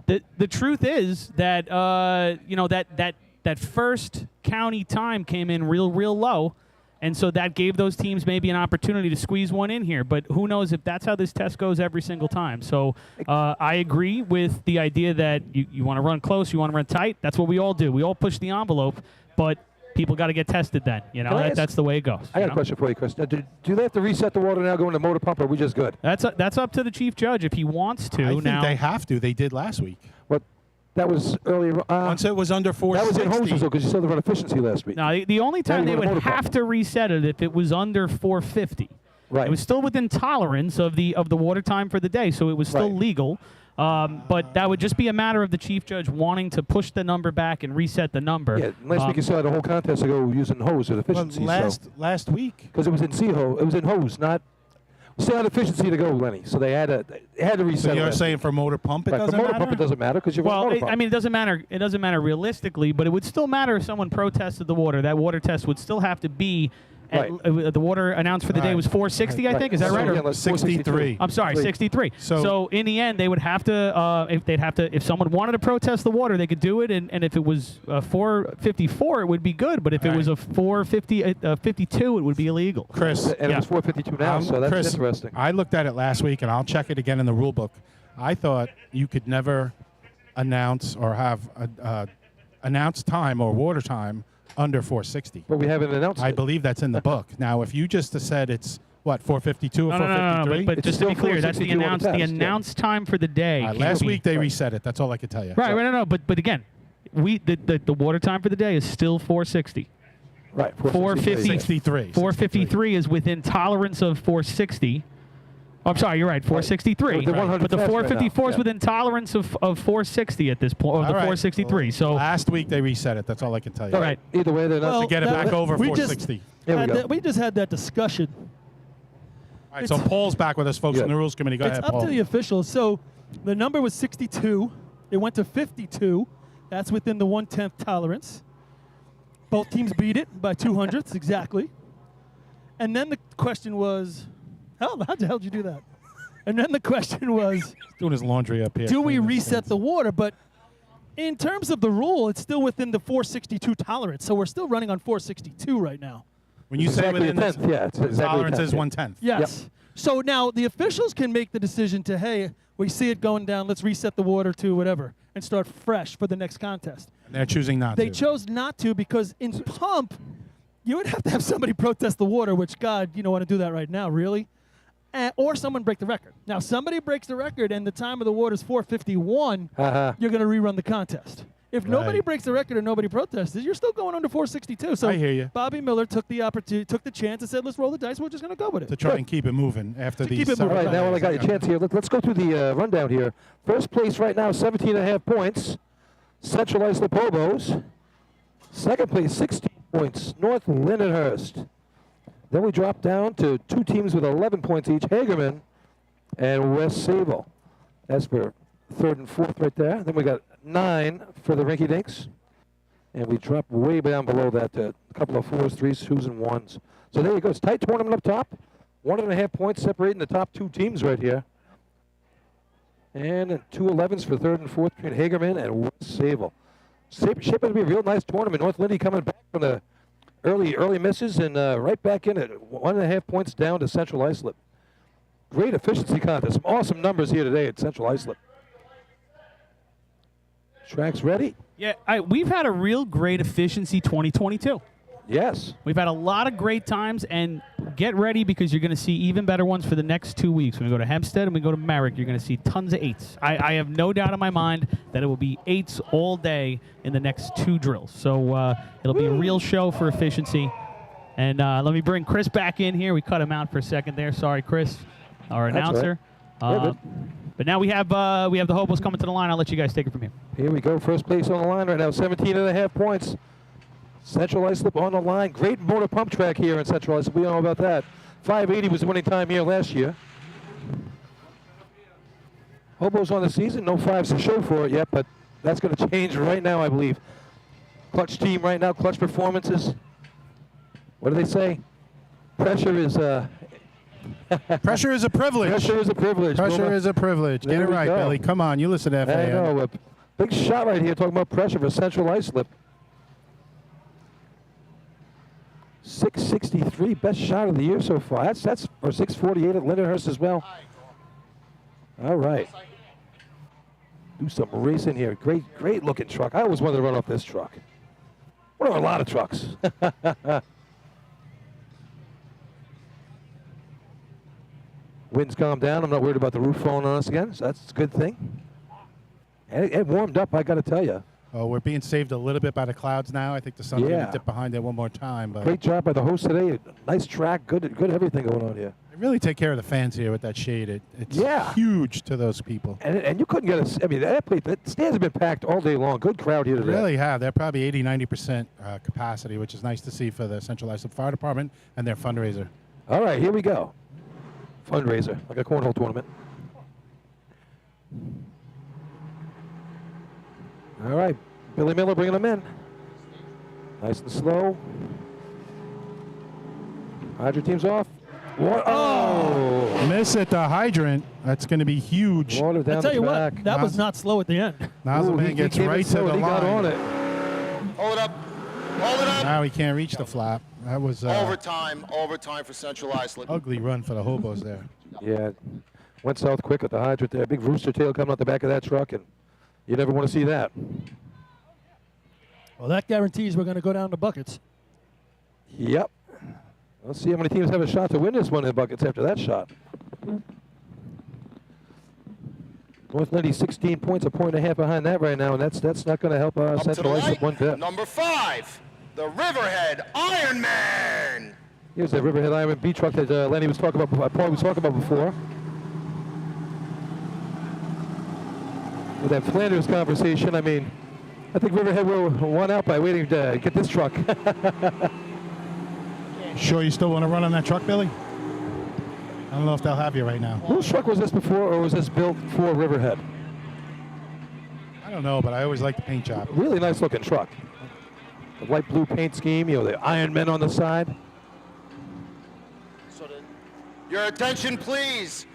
The truth is that that first county time came in real low. And so that gave those teams maybe an opportunity to squeeze one in here. But who knows if that's how this test goes every single time. So I agree with the idea that you want to run close, you want to run tight. That's what we all do. We all push the envelope, but people got to get tested then. That's the way it goes. I got a question for you, Chris. Now, do they have to reset the water now going to motor pump, or are we just good? That's up to the chief judge if he wants to. I think they have to. They did last week. That was earlier. Once it was under 460. That was in hoses, though, because you said they run efficiency last week. No, the only time they would have to reset it if it was under 450. Right. It was still within tolerance of the water time for the day, so it was still legal. But that would just be a matter of the chief judge wanting to push the number back and reset the number. Yeah, last week you saw the whole contest ago using hose at efficiency. Last week. Because it was in hose. It was in hose, not. Still had efficiency to go, Lenny. So they had to reset. So you're saying for motor pump it doesn't matter? For motor pump it doesn't matter because you're motor pump. I mean, it doesn't matter. It doesn't matter realistically, but it would still matter if someone protested the water. That water test would still have to be. The water announced for the day was 460, I think. Is that right? Or 63. I'm sorry, 63. So in the end, they would have to. If someone wanted to protest the water, they could do it. And if it was 454, it would be good. But if it was a 452, it would be illegal. Chris, and it was 452 now, so that's Chris, interesting. I looked at it last week, and I'll check it again in the rule book. I thought you could never announce or have announced time or water time under 460. But we haven't announced it. I believe that's in the book. Now, if you just said it's, 452 or 453? No, but just to be clear, that's the announced time for the day. Last week they reset it. That's all I could tell you. Right, no. But again, the water time for the day is still 460. Right, 453. 453 is within tolerance of 460. Oh, I'm sorry, you're right, 463. But the 454 is within tolerance of 460 at this point, of the 463. So last week they reset it. That's all I can tell you. All right. Either way, they're not to get it back over 460. We just had that discussion. All right, so Paul's back with us, folks, in the Rules Committee. Go ahead, Paul. It's up to the officials. So the number was 62. It went to 52. That's within the 1/10 tolerance. Both teams beat it by 200ths exactly. And then the question was, how the hell did you do that? And then the question was, he's doing his laundry up here. Do we reset the water? But in terms of the rule, it's still within the 462 tolerance. So we're still running on 462 right now. When you say within this, tolerance is 1/10. Yes. Yep. So now the officials can make the decision to, hey, we see it going down, let's reset the water to whatever and start fresh for the next contest. And they're choosing not to. They chose not to because in pump, you would have to have somebody protest the water, which, God, you don't want to do that right now, really? Or someone break the record. Now, somebody breaks the record and the time of the water is 451, you're going to rerun the contest. If nobody breaks the record and nobody protests, you're still going under 462. So I hear you. Bobby Miller took the opportunity, took the chance and said, let's roll the dice. We're just going to go with it. To try and keep it moving after these. Keep it moving. All right, now while I got your chance here, let's go through the rundown here. First place right now, 17.5 points. Central Islip Hobos. Second place, 16 points. North Lindenhurst. Then we drop down to 2 teams with 11 points each, Hagerman and West Sable. That's for third and fourth right there. Then we got 9 for the Rinky Dinks. And we drop way down below that to a couple of 4s, 3s, 2s, and 1s. So there you go. It's a tight tournament up top. 1.5 points separating the top 2 teams right here. And 2 11s for third and fourth between Hagerman and West Sable. Shaping to be a real nice tournament. North Lindy coming back from the early misses and right back in at 1.5 points down to Central Islip. Great efficiency contest. Some awesome numbers here today at Central Islip. Track's ready? Yeah, we've had a real great efficiency 2022. Yes. We've had a lot of great times, and get ready because you're going to see even better ones for the next 2 weeks. When we go to Hempstead and we go to Merrick, you're going to see tons of 8s. I have no doubt in my mind that it will be 8s all day in the next 2 drills. So it'll be a real show for efficiency. And let me bring Chris back in here. We cut him out for a second there. Sorry, Chris, our announcer. Right. But now we have the Hobos coming to the line. I'll let you guys take it from here. Here we go. First place on the line right now, 17.5 points. Central Islip on the line. Great motor pump track here in Central Islip. We know about that. 580 was the winning time here last year. Hobos on the season. No 5s to show for it yet, but that's going to change right now, I believe. Clutch team right now. Clutch performances. What do they say? Pressure is Pressure is a privilege. Pressure is a privilege. Pressure is a privilege. Get it right, Billy. Come on, you listen to FAM. I know. A big shot right here talking about pressure for Central Islip. 663, best shot of the year so far. That's or 648 at Lindenhurst as well. All right. Do some racing here. Great looking truck. I always wanted to run off this truck. What are a lot of trucks? Wind's calmed down. I'm not worried about the roof falling on us again, so that's a good thing. And it warmed up, I got to tell you. Oh, we're being saved a little bit by the clouds now. I think the sun's going to dip behind it one more time. But great job by the host today. Nice track. Good everything going on here. They really take care of the fans here with that shade. It's huge to those people. And you couldn't get I mean, the stands have been packed all day long. Good crowd here today. They really have. They're probably 80-90% capacity, which is nice to see for the Central Islip Fire Department and their fundraiser. All right, here we go. Fundraiser, like a cornhole tournament. All right, Billy Miller bringing them in. Nice and slow. Hydrant team's off. Oh! Miss at the hydrant. That's going to be huge. Water down I'll tell you back. what, that was not slow at the end. Nozzleman gets right to the line. He got on it. Hold it up. Hold it up. Now he can't reach the flap. That was Overtime for Central Islip. Ugly run for the Hobos there. Yeah, went south quick at the hydrant there. Big rooster tail coming out the back of that truck, and you never want to see that. Well, that guarantees we're going to go down to buckets. Yep. Let's see how many teams have a shot to win this one in buckets after that shot. North Lindy 16 points, a point and a half behind that right now, and that's not going to help Central Islip one bit. Number 5, the Riverhead Ironman. Here's the Riverhead Ironman B truck that Lenny was talking about, Paul was talking about before. With that Flanders conversation, I mean, I think Riverhead will won out by waiting to get this truck. Sure you still want to run on that truck, Billy? I don't know if they'll have you right now. Whose truck was this before, or was this built for Riverhead? I don't know, but I always like the paint job. Really nice looking truck. The light blue paint scheme, you know, the Iron Men on the side. Your attention, please.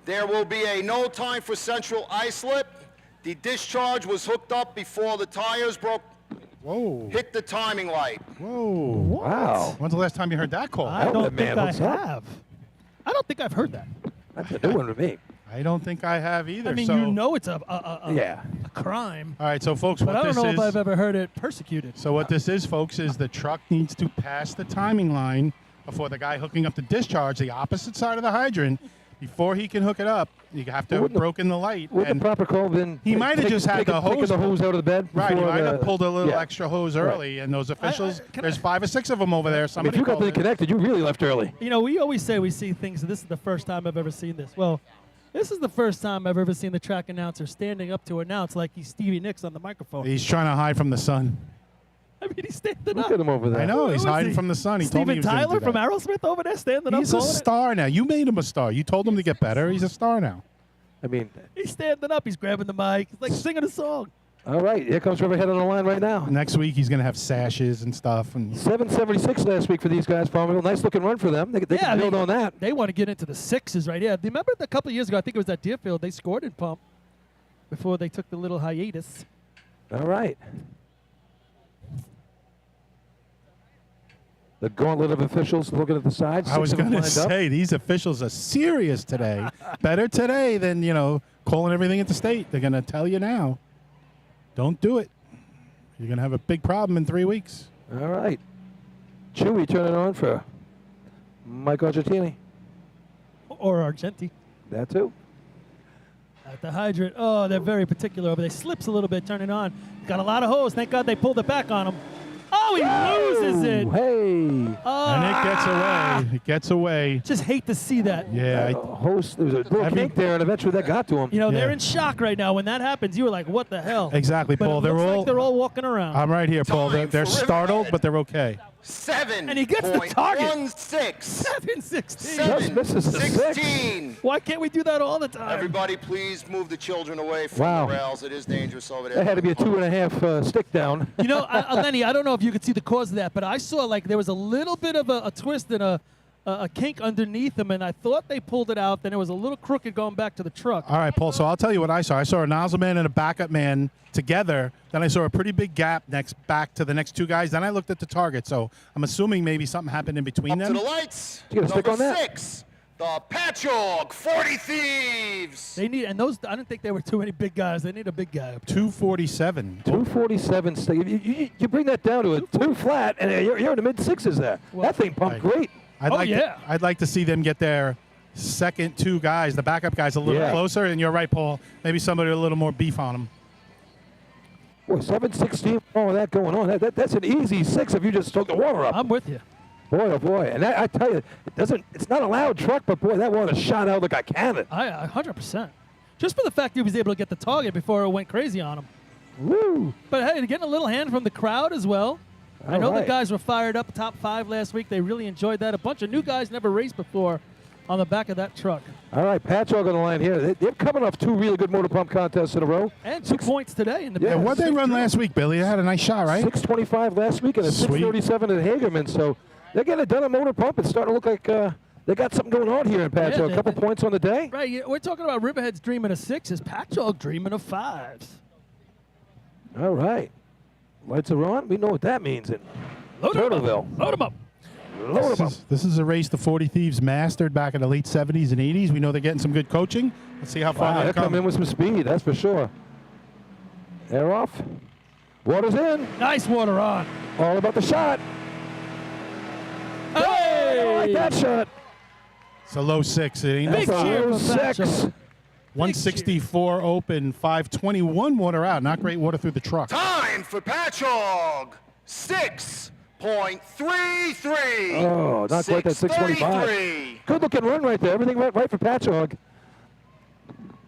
There will be a no time for Central Islip. The discharge was hooked up before the tires hit the timing light. Whoa. Wow. When's the last time you heard that call? I don't think I have. I don't think I've heard that. That's a new one to me. I don't think I have either. I mean, so you know it's a crime. All right, so folks, But what I don't this know is, if I've ever heard it persecuted. So what this is, folks, is the truck needs to pass the timing line before the guy hooking up the discharge, the opposite side of the hydrant. Before he can hook it up, you have to have broken the light. Wouldn't the proper call been? He might have just had the hose out of the bed. Right, he might have pulled a little extra hose early, and those officials, there's 5 or 6 of them over there. Somebody if you got called them it. connected, you really left early. You know, we always say we see things, and this is the first time I've ever seen this. Well, this is the first time I've ever seen the track announcer standing up to announce like he's Stevie Nicks on the microphone. He's trying to hide from the sun. I mean, he's standing Look up. at him over there. I know, he's Who is hiding he? from the sun. He told me he Steven was gonna Tyler do from that. Aerosmith over there standing up. He's a calling it? star now. You made him a star. You told him to get better. He's a star now. I mean, He's standing up. He's grabbing the mic. He's like singing a song. All right, here comes Riverhead on the line right now. Next week he's going to have sashes and stuff. And 776 last week for these guys, Farmville. Nice looking run for them. They can build on that. They want to get into the sixes, right? Yeah. Remember a couple of years ago, I think it was at Deerfield, they scored in Pump before they took the little hiatus. All right. The gauntlet of officials looking at the sides. I was going to say, these officials are serious today. Better today than, calling everything at the state. They're going to tell you now. Don't do it. You're going to have a big problem in 3 weeks. All right. Chewy turning on for Mike Argentini. Or Argenti. That too. At the hydrant. Oh, they're very particular over there. Slips a little bit turning on. Got a lot of hose. Thank God they pulled it back on him. Oh, he loses it. Hey. And it gets away. It gets away. Just hate to see that. Yeah. Host, there was a little kink there, and eventually that got to him. They're in shock right now. When that happens, you were like, what the hell? Exactly, But Paul. it looks like they're all walking around. I'm right here, Paul. They're startled, but they're okay. 7. And he gets the target. 7-16. 7-16. Why can't we do that all the time? Everybody, please move the children away from the rails. It is dangerous over there. That had to be a 2.5 stick down. Lenny, I don't know if you could see the cause of that, but I saw like there was a little bit of a twist and a kink underneath him, and I thought they pulled it out. Then it was a little crooked going back to the truck. All right, Paul, so I'll tell you what I saw. I saw a nozzle man and a backup man together. Then I saw a pretty big gap back to the next two guys. Then I looked at the target. So I'm assuming maybe something happened in between them. To the lights. You got a stick on that? 6, the Patchogue 40 Thieves. They need, and those, I didn't think they were too many big guys. They need a big guy. 247. 247 stick. You bring that down to a 2 flat, and you're in the mid-6s there. That thing pumped great. I'd like to see them get their second 2 guys, the backup guys, a little closer. And you're right, Paul. Maybe somebody with a little more beef on them. Boy, 716, all of that going on. That's an easy 6 if you just soak the water up. I'm with you. Boy, oh boy. And I tell you, it's not a loud truck, but boy, that water shot out like a cannon. 100%. Just for the fact he was able to get the target before it went crazy on him. Woo. But hey, getting a little hand from the crowd as well. I know the right. guys were fired up, top 5 last week. They really enjoyed that. A bunch of new guys never raced before on the back of that truck. All right, Patchogue on the line here. They're coming off 2 really good motor pump contests in a row. And 2 points today in the Yeah, what they run last week, Billy? They had a nice shot, right? 625 last week and a 637 at Hagerman. So they're getting it done on motor pump. It's starting to look like they got something going on here in Patchogue. A couple points on the day. Right, we're talking about Riverhead's dreaming of 6s. Patchogue dreaming of 5s. All right. Lights are on. We know what that means in Turtleville. Load them up. This is a race the 40 Thieves mastered back in the late 70s and 80s. We know they're getting some good coaching. Let's see how far they're coming in with some speed, that's for sure. Air off. Water's in. Nice water on. All about the shot. Hey! I like that shot. It's a low 6. It ain't Big cheer for 6. 164 open, 521 water out. Not great water through the truck. Time for Patchogue. 6.33. Oh, not quite that 625. Good looking run right there. Everything went right for Patchogue.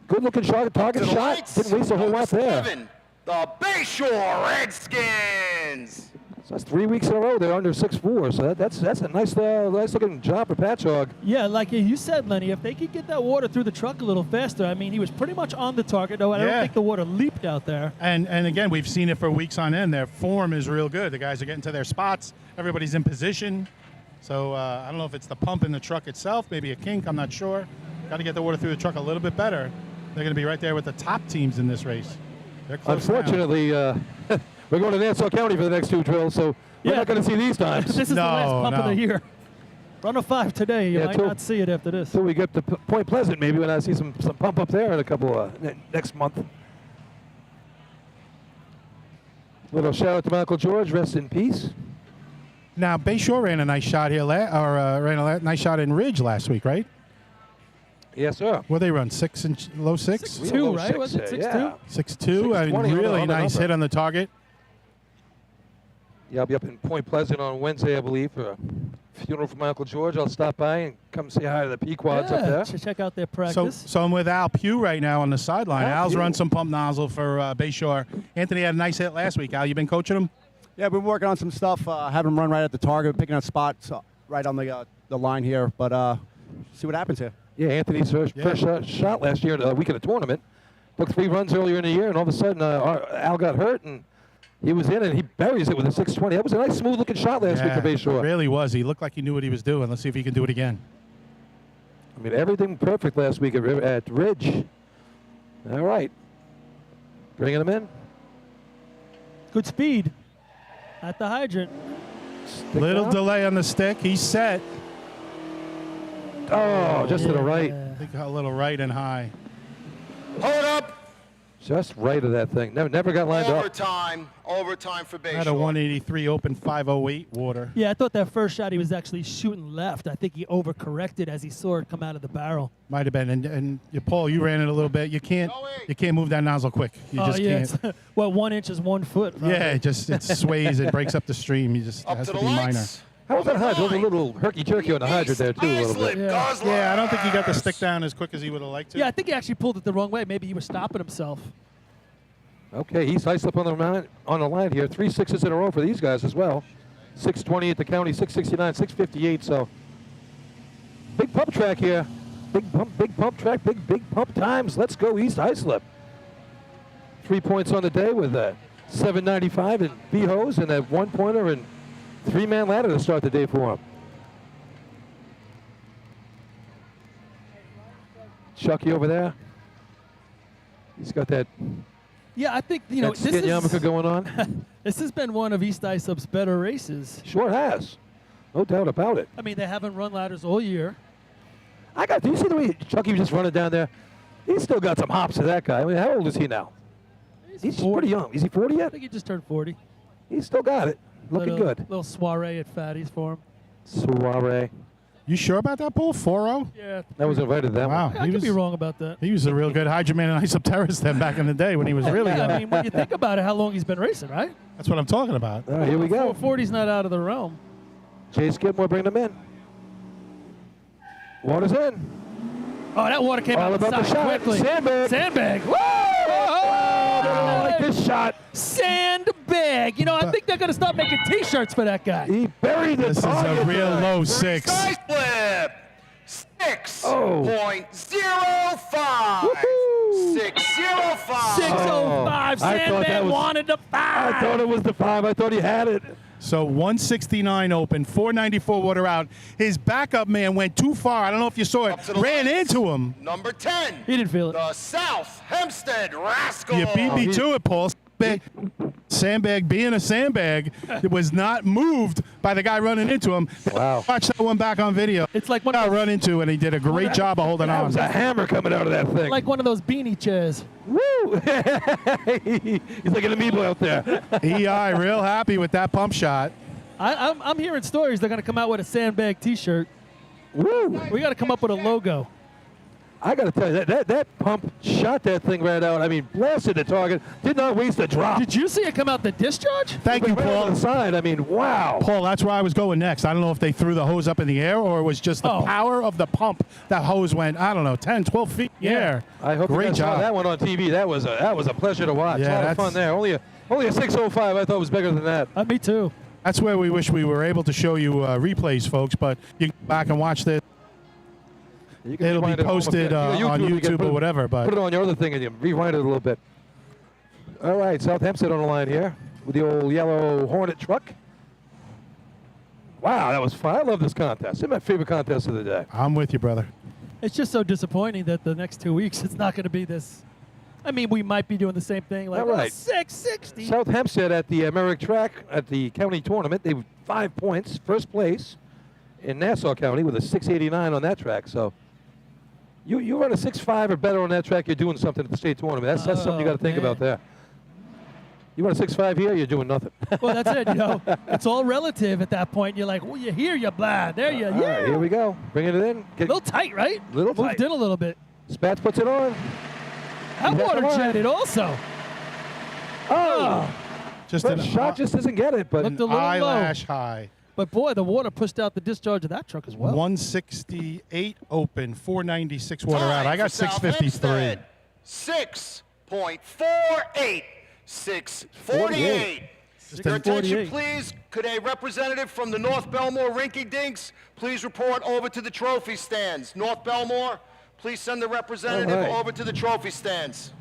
Good looking shot, target shot. Didn't waste a whole lot there. 7, the Bayshore Redskins. So that's 3 weeks in a row. They're under 6'4". So that's a nice looking job for Patchogue. Yeah, like you said, Lenny, if they could get that water through the truck a little faster, I mean, he was pretty much on the target. No, I don't think the water leaped out there. And again, we've seen it for weeks on end. Their form is real good. The guys are getting to their spots. Everybody's in position. So I don't know if it's the pump in the truck itself, maybe a kink. I'm not sure. Got to get the water through the truck a little bit better. They're going to be right there with the top teams in this race. They're close. Unfortunately, we're going to Nassau County for the next 2 drills, so we're not going to see these times. This is the last pump of the year. Run a 5 today. You might not see it after this. So we get to Point Pleasant, maybe when I see some pump up there in a couple next month. Little shout out to my Uncle George. Rest in peace. Now, Bayshore ran a nice shot here, ran a nice shot in Ridge last week, right? Yes, sir. What they run, low 6? 6'2", right? Was it 6'2"? Yeah. 6'2", I mean, really nice hit on the target. Yeah, I'll be up in Point Pleasant on Wednesday, I believe, for a funeral for my Uncle George. I'll stop by and come say hi to the Pequods up there. Check out their practice. So I'm with Al Pugh right now on the sideline. Al's run some pump nozzle for Bayshore. Anthony had a nice hit last week. Al, you been coaching him? Yeah, we've been working on some stuff, having him run right at the target, picking up spots right on the line here, but see what happens here. Yeah, Anthony's first shot last year, the week of the tournament. Took 3 runs earlier in the year, and all of a sudden Al got hurt, and he was in, and he buries it with a 620. That was a nice, smooth-looking shot last week for Bayshore. It really was. He looked like he knew what he was doing. Let's see if he can do it again. I mean, everything perfect last week at Ridge. All right. Bringing him in. Good speed at the hydrant. Little delay on the stick. He's set. Oh, just to the right. I think a little right and high. Hold up. Just right of that thing. Never got lined up. Overtime for Bayshore. Had a 183 open 508 water. Yeah, I thought that first shot he was actually shooting left. I think he overcorrected as he saw it come out of the barrel. Might have been. And Paul, you ran it a little bit. You can't move that nozzle quick. You just can't. Well, 1 inch is 1 foot. Probably. Yeah, it sways and breaks up the stream. You just it has to be minor. How was that hydrant? There was a little herky-jerky on the hydrant there, too, a little bit. Yeah, I don't think he got the stick down as quick as he would have liked to. Yeah, I think he actually pulled it the wrong way. Maybe he was stopping himself. Okay, East Islip on the line here. 3 6s in a row for these guys as well. 620 at the county, 669, 658. So big pump track here. Big pump track, big pump times. Let's go East Islip. 3 points on the day with 795 and B-hose and that 1-pointer and 3-man ladder to start the day for him. Chucky over there. He's got that. Yeah, I think, you know, this is yarmulke going on. This has been one of East Islip's better races. Sure has. No doubt about it. I mean, they haven't run ladders all year. Do you see the way Chucky was just running down there? He's still got some hops to that guy. I mean, how old is he now? He's pretty young. Is he 40 yet? I think he just turned 40. He's still got it. Looking good. Little soiree at Fatty's for him. Soiree. You sure about that, Paul? 4-0? Yeah. That was invited that wow. I could be wrong about that. He was a real good hydroman in Islip Terrace then back in the day when he was really young. I mean, when you think about it, how long he's been racing, right? That's what I'm talking about. All right, here we go. 440's not out of the realm. Jay Skidmore bringing them in. Water's in. Oh, that water came All out about the shot. quickly. Sandbag. Whoa! I like this shot. Sandbag. You know, I think they're going to start making T-shirts for that guy. He buried the This is a real low 6. Nice flip. 6.05. 6.05. 605. Sandbag wanted the 5. I thought it was the 5. I thought he had it. So 169 open, 494 water out. His backup man went too far. I don't know if you saw it. Ran into him. Number 10. He didn't feel it. The South Hempstead Rascal. You beat me to it, Paul. Sandbag being a sandbag, it was not moved by the guy running into him. Wow. Watch that one back on video. It's like one I run into, and he did a great job of holding That on. was a hammer coming out of that thing. Like one of those beanie chairs. Woo! He's like an amoeba out there. EI real happy with that pump shot. I'm hearing stories they're going to come out with a Sandbag T-shirt. Woo! We got to come up with a logo. I got to tell you, that pump shot that thing right out. I mean, blasted the target. Did not waste a drop. Did you see it come out the discharge? Thank you, Right Paul. on the side. I mean, wow. Paul, that's where I was going next. I don't know if they threw the hose up in the air or it was just the power of the pump. That hose went, I don't know, 10, 12 feet in the air. I hope you Great guys job. saw that one on TV. That was a pleasure to watch. Yeah, a lot of fun there. Only a 605. I thought was bigger than that. Me too. That's where we wish we were able to show you replays, folks, but you can go back and watch this. It'll be posted on YouTube or whatever. But put it on your other thing and you rewind it a little bit. All right, South Hempstead on the line here with the old yellow Hornet truck. Wow, that was fun. I love this contest. It's my favorite contest of the day. I'm with you, brother. It's just so disappointing that the next 2 weeks it's not going to be this. I mean, we might be doing the same thing, like All right. 660. South Hempstead at the Merrick track at the county tournament. They were 5 points, first place in Nassau County with a 689 on that track. So you run a 6.5 or better on that track, you're doing something at the state tournament. That's something you got to think about there. You run a 6.5 here, you're doing nothing. Well, that's it. You know, it's all relative at that point. You're like, well, you're here, you're blind. There you All right, here we go. Bringing it in. A little tight, right? Little Moved tight. in a little bit. Spats puts it on. That He's at water the line. jetted also. Just First shot just doesn't get it, but Looked a little eyelash low. high. But boy, the water pushed out the discharge of that truck as well. 168 open, 496 water out. I got for South 653. Hempstead, 6.48. 648. Your attention, please. Could a representative from the North Belmore Rinky Dinks please report over to the trophy stands? North Belmore, please send the representative over to the trophy stands.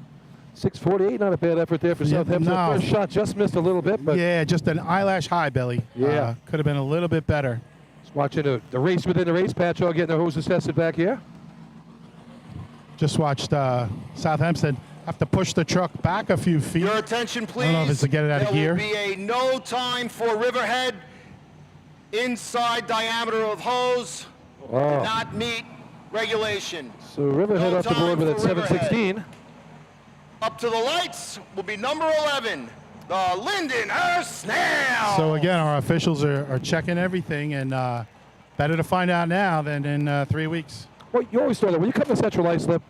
6:48, not a bad effort there for Southampton. no. The first shot just missed a little bit, but Yeah, just an eyelash high, Billy. Yeah. Could have been a little bit better. just watching the race within the race. Patchogue getting their hoses tested back here. Just watched Southampton have to push the truck back a few feet. Your attention, please. I don't know if it's to get it out of gear. There will be a no time for Riverhead. Inside diameter of hose Wow. did not meet regulation. So Riverhead No off the board time with for at 7:16. Up to the lights will be number 11, the Lindenhurst Snail. So again, our officials are checking everything, and better to find out now than in 3 weeks. Well, you always know that when you come to Central Islip,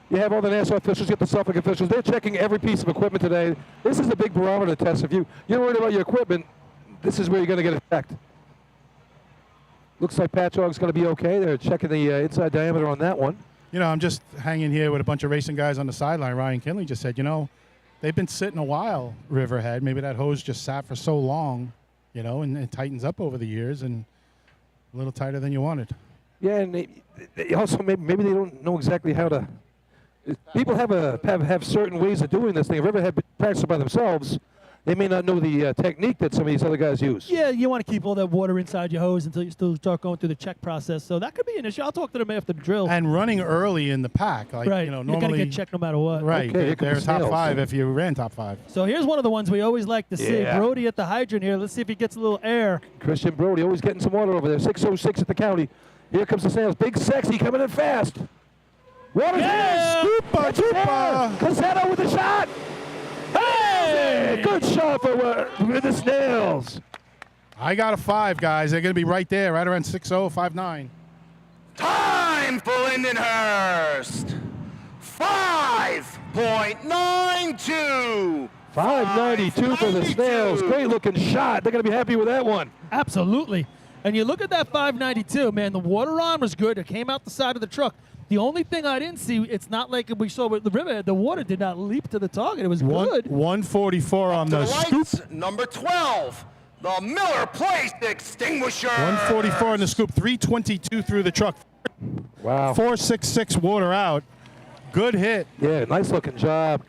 you have all the Nassau officials, you get the Suffolk officials. They're checking every piece of equipment today. This is the big barometer test. If you're worried about your equipment, this is where you're going to get it checked. Looks like Patchogue's going to be okay. They're checking the inside diameter on that one. You know, I'm just hanging here with a bunch of racing guys on the sideline. Ryan Kinley just said, you know, they've been sitting a while, Riverhead. Maybe that hose just sat for so long, you know, and it tightens up over the years and a little tighter than you wanted. Yeah, and they also maybe they don't know exactly how to. People have certain ways of doing this thing. If Riverhead practices by themselves, they may not know the technique that some of these other guys use. Yeah, you want to keep all that water inside your hose until you still start going through the check process. So that could be an issue. I'll talk to them after the drill. And running early in the pack, like right. you know, You're normally gonna get checked no matter what. Right, Okay, here they're comes top Snails. 5 if you ran top 5. So here's one of the ones we always like to see. Yeah. Brody at the hydrant here. Let's see if he gets a little air. Christian Brody always getting some water over there. 6:06 at the county. Here comes the Snails. Big Sexy coming in fast. Water's Yeah! in. Scoopa, Scoopa. Cassetto with the shot. Hey! Good shot for the Snails. I got a 5, guys. They're going to be right there, right around 6.0, 5.9. Time for Lindenhurst. 5.92. 592 for the Snails. Great looking shot. They're going to be happy with that one. Absolutely. And you look at that 592, man, the water on was good. It came out the side of the truck. The only thing I didn't see, it's not like we saw with the Riverhead, the water did not leap to the target. It was good. 144 on the scoop. Lights, number 12, the Miller Place Extinguisher. 144 on the scoop. 322 through the truck. Wow. 466 water out. Good hit. Yeah, nice looking job.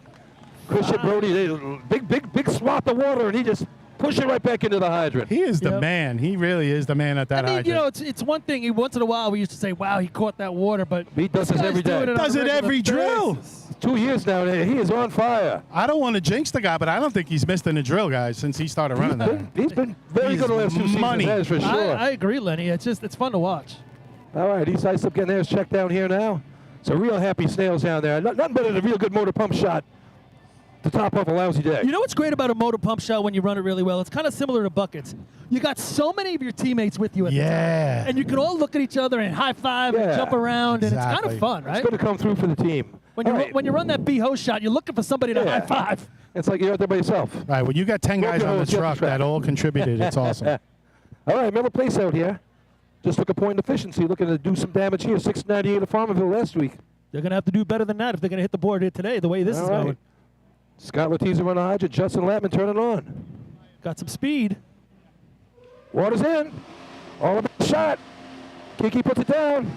Christian Brody, big swath of water, and he just pushed it right back into the hydrant. He is the Yep. man. He really is the man at that I mean, hydrant. you know, it's one thing. Once in a while, we used to say, "Wow, he caught that water," but He does this guy's every day. doing on a Does it regular every drill. basis. 2 years now, and he is on fire. I don't want to jinx the guy, but I don't think he's missed in a drill, guys, since he started running that. He's been very He's good the last 2 money. seasons, that is for sure. I agree, Lenny. It's fun to watch. All right, East Islip getting theirs checked down here now. So real happy Snails down there. Nothing better than a real good motor pump shot to top off a lousy day. You know what's great about a motor pump shot when you run it really well? It's kind of similar to buckets. You got so many of your teammates with you at the Yeah. time. And you can all look at each other and high five and Yeah, jump around, and it's kind exactly. of fun, It's right? going to come through for the team. When All you right. when you run that B hose shot, you're looking for somebody to Yeah. high five. It's like you're out there by yourself. Right, when you got 10 Rope guys your on the hose, get the truck track. that all contributed, it's awesome. All right, Miller Place out here. Just took a point in efficiency, looking to do some damage here. 698 at Farmerville last week. They're going to have to do better than that if they're going to hit the board here today, the way this All is right. going. Scott Letizia on the hydrant. Justin Latman turning on. Got some speed. Water's in. All about the shot. Kiki puts it down.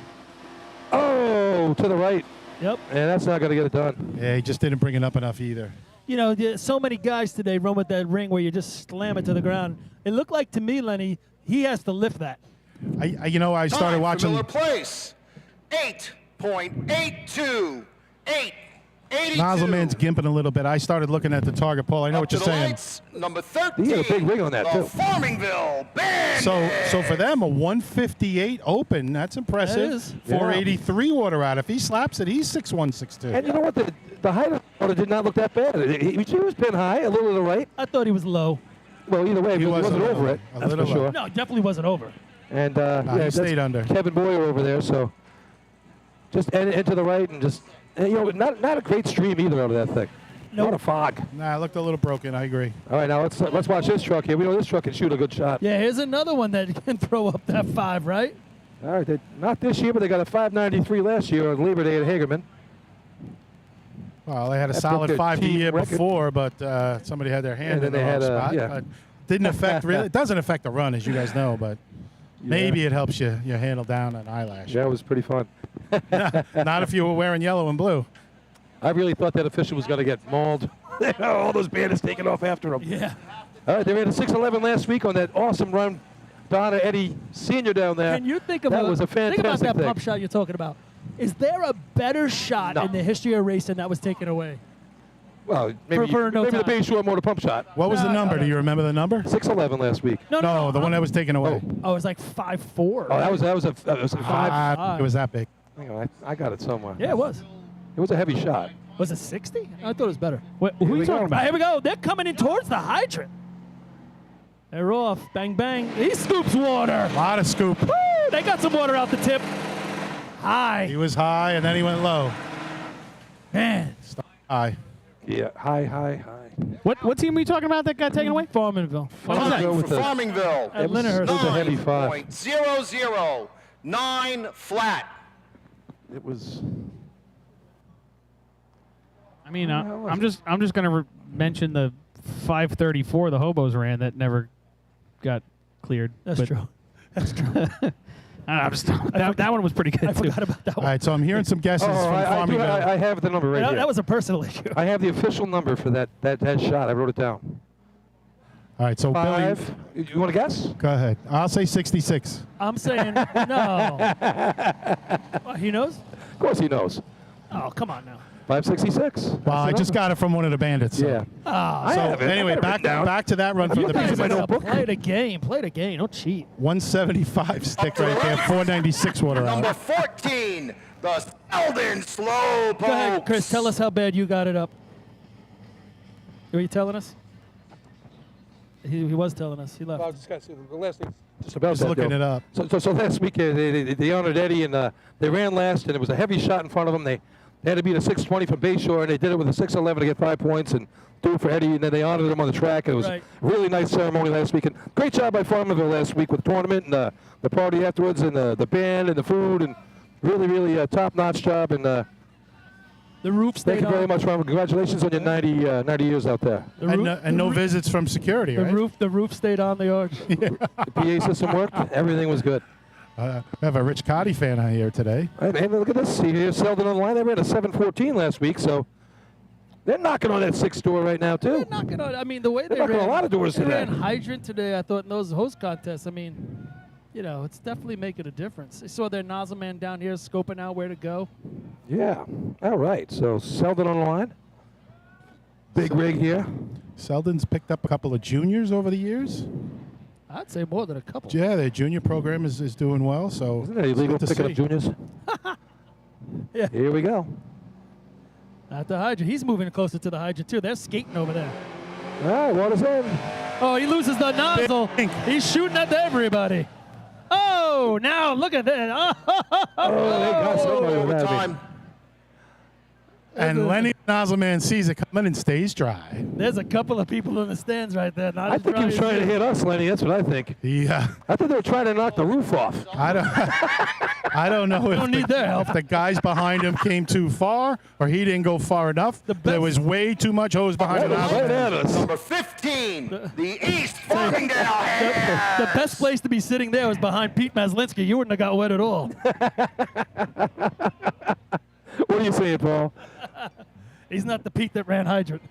Oh, to the right. Yep. And that's not going to get it done. Yeah, he just didn't bring it up enough either. You know, so many guys today run with that ring where you just slam it to the ground. It looked like to me, Lenny, he has to lift that. I started Time for watching. Miller Place. 8.82. 8.82. Nozzle Man's gimping a little bit. I started looking at the target, Paul. I know Up what to you're the saying. lights, number 13. He had a big ring on that, the too. Farmingville Bandit. So for them, a 158 open, that's impressive. That is. 483 water out. If he slaps it, he's 6'1", 6'2". And you know what? The height of the water did not look that bad. He was pin high, a little to the right. I thought he was low. Well, either way, he wasn't a over little- it. a That's for little sure. low. No, definitely wasn't over. And he that's stayed under. Kevin Boyer over there, so just and to the right and just not a great stream either out of that thing. Nope. What a fog. Nah, it looked a little broken. I agree. All right, now let's watch this truck here. We know this truck can shoot a good shot. Yeah, here's another one that can throw up that 5, right? All right, not this year, but they got a 593 last year on Labor Day at Hagerman. Well, they had a That solid broke their 5 the team year record. before, but somebody had their hand And in then the they wrong had spot. yeah. But didn't affect really. It doesn't affect the run, as you guys know, but maybe it helps you handle down an eyelash. That was pretty fun. Not if you were wearing yellow and blue. I really thought that official was going to get mauled. All those bandits taking off after him. Yeah. All right, they ran a 6:11 last week on that awesome run. Donna Eddie Sr. down there. Can you think of that was a fantastic think about that thing. pump shot you're talking about? Is there a better shot in the history of racing that was taken away? Well, maybe, For no maybe the time. Bayshore Motor Pump Shot. What was the number? Do you remember the number? 6:11 last week. No, the one that was taken away. Oh, it was like 5.4. Oh, that was a 5. It was that big. Hang on, I got it somewhere. Yeah, it was. It was a heavy shot. Was it 60? I thought it was better. Who are you talking about? Here we go. They're coming in towards the hydrant. They're off. Bang, bang. He scoops water. A lot of scoop. Woo! They got some water out the tip. High. He was high, and then he went low. Man. High. Yeah, high. What team are you talking about that got taken away? Farmingville. Farmingville. At Lindenhurst. It was a heavy 5. 9.00. 9 flat. It was. I mean, I'm just going to mention the 5:34 the hobos ran that never got cleared. That's true. That's true. That one was pretty good. I forgot about that All one. right, so I'm hearing some guesses from Farmingville. I have the number right here. That was a personal issue. I have the official number for that shot. I wrote it down. All right, so 5. Billy, You want to guess? go ahead. I'll say 66. I'm saying no. He knows? Of course he knows. Oh, come on now. 566. Well, I just got it from one of the bandits. So. Yeah. Oh, So have it. anyway, I got it written back to that run from the guys bandits. gotta play the game. Play the game. Don't cheat. 175 stick right there. 496 water Number out. 14, the Selden Slow Go ahead, Chris. Tell us how bad you got it up. Were you telling us? He was telling us. He left. just got to see the last thing. Just about Just that, looking though. it up. So last week they honored Eddie and they ran last and it was a heavy shot in front of them. They had to beat a 6:20 from Bayshore and they did it with a 6:11 to get 5 points and do it for Eddie and then they honored him on the track. And it was Right. a really nice ceremony last week. And great job by Farmingville last week with the tournament and the party afterwards and the band and the food and really top-notch job. And The roof stayed thank you very on. much, Farmingville. Congratulations on your 90 years out there. The roof, And no visits from security, the right? the roof stayed on the arch. The PA system worked. Everything was good. We have a Rich Cotty fan out here today. And look at this. See here, Selden on the line. They ran a 7:14 last week, so they're knocking on that 6th door right now, too. They're knocking on. I mean, the way They're they knocking ran on a lot of doors they today. ran hydrant today. I thought in those host contests. I mean, it's definitely making a difference. I saw their nozzle man down here scoping out where to go. Yeah. All right. So Selden on the line. Big rig here. Selden's picked up a couple of juniors over the years. I'd say more than a couple. Yeah, their junior program is doing well. So Isn't it illegal it's good to picking up see. juniors? Yeah. Here we go. At the hydrant. He's moving closer to the hydrant, too. They're skating over there. All right. Water's in. Oh, he loses the nozzle. He's shooting at everybody. Oh, now look at that. Oh, they got somebody with that. Overtime. And Lenny Nozzleman sees it coming and stays dry. There's a couple of people in the stands right there. Not I as think he dry was as trying to you. hit us, Lenny. That's what I think. Yeah. I think they were trying to knock the roof off. I don't know if don't need their help. the guys behind him came too far or he didn't go far enough. There was way too much hose behind the That was right nozzle. at us. Number 15, the East Farmingdale Hares. The best place to be sitting there was behind Pete Maslinski. You wouldn't have got wet at all. What are you saying, Paul? He's not the Pete that ran hydrant.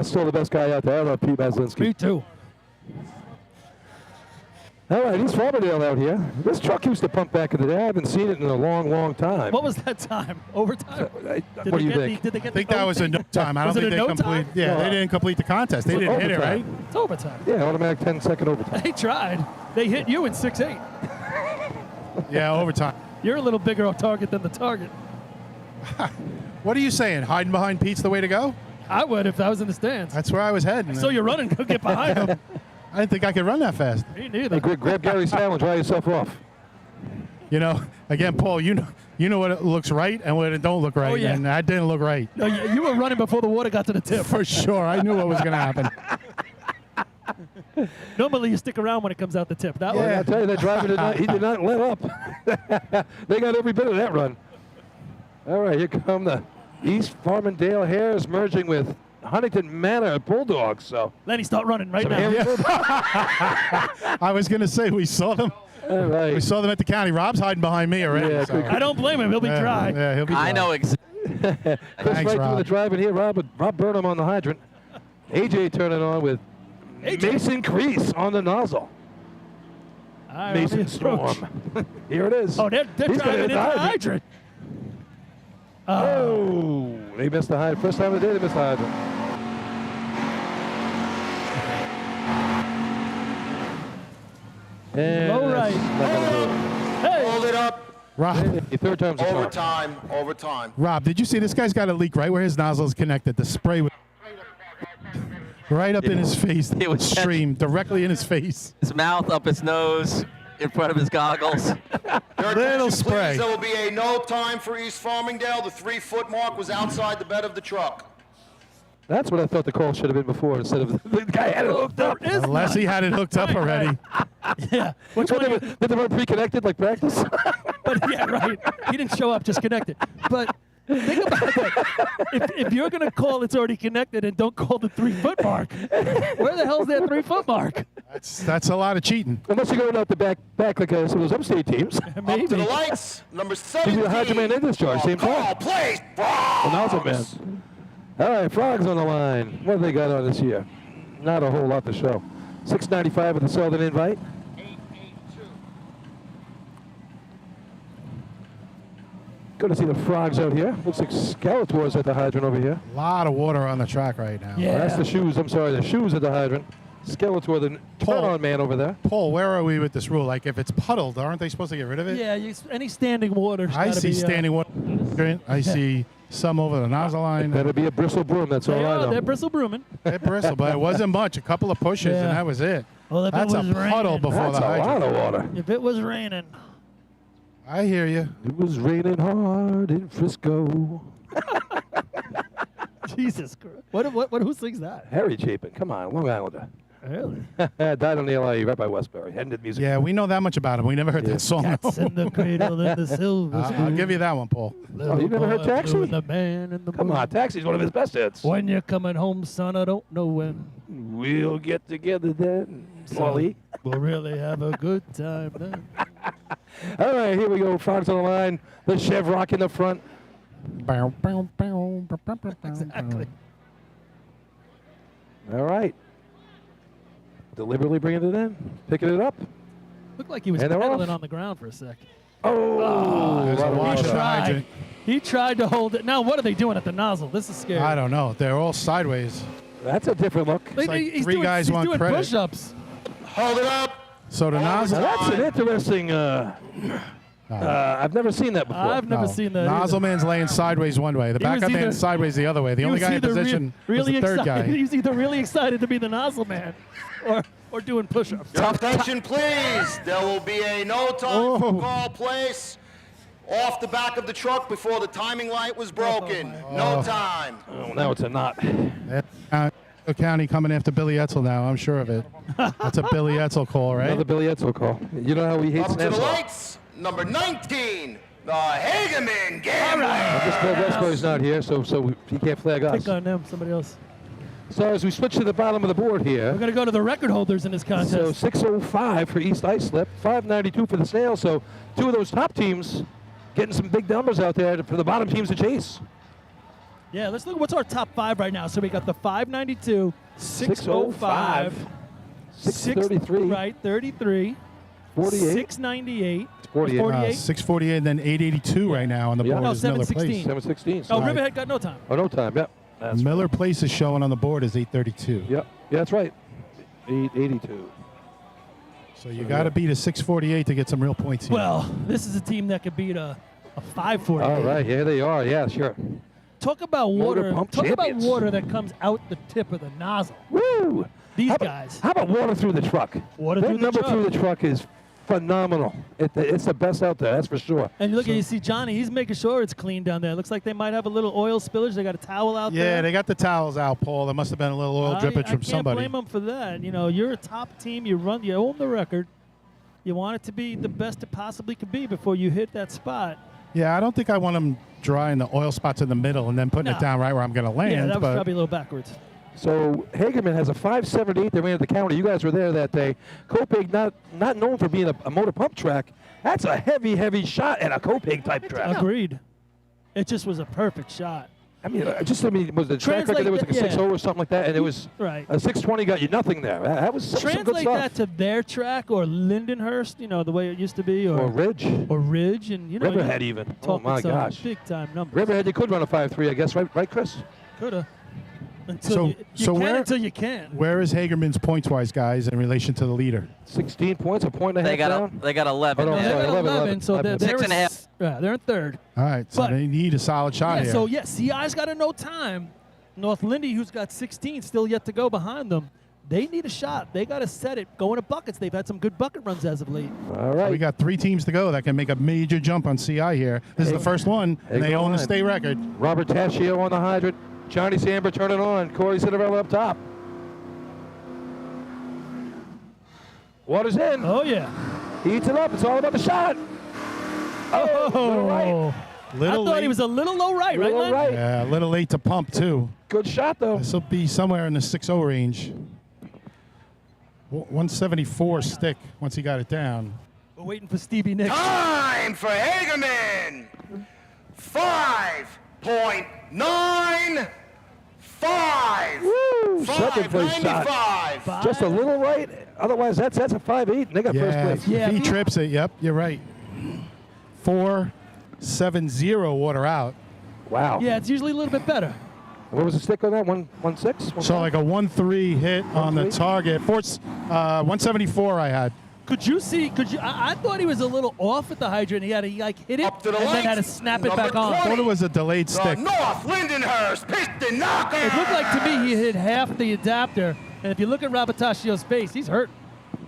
Still the best guy out there. I love Pete Maslinski. Me too. All right, he's Farmingdale out here. This truck used to pump back in the day. I haven't seen it in a long time. What was that time? Overtime? What do you think? Did they get I think that was a no time. I Was don't it think a they no complete. time? Yeah, No. they didn't complete the contest. They didn't hit it, right? Overtime. It's overtime. Yeah, automatic 10-second overtime. They tried. They hit you in 6'8". Yeah, overtime. You're a little bigger on target than the target. What are you saying? Hiding behind Pete's the way to go? I would if I was in the stands. That's where I was heading. So you're running. Go get behind him. I didn't think I could run that fast. Me neither. Hey, grab Gary's towel and dry yourself off. Again, Paul, you know what it looks right and what it don't look right, Oh, yeah. and that didn't look right. No, you were running before the water got to the tip. For sure, I knew what was going to happen. Normally you stick around when it comes out the tip. That Yeah, way. I tell you, that driver did not let up. They got every bit of that run. All right, here come the East Farmingdale Hares merging with Huntington Manor Bulldogs. So Lenny, start running right some now. hairy I was going to say we saw them. All right. We saw them at the county. Rob's hiding behind me already. Yeah, so. I don't blame him. He'll be dry. Yeah, he'll be dry. I know exactly. Chris Thanks, right Rob. through the drive in here. Rob Burnham on the hydrant. AJ turning on with Mason Crease on the nozzle. All right, Mason Robbie, approach. Storm. Here it is. Oh, they're He's gonna driving hit into the the hydrant. hydrant. Oh, they missed the hydrant. First time of the day they missed the hydrant. And Low that's right. not gonna do it. Hey. Hold it up. Rob, The third time's a charm. Overtime. Overtime. Rob, did you see this guy's got a leak right where his nozzle is connected? The spray was right up in his face. It was stream directly in his face. His mouth, up his nose, in front of his goggles. Your Little attention, spray. please. There will be a no time for East Farmingdale. The 3-foot mark was outside the bed of the truck. That's what I thought the call should have been before instead of the guy had it hooked up. Unless he had it hooked up already. Yeah. Which one? Did they run pre-connected like practice? But yeah, right. He didn't show up, just connected. But think about that. If you're going to call it's already connected and don't call the 3-foot mark, where the hell's that 3-foot mark? That's a lot of cheating. Unless you're going out the back like some of those upstate teams. Up to the lights. Number Give 17. you a hydroman in discharge, same Call, time. please. The nozzle man. All right, Frogs on the line. What have they got on this year? Not a whole lot to show. $6.95 with the Southern Invite. Good to see the Frogs out here. Looks like Skeletor's at the hydrant over here. A lot of water on the track right now. Yeah. That's the shoes. I'm sorry, the shoes at the hydrant. Skeletor, the turn-on man over there. Paul, where are we with this rule? Like, if it's puddled, aren't they supposed to get rid of it? Yeah, any standing water. I see standing water. I see some over the nozzle line. Better be a bristle broom. That's all I know. They're bristle brooming. They bristle, but it wasn't much. A couple of pushes, Yeah. and that was it. Well, if That's it a was puddle raining, before That's the a hydrant. lot of water. If it was raining. I hear you. It was raining hard in Frisco. Jesus Christ. Who sings that? Harry Chapin. Come on, Long Islander. Really? Died on the LIE right by Westbury. Ended music. Yeah, we know that much about him. We never heard that song. Cats in the cradle and the silver I'll spoon. give you that one, Paul. Oh, you never heard Taxi? The man in the Come moon. on, Taxi's one of his best hits. When you're coming home, son, I don't know when. We'll get together then, Paulie. We'll really have a good time then. All right, here we go. Frogs on the line. The Chevrock in the front. Exactly. All right. Deliberately bringing it in, picking it up. Looked like he was And they're pedaling off. on the ground for a sec. Oh, There's a wash He of the hydrant. tried. He tried to hold it. Now, what are they doing at the nozzle? This is scary. I don't know. They're all sideways. That's a different look. It's like He's three doing, guys he's want doing credit. push-ups. Hold it up. So the nozzle. Now, that's an interesting. I've never seen that before. I've never seen that. Nozzle either. man's laying sideways one way. The He was backup either- man's sideways the other way. The He only was guy in either position was really the third excited. guy. He's either really excited to be the nozzle man or doing push-ups. Your attention, please. There will be a no time for call place off the back of the truck before the timing light was broken. No time. Oh, now it's a knot. County coming after Billy Etzel now. I'm sure of it. That's a Billy Etzel call, right? Another Billy Etzel call. You know how he hates Up to the Nassau. lights. Number 19, the Hageman Gambler. I'm just glad Westbury's not here, so he can't flag us. Pick on them, somebody else. So as we switch to the bottom of the board here, We're going to go to the record holders in this contest. so 605 for East Islip, 592 for the Snail. So two of those top teams getting some big numbers out there for the bottom teams to chase. Yeah, let's look. What's our top five right now? So we got the 592, 605, 633, right, 33, 48, 698, 48. 48. 648, and then 882 right now on the Yeah. board No, is Miller 716. Place. 716. Oh, Right. Riverhead got no time. Oh, no time. Yep. That's Miller Place is showing on the board as 832. Yep. Yeah, that's right. 882. So you got to beat a 648 to get some real points here. Well, this is a team that could beat a 540. All right. Here they are. Yeah, sure. Talk about Motor water. pump Talk champions. about water that comes out the tip of the nozzle. Woo! These guys. How about water through the truck? Water that through the number truck. through the truck is phenomenal. It's the best out there, that's for sure. And you look at you see Johnny. He's making sure it's clean down there. Looks like they might have a little oil spillage. They got a towel out there. yeah, they got the towels out, Paul. There must have been a little oil drippage from somebody. I can't blame them for that. You know, you're a top team. You own the record. You want it to be the best it possibly could be before you hit that spot. Yeah, I don't think I want him drying the oil spots in the middle and then putting it down right where I'm going to land. Yeah, that was but probably a little backwards. So Hagerman has a 5.78. They ran at the counter. You guys were there that day. Copig not known for being a motor pump track. That's a heavy shot at a Copig type track. Agreed. It just was a perfect shot. I mean, was the track record there was like a 6.0 or something like that, and it was right. A 6.20 got you nothing there. That was some good Translate stuff. that to their track or Lindenhurst, the way it used to be, or Ridge, and Riverhead even. Oh my gosh, big time numbers. Riverhead, you could run a 5.3, I guess, right, Chris? Coulda. Until you can. Where is Hagerman's points-wise, guys, in relation to the leader? 16 points, a point and a half down. They got 11. Oh, no, yeah. sorry, They got 11, so they're 6.5. Yeah, they're in third. All right, so they need a solid shot here. So, CI's got to know time. North Lindy, who's got 16, still yet to go behind them. They need a shot. They got to set it. Go into buckets. They've had some good bucket runs as of late. All right. So we got 3 teams to go that can make a major jump on CI here. This is the first one, and they own the state record. Robert Tascio on the hydrant. Johnny Samber turning on. Corey Cinderella up top. Water's in. Oh, yeah. He eats it up. It's all about the shot. Oh, right. I thought he was a little low right, Little Len? right. Yeah, a little late to pump, too. Good shot, though. This will be somewhere in the 6.0 range. 174 stick once he got it down. We're waiting for Stevie Nicks. Time for Hagerman. 5.95. Woo! Second place shot. 5.95. Just a little right. Otherwise, that's a 5.8. And they got first place. If he trips it, yep, you're right. 4.70 water out. Wow. Yeah, it's usually a little bit better. What was the stick on that? 1.6? So like a 1.3 hit on the target. 174 I had. Could you see? I thought he was a little off at the hydrant. He hit it and then had to snap it back on. I thought it was a delayed stick. North Lindenhurst piston knocker. It looked like to me he hit half the adapter. And if you look at Rabatacio's face, he's hurt.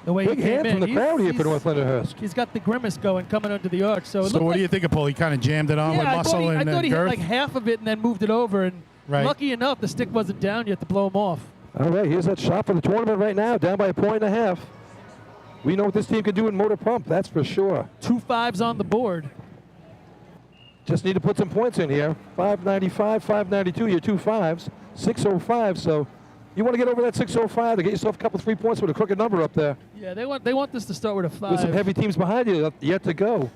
The way Big he came hand in. from the crowd here for North Lindenhurst. He's got the grimace going, coming under the arch. So what do you think of Paul? He kind of jammed it on with muscle and I thought he hit girth? like half of it and then moved it over. And lucky enough, the stick wasn't down yet to blow him off. All right, here's that shot for the tournament right now, down by a 1.5. We know what this team can do in motor pump, that's for sure. 2 5s on the board. Just need to put some points in here. 595, 592, your 2 5s. 605, so you want to get over that 605 to get yourself a couple 3 points with a crooked number up there. Yeah, they want this to start with a 5. With some heavy teams behind you yet to go.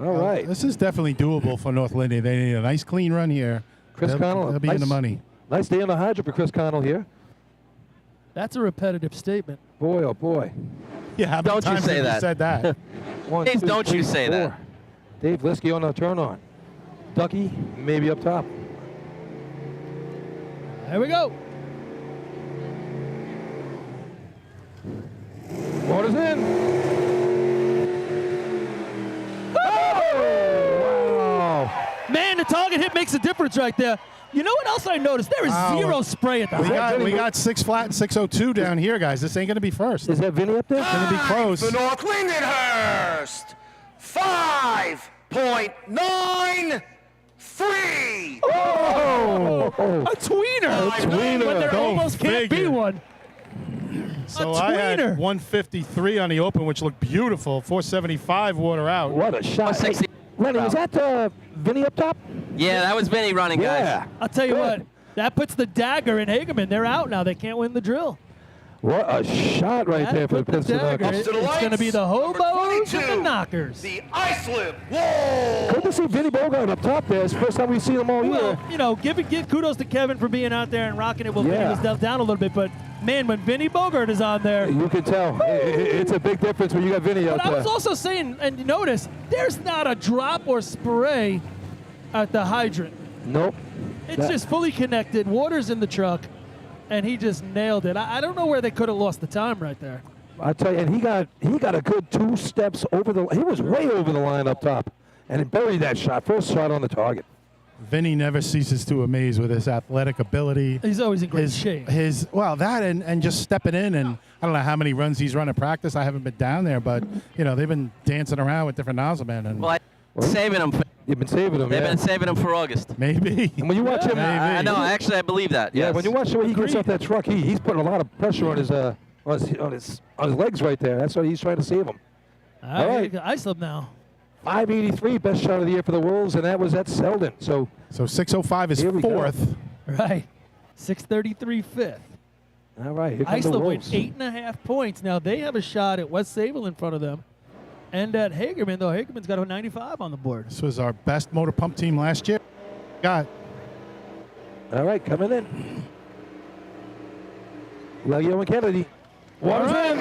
All right. This is definitely doable for North Lindy. They need a nice clean run here. Chris Connell. They'll be in the money. Nice day on the hydrant for Chris Connell here. That's a repetitive statement. Boy, oh boy. Yeah, how many times have you said that? Dave, don't you say that. Dave Liskey on the turn on. Ducky maybe up top. Here we go. Water's in. Oh! Wow. Man, the target hit makes a difference right there. You know what else I noticed? There is zero spray at the hydrant. We got 6 flat and 602 down here, guys. This ain't going to be first. Is that Vinny up there? It's going to be close. For North Lindenhurst. 5.93. Oh! A tweener. But there almost can't be one. So I had 153 on the open, which looked beautiful. 475 water out. What a shot. Hey, Lenny, was that Vinny up top? Yeah, that was Vinny running, guys. I'll tell you what. That puts the dagger in Hagerman. They're out now. They can't win the drill. What a shot right there for the Princeton Knockers. It's going to be the hobos and the knockers. The Islip. Whoa! Good to see Vinny Bogart up top there. It's the first time we've seen him all year. Well, give kudos to Kevin for being out there and rocking it. Well, Vinny was down a little bit, but man, when Vinny Bogart is on there, you can tell it's a big difference when you got Vinny out there. I was also saying, and notice, there's not a drop or spray at the hydrant. Nope. It's just fully connected. Water's in the truck. And he just nailed it. I don't know where they could have lost the time right there. I tell you, and he got a good 2 steps over the. He was way over the line up top, and he buried that shot. First shot on the target. Vinny never ceases to amaze with his athletic ability. He's always in great shape. That and just stepping in, and I don't know how many runs he's run in practice. I haven't been down there, but they've been dancing around with different nozzle men. And Saving him. You've been saving him. They've been saving him for August. Maybe. And when you watch him, I know. Actually, I believe that. Yeah, yes. when you watch the way he gets off that truck, he's putting a lot of pressure on his legs right there. That's why he's trying to save him. All right. Islip now. 583, best shot of the year for the Wolves, and that was at Selden. So 605 is here we go. fourth. Right. 633 fifth. All right, here come the Islip with Wolves. 8.5 points. Now they have a shot at West Sable in front of them. And at Hagerman, though, Hagerman's got a 95 on the board. This was our best motor pump team last year. Got. All right, coming in. Lelio and Kennedy. Water's in.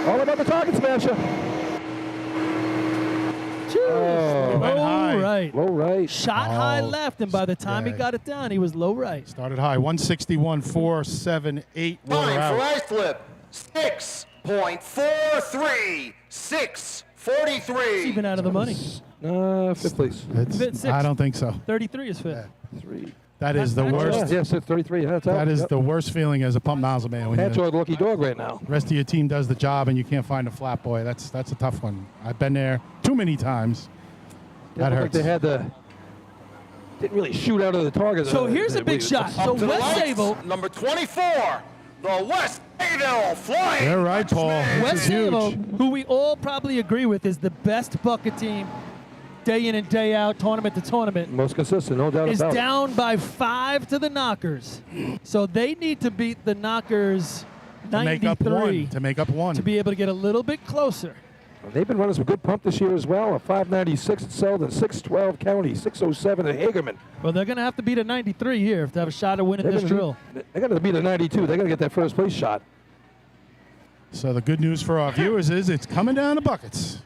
All about the target smasher. Oh, went high. low right. Low right. Shot high left, and by the time he got it down, he was low right. Started high. 161.478. Time for Islip. 6.43. 6:43. It's even out of the money. Fifth place. Sixth. I don't think so. 33 is fifth. That is the worst. Yes, it's 33. That's That is yep. the worst feeling as a pump nozzle man. When That's our lucky dog right now. the rest of your team does the job and you can't find a flat boy. That's a tough one. I've been there too many times. That Like hurts. they had didn't really shoot out of the target. So here's a big shot. So Up to the West lights, Sable. number 24, the West Sable Flying. You're right, Paul. This West is huge. Sable, who we all probably agree with, is the best bucket team day in and day out, tournament to tournament. Most consistent, no doubt Is about it. down by 5 to the Knockers. So they need to beat the Knockers To make 93 up one. to be able to get a little bit closer. They've been running some good pump this year as well. A 596 at Selden, 612 County, 607 at Hagerman. Well, they're going to have to beat a 93 here to have a shot at winning this drill. They're going to beat a 92. They're going to get that first place shot. So the good news for our viewers is it's coming down to buckets.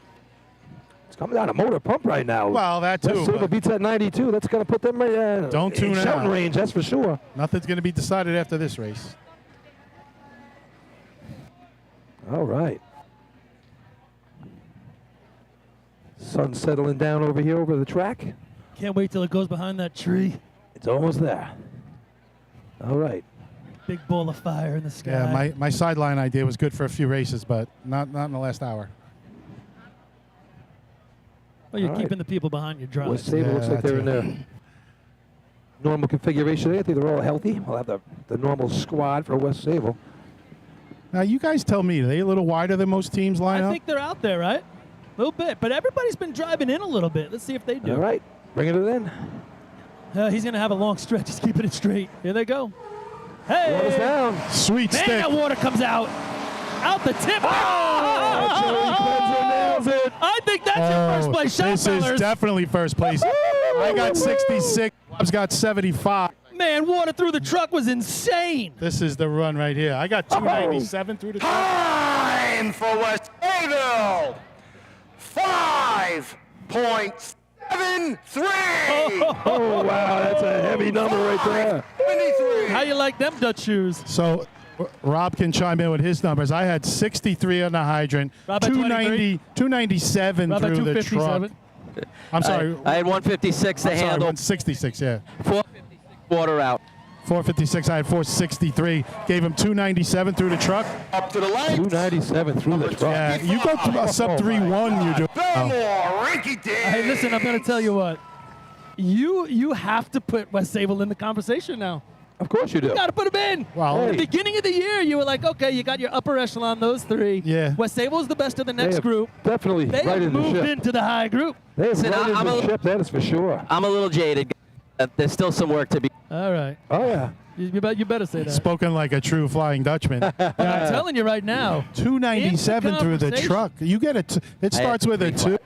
It's coming down to motor pump right now. Well, that too. West Sable but beats that 92. That's going to put them Don't tune in out. shouting range, that's for sure. Nothing's going to be decided after this race. All right. Sun settling down over here over the track. Can't wait till it goes behind that tree. It's almost there. All right. Big ball of fire in the sky. Yeah, my sideline idea was good for a few races, but not in the last hour. Well, you're All right. keeping the people behind your drive. West Sable looks like they're in their normal configuration. I think they're all healthy. We'll have the normal squad for West Sable. Now, you guys tell me, are they a little wider than most teams line I up? think they're out there, right? A little bit. But everybody's been driving in a little bit. Let's see if they do. All right. Bringing it in. He's going to have a long stretch. He's keeping it straight. Here they go. Hey! Water's down. Sweet Man, stick. that water comes out. Out the tip. I think that's your first place shot, This fellas. is definitely first place. I got 66. Bob's got 75. Man, water through the truck was insane. This is the run right here. I got 297 through the truck. Time for West Sable. 5.73. Oh, wow. That's a heavy number right there. 73. How you like them Dutch shoes? So Rob can chime in with his numbers. I had 63 on the hydrant, Rob had 290, 297 Rob had through the truck. 257. I'm sorry. I had 156 to I'm sorry, handle. 166, yeah. 456 water out. 456, I had 463. Gave him 297 through the truck. Up to the lights. 297 through the truck. Yeah, you go to a sub 3-1, you do. Belmore, rinky dink. Hey, listen, I'm going to tell you what. You have to put West Sable in the conversation now. Of course you do. You got to put them in. Well, At the beginning of the year, you were like, okay, you got your upper echelon, those three. Yeah. West Sable's the best of the They next have group. Definitely They right have in the moved ship. into the high group. They have Listen, right in I'm the a- ship, that is for sure. I'm a little jaded. There's still some work to be. All right. Oh, yeah. You better say that. spoken like a true Flying Dutchman. I'm telling you right now. 297 through the conversation. truck. You get it. It starts with a 2.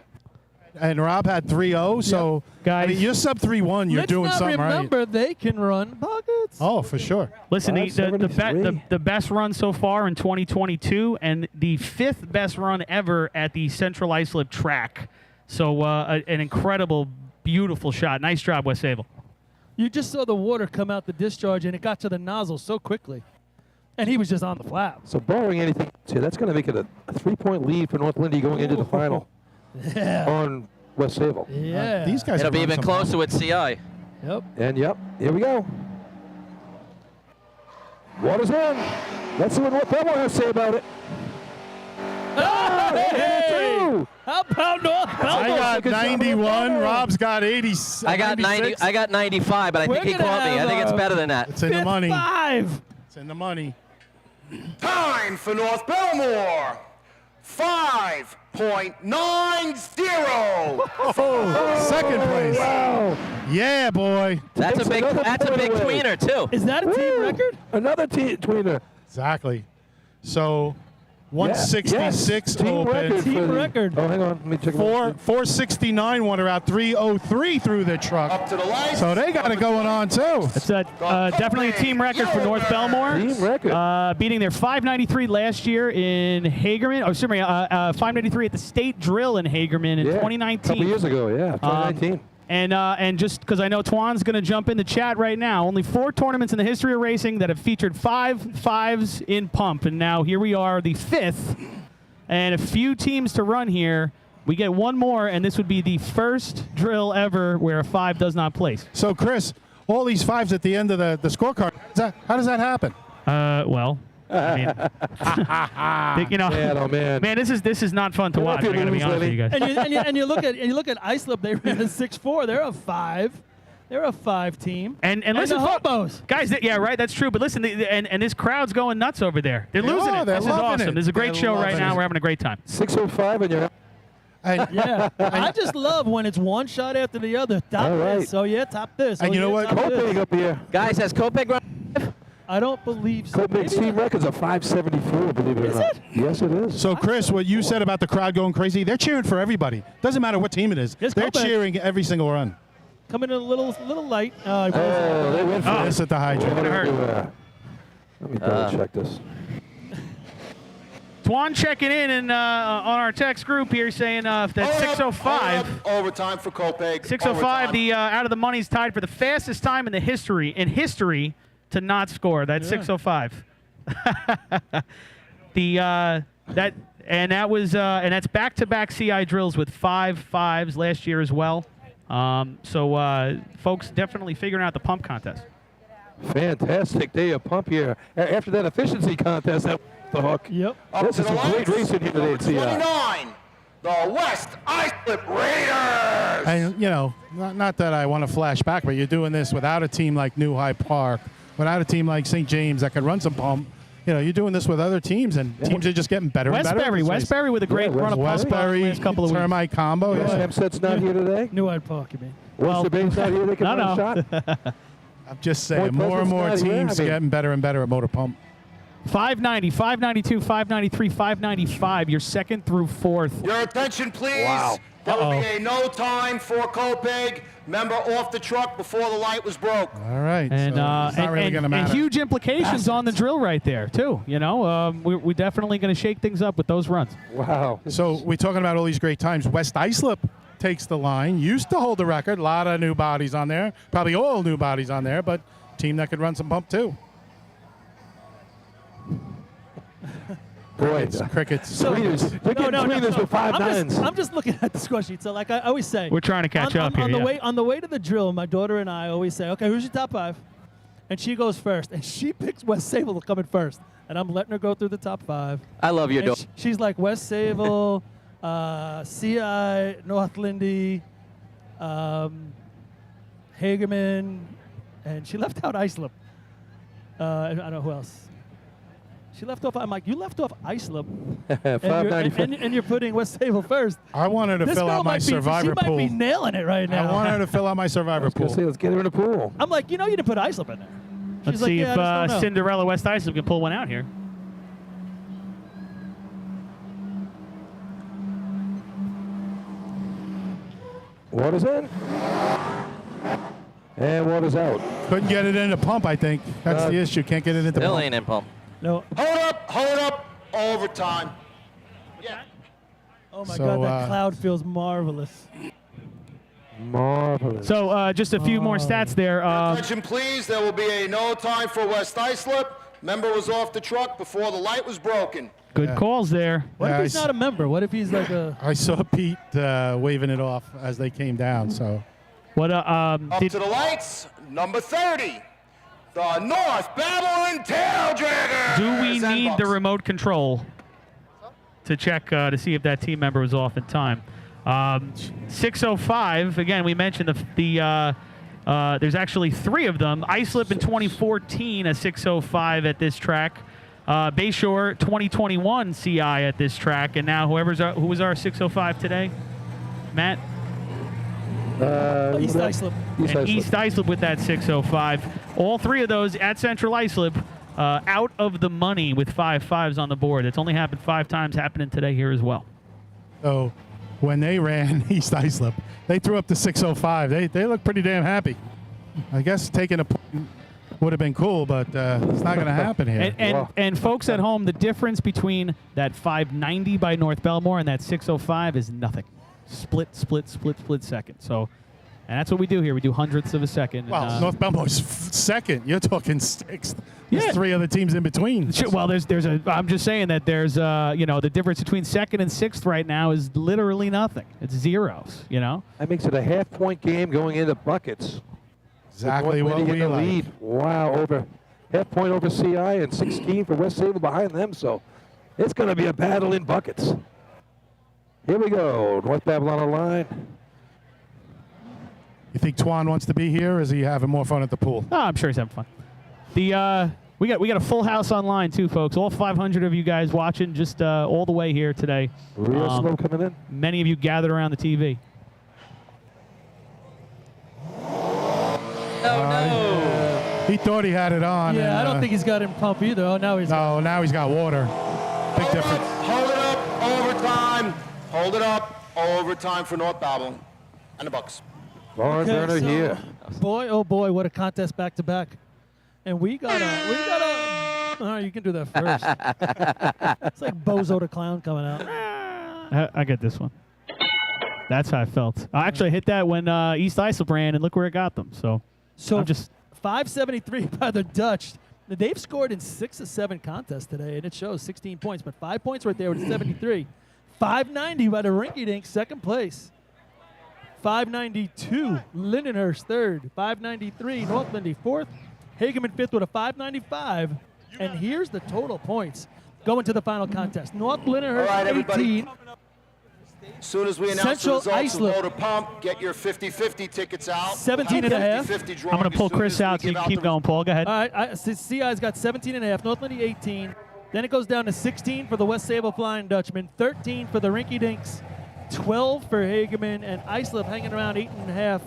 And Rob had 3-0, so Guys, I mean, you're sub 3-1. You're Let's doing not something right. remember they can run buckets. Oh, for sure. Listen, the 573. best run so far in 2022 and the 5th best run ever at the Central Islip track. So an incredible, beautiful shot. Nice job, West Sable. You just saw the water come out the discharge, and it got to the nozzle so quickly. And he was just on the flap. So barring anything, that's going to make it a 3-point lead for North Lindy going into the final Yeah. on West Sable. Yeah. These guys It'll have be run even some closer with CI. Yep. And yep, here we go. Water's in. Let's see what North Belmore has to say about it. Hey! How about North I Belmore? got 91. Rob's got 80. I got 90. I got 95, but I We're think he gonna caught me. I have think it's a- better than that. It's in the money. 5. It's in the money. Time for North Belmore. 5.90. Second place. Wow. Yeah, boy. That's a big tweener too. Is that a team record? Another tweener. Exactly. So 166 Yes. Team open. record. Team for the- record. Oh, hang on. Let me check it out. 469 water out. 303 through the truck. Up to the lights. So they got it going on too. It's definitely a team record for North Belmore. Team record. Beating their 593 last year in Hagerman. Oh, sorry, 593 at the state drill in Hagerman in Yeah, 2019. A couple years ago, yeah. 2019. And just because I know Twan's going to jump in the chat right now, only 4 tournaments in the history of racing that have featured 5 5s in pump, and now here we are, the 5th, and a few teams to run here. We get one more, and this would be the first drill ever where a 5 does not place. So Chris, all these 5s at the end of the scorecard. How does that happen? Well, I mean, you know, man, this is not fun to watch. I gotta be honest with you guys. And you look at Islip. They ran a 6.4. They're a 5. They're a 5 team. And listen, the hobos. guys. Yeah, right. That's true. But listen, and this crowd's going nuts over there. They're losing it. They're This is loving awesome. it. This is a great They're show right loving now. it. We're having a great time. 605 and you're. Yeah, I just love when it's one shot after the other. Top All right. this. Oh yeah, top this. And oh, you know yeah, what? top this. Copeg up here. Guys, has Copeg run? I don't believe so. Copeg's Maybe team record's a 574, believe it or not. it? Yes, it is. So Chris, what you said about the crowd going crazy, they're cheering for everybody. Doesn't matter what team it is. Yes, They're Copeg. cheering every single run. Coming in a little light. Oh, they went for This at the hydrant. Let me double check this. Twan checking in and on our text group here saying that 605. Overtime for Copeg. 605. The out of the money's tied for the fastest time in history to not score. That's 605. That's back-to-back CI drills with 5 5s last year as well. So folks definitely figuring out the pump contest. Fantastic day of pump here. After that efficiency contest, that the hook. Yep. This is some great racing here today at CI. 29, the West Islip Raiders. And, you know, not that I want to flash back, but you're doing this without a team like New High Park, without a team like St. James that could run some pump. You know, you're doing this with other teams, and teams are just getting better and better. Westbury with a great run of pump Westbury, last couple of weeks. Termite combo. Yeah. Hempstead's not here today. New Hyde Park, you mean? Western Bay's not here. They can run a shot. I'm just saying, Point more and more Pleasant's not here. teams I mean- getting better and better at motor pump. 590, 592, 593, 595. Your second through fourth. Your attention, please. Wow. There will be a no time for Copeg. Member off the truck before the light was broke. All right. And so it's not really going to and matter. huge implications on the drill right there too. You know, we're definitely going to shake things up with those runs. Wow. So we're talking about all these great times. West Islip takes the line. Used to hold the record. A lot of new bodies on there. Probably all new bodies on there, but team that could run some pump too. Boy, Crickets. tweeters. They're getting tweeters with 5 9s. I'm just looking at the score sheet. So, like I always say, We're trying to catch up here. On the way to the drill, my daughter and I always say, okay, who's your top 5? And she goes first, and she picks West Sable coming first, and I'm letting her go through the top 5. I love your And daughter. she's like West Sable, CI, North Lindy, Hagerman, and she left out Islip. I don't know who else. She left off. I'm like, you left off Islip, and you're putting West Sable first. I want her to fill out my survivor pool. She might be nailing it right now. I want her to fill out my survivor pool. Let's get her in the pool. I'm like, you didn't put Islip in there. Let's She's like, see yeah, I just don't if know. Cinderella West Islip can pull one out here. Water's in. And water's out. Couldn't get it in the pump, I think. That's the issue. Can't get it into Still pump. ain't in pump. No. Hold up. Overtime. Oh my So, God, that cloud feels marvelous. Marvelous. So just a few more stats there. Attention, please. There will be a no time for West Islip. Member was off the truck before the light was broken. Good calls there. What if he's not a member? What if he's like a? I saw Pete waving it off as they came down. So What Up to the lights, number 30, the North Babylon Tail Dragger. do we need the remote control to check to see if that team member was off in time? 605. Again, we mentioned there's actually 3 of them. Islip in 2014, a 605 at this track. Bayshore 2021 CI at this track, and now who was our 605 today? Matt? East Islip. East Islip with that 605. All three of those at Central Islip out of the money with 5.5s on the board. It's only happened 5 times, happening today here as well. So when they ran East Islip, they threw up the 605. They looked pretty damn happy. I guess taking a point would have been cool, but it's not going to happen here. And folks at home, the difference between that 590 by North Belmore and that 605 is nothing. Split second. So, and that's what we do here. We do hundredths of a second. Well, North Belmore's second. You're talking sixth. There's Yeah. 3 other teams in between. Well, I'm just saying that there's the difference between second and sixth right now is literally nothing. It's zeros. That makes it a half-point game going into buckets. Exactly what we like. Lead. Wow, over half point over CI and 16 for West Sable behind them. So it's going to be a battle in buckets. Here we go. North Babylon on the line. You think Twan wants to be here, or is he having more fun at the pool? Oh, I'm sure he's having fun. We got a full house online too, folks. All 500 of you guys watching, just all the way here today. Real slow coming in. Many of you gathered around the TV. No. He thought he had it on. Yeah, and, I don't think he's got him pump either. Oh, now he's now he's got water. Big difference. Hold it up, overtime. Hold it up, overtime for North Babylon and the Bucks. Barn burner here. Boy, oh boy, what a contest back to back. And we got a. Oh, you can do that first. It's like Bozo the Clown coming out. I get this one. That's how I felt. I actually hit that when East Islip ran, and look where it got them. So I'm just 573 by the Dutch. They've scored in 6 of 7 contests today, and it shows 16 points, but 5 points right there with 73. 590 by the Rinky Dink, second place. 592, Lindenhurst third. 593, North Lindy fourth. Hageman fifth with a 595. And here's the total points going to the final contest. North Lindenhurst 18. As soon as we announce Central the results Islip. of Motor Pump, get your 50-50 tickets out. 17 and a half. 50-50 I'm going to drawing pull as soon Chris as we out so you give can out keep the going, Paul. Go ahead. All right, CI's got 17 and a half. North Lindy 18. Then it goes down to 16 for the West Sable Flying Dutchman, 13 for the Rinky Dinks, 12 for Hageman, and Islip hanging around 8.5,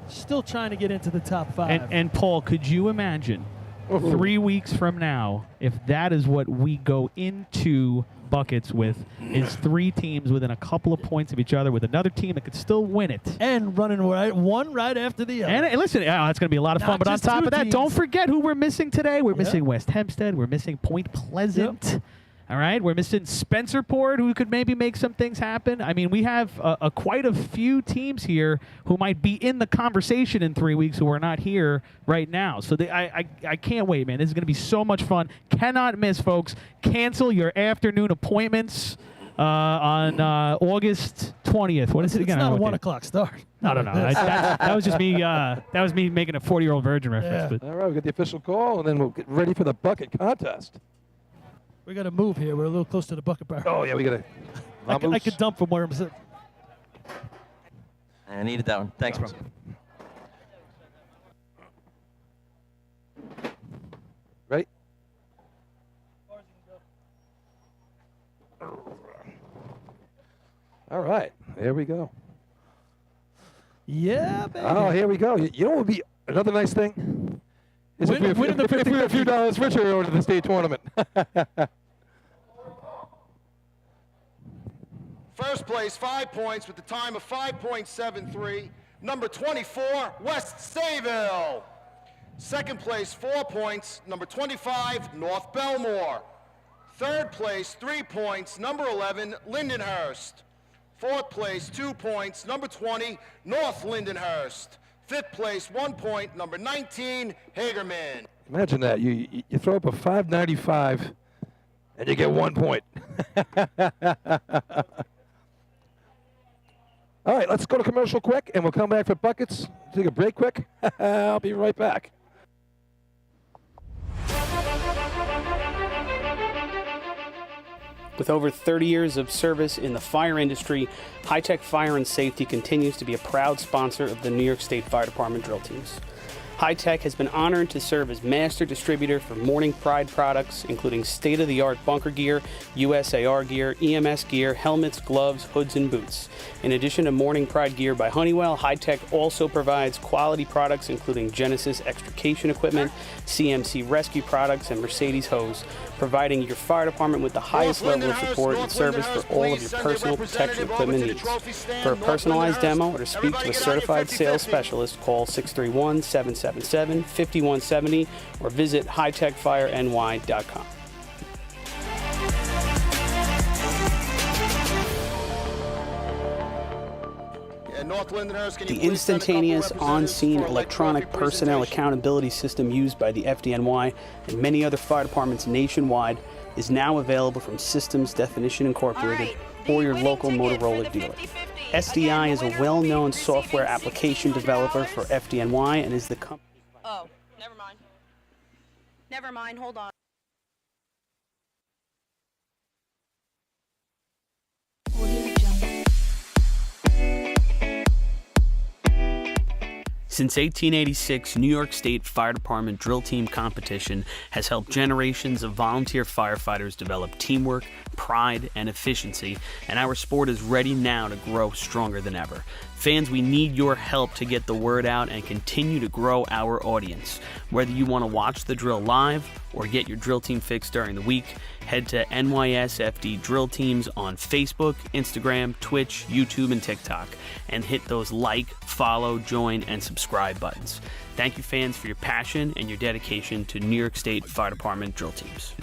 still trying to get into the top 5. And Paul, could you imagine 3 weeks from now if that is what we go into buckets with, is 3 teams within a couple of points of each other with another team that could still win it. And running one right after the other. And listen, that's going to be a lot of fun. Not But on just top 2 of that, teams. don't forget who we're missing today. We're missing West Hempstead. We're missing Point Pleasant. Yep. All right, we're missing Spencerport, who could maybe make some things happen. I mean, we have quite a few teams here who might be in the conversation in 3 weeks who are not here right now. So I can't wait, man. This is going to be so much fun. Cannot miss, folks. Cancel your afternoon appointments on August 20th. What is it again? It's not a I wrote 1 down. o'clock start. No. That was just me. That was me making a 40-year-old virgin reference. Yeah. But All right, we got the official call, and then we'll get ready for the bucket contest. We got to move here. We're a little close to the bucket bar. Oh, yeah, we got to. I could dump from where I'm sitting. I needed that one. Thanks, bro. Ready? All right, here we go. Yeah, baby. Oh, here we go. You know what would be another nice thing? Is if Winning the we were a few dollars richer over to the state tournament. First place, 5 points with the time of 5.73. Number 24, West Sayville. Second place, 4 points. Number 25, North Belmore. Third place, 3 points. Number 11, Lindenhurst. Fourth place, 2 points. Number 20, North Lindenhurst. Fifth place, 1 point. Number 19, Hagerman. Imagine that. You throw up a 595 and you get 1 point. All right, let's go to commercial quick, and we'll come back for buckets. Take a break quick. I'll be right back. With over 30 years of service in the fire industry, High Tech Fire and Safety continues to be a proud sponsor of the New York State Fire Department drill teams. Hi-Tech has been honored to serve as master distributor for Morning Pride products, including state-of-the-art bunker gear, USAR gear, EMS gear, helmets, gloves, hoods, and boots. In addition to Morning Pride gear by Honeywell, Hi-Tech also provides quality products including Genesis extrication equipment, CMC rescue products, and Mercedes hose, providing your fire department with the highest level of support and service for all of your personal protection equipment needs. For a personalized demo or to speak to a certified sales specialist, call 631-777-5170 or visit hightechfireny.com. The instantaneous, on-scene electronic personnel accountability system used by the FDNY and many other fire departments nationwide is now available from Systems Definition Incorporated or your local Motorola dealer. SDI is a well-known software application developer for FDNY and is the company. Oh, never mind. Never mind, hold on. Since 1886, New York State Fire Department Drill Team Competition has helped generations of volunteer firefighters develop teamwork, pride, and efficiency, and our sport is ready now to grow stronger than ever. Fans, we need your help to get the word out and continue to grow our audience. Whether you want to watch the drill live or get your drill team fix during the week, head to NYSFD Drill Teams on Facebook, Instagram, Twitch, YouTube, and TikTok, and hit those like, follow, join, and subscribe buttons. Thank you, fans, for your passion and your dedication to New York State Fire Department Drill Teams.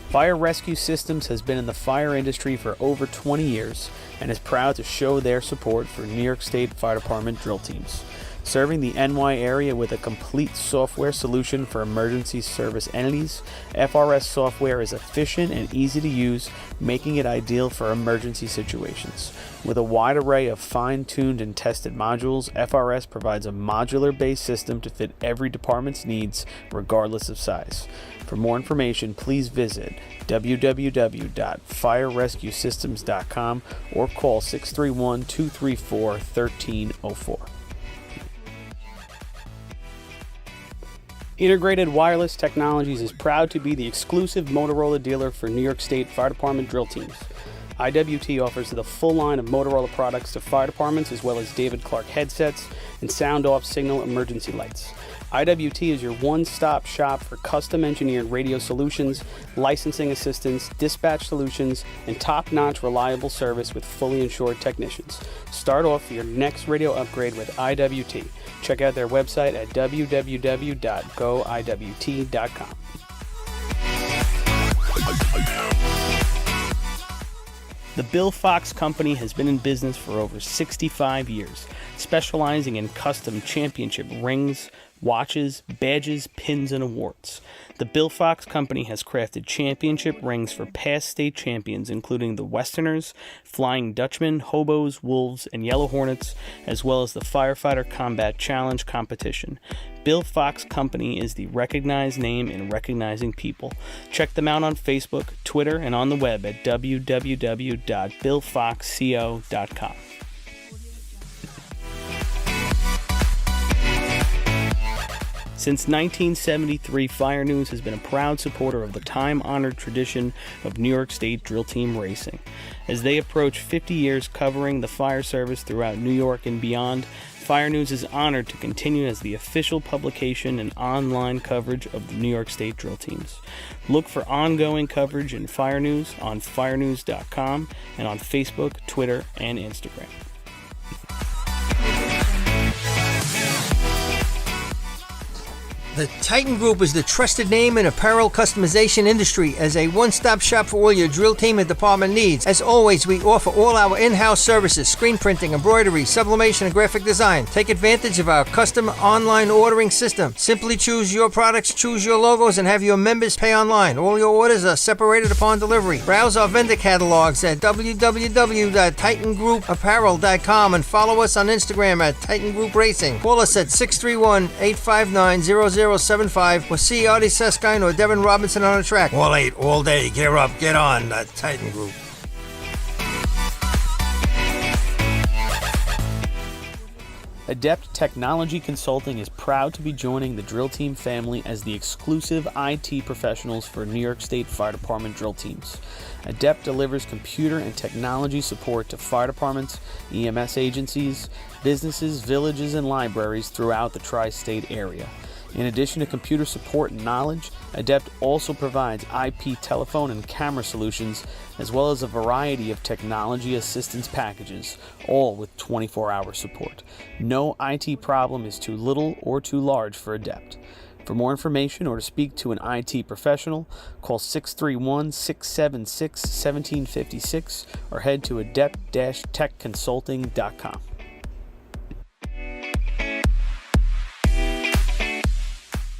Fire Rescue Systems has been in the fire industry for over 20 years and is proud to show their support for New York State Fire Department drill teams. Serving the NY area with a complete software solution for emergency service entities, FRS software is efficient and easy to use, making it ideal for emergency situations. With a wide array of fine-tuned and tested modules, FRS provides a modular-based system to fit every department's needs, regardless of size. For more information, please visit www.firerescuesystems.com or call 631-234-1304. Integrated Wireless Technologies is proud to be the exclusive Motorola dealer for New York State Fire Department drill teams. IWT offers the full line of Motorola products to fire departments, as well as David Clark headsets and sound-off signal emergency lights. IWT is your one-stop shop for custom-engineered radio solutions, licensing assistance, dispatch solutions, and top-notch reliable service with fully insured technicians. Start off your next radio upgrade with IWT. Check out their website at www.goiwt.com. The Bill Fox Company has been in business for over 65 years, specializing in custom championship rings, watches, badges, pins, and awards. The Bill Fox Company has crafted championship rings for past state champions, including the Westerners, Flying Dutchmen, Hobos, Wolves, and Yellow Hornets, as well as the Firefighter Combat Challenge competition. Bill Fox Company is the recognized name in recognizing people. Check them out on Facebook, Twitter, and on the web at www.billfoxco.com. Since 1973, Fire News has been a proud supporter of the time-honored tradition of New York State drill team racing. As they approach 50 years covering the fire service throughout New York and beyond, Fire News is honored to continue as the official publication and online coverage of the New York State drill teams. Look for ongoing coverage in Fire News on firenews.com and on Facebook, Twitter, and Instagram. The Titan Group is the trusted name in apparel customization industry as a one-stop shop for all your drill team and department needs. As always, we offer all our in-house services, screen printing, embroidery, sublimation, and graphic design. Take advantage of our custom online ordering system. Simply choose your products, choose your logos, and have your members pay online. All your orders are separated upon delivery. Browse our vendor catalogs at www.titangrouapparel.com and follow us on Instagram at Titan Group Racing. Call us at 631-859-0075 or see Artie Seskine or Devin Robinson on the track. All 8, all day. Gear up, get on. The Titan Group. Adept Technology Consulting is proud to be joining the drill team family as the exclusive IT professionals for New York State Fire Department drill teams. Adept delivers computer and technology support to fire departments, EMS agencies, businesses, villages, and libraries throughout the tri-state area. In addition to computer support and knowledge, Adept also provides IP telephone and camera solutions, as well as a variety of technology assistance packages, all with 24-hour support. No IT problem is too little or too large for Adept. For more information or to speak to an IT professional, call 631-676-1756 or head to adept-techconsulting.com.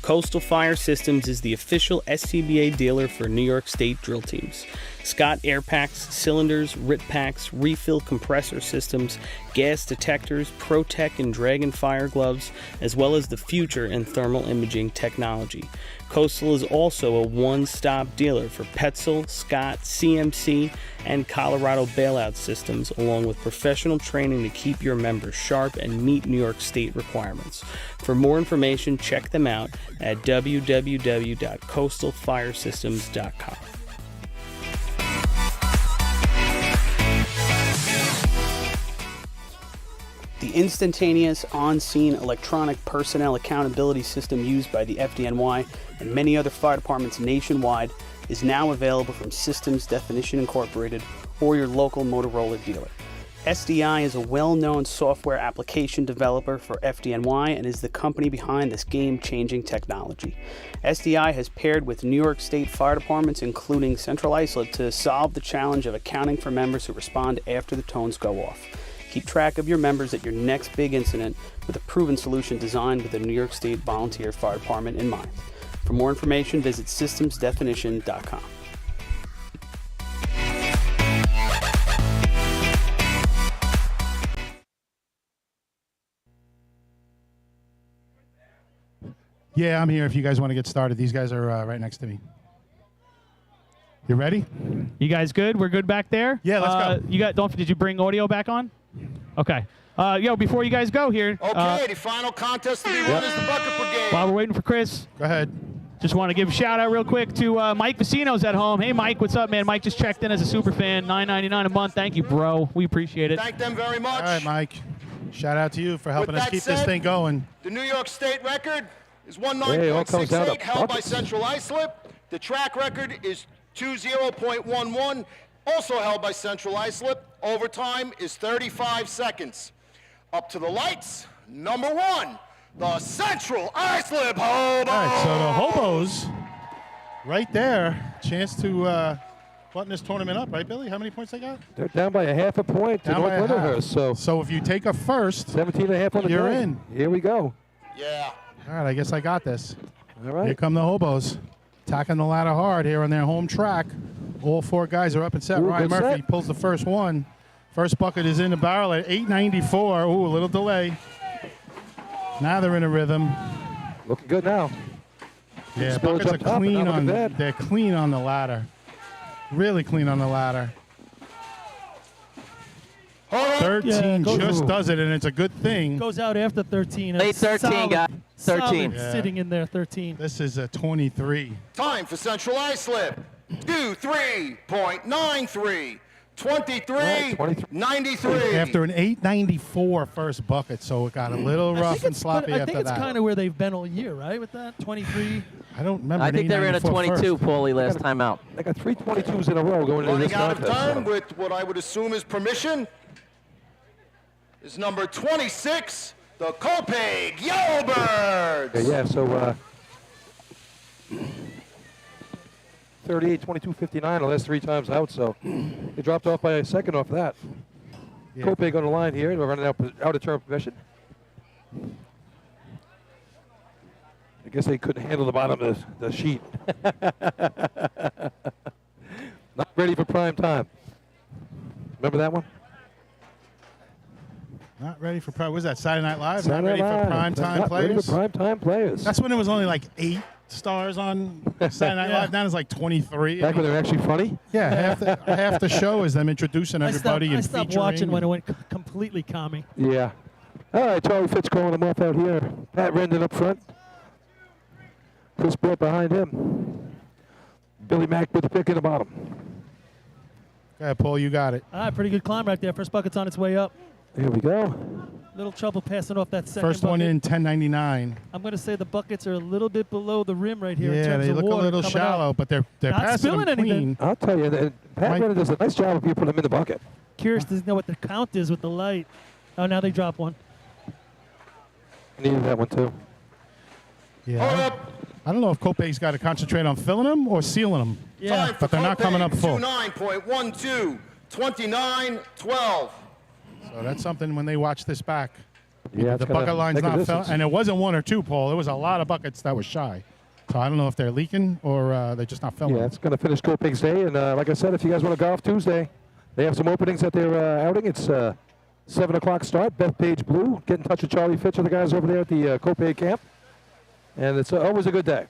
Coastal Fire Systems is the official SCBA dealer for New York State drill teams. Scott air packs, cylinders, RIT packs, refill compressor systems, gas detectors, ProTech and Dragon fire gloves, as well as the future in thermal imaging technology. Coastal is also a one-stop dealer for Petzl, Scott, CMC, and Colorado bailout systems, along with professional training to keep your members sharp and meet New York State requirements. For more information, check them out at www.coastalfiresystems.com. The instantaneous, on-scene electronic personnel accountability system used by the FDNY and many other fire departments nationwide is now available from Systems Definition Incorporated or your local Motorola dealer. SDI is a well-known software application developer for FDNY and is the company behind this game-changing technology. SDI has paired with New York State fire departments, including Central Islip, to solve the challenge of accounting for members who respond after the tones go off. Keep track of your members at your next big incident with a proven solution designed with the New York State Volunteer Fire Department in mind. For more information, visit systemsdefinition.com. Yeah, I'm here if you guys want to get started. These guys are right next to me. You ready? You guys good? We're good back there? Yeah, let's go. Did you bring audio back on? Okay. Before you guys go here. Okay, the final contest to be run is the Bucket Brigade. While we're waiting for Chris. Go ahead. Just want to give a shout out real quick to Mike Vicino's at home. Hey, Mike, what's up, man? Mike just checked in as a super fan. $9.99 a month. Thank you, bro. We appreciate it. Thank them very much. All right, Mike. Shout out to you for helping us keep this thing going. The New York State record is Hey, it all comes down to 19.68, held by buckets. Central Islip. The track record is 20.11, also held by Central Islip. Overtime is 35 seconds. Up to the lights, number one, the Central Islip Hobos. All right, so the Hobos, right there, chance to button this tournament up, right, Billy? How many points they got? They're down by a half a point to Down by North a half. Winterhurst. So if you take a first, 17.5 on the you're day. in. Here we go. Yeah. All right, I guess I got this. All right. Here come the Hobos, attacking the ladder hard here on their home track. All four guys are up and set. Ooh, Ryan good Murphy set. pulls the first one. First bucket is in the barrel at 894. Ooh, a little delay. Now they're in a rhythm. Looking good now. Yeah, Spillage buckets up are top, clean but not on. looking bad. They're clean on the ladder. Really clean on the ladder. 13 goes- just does it, and it's a good thing. Goes out after 13. Late It's 13, solid- guys. 13. solid Yeah. Sitting in there, 13. This is a 23. Time for Central Islip. 23.93. 23.93. After an 894 first bucket, so it got a little rough and sloppy I after think it's that. kind of where they've been all year, right? With that 23. I don't remember. I an think they ran a 894 22, first. Paulie, last time out. They got 3 22s in a row going into Running this out of contest. time with what I would assume is permission is number 26, the Copeg Yellowbirds. Yeah, so 38, 22, 59 the last 3 times out, so they dropped off by a second off that. Yeah. Copeg on the line here. We're running out of turn possession. I guess they couldn't handle the bottom of the sheet. Not ready for prime time. Remember that one? Not ready for prime. Was that Saturday Night Live? Saturday Not ready Night for Live. prime time Not players. ready for prime time players. That's when it was only like 8 stars on Saturday Night Live. Now it's like 23. Back when they're actually funny? Yeah, half the show is them introducing everybody I and stopped featuring. watching when it went completely commie. Yeah. All right, Charlie Fitz calling him off out here. Pat Rendon up front. Chris Burt behind him. Billy Mack with the pick in the bottom. Yeah, Paul, you got it. All right, pretty good climb right there. First bucket's on its way up. Here we go. Little trouble passing off that second First one bucket. in, 10.99. I'm going to say the buckets are a little bit below the rim right here in Yeah, terms they of look a water little coming shallow, up. but they're Not passing them spilling anything. clean. I'll tell you, Pat Rendon does a nice job of you putting them in the bucket. Curious to know what the count is with the light. Oh, now they drop one. Needed that one too. Yeah. I don't know if Cope's got to concentrate on filling them or sealing them. Yeah. But they're not coming up full. 29.12, 29-12. So that's something when they watch this back. Yeah, The bucket line's make a not filling. distance. And it wasn't one or two, Paul. There was a lot of buckets that was shy. So I don't know if they're leaking or they're just not filling. Yeah, it's going to finish Cope's day. And like I said, if you guys want to golf Tuesday, they have some openings at their outing. It's 7 o'clock start. Bethpage Blue. Get in touch with Charlie Fitch and the guys over there at the Cope camp. And it's always a good day.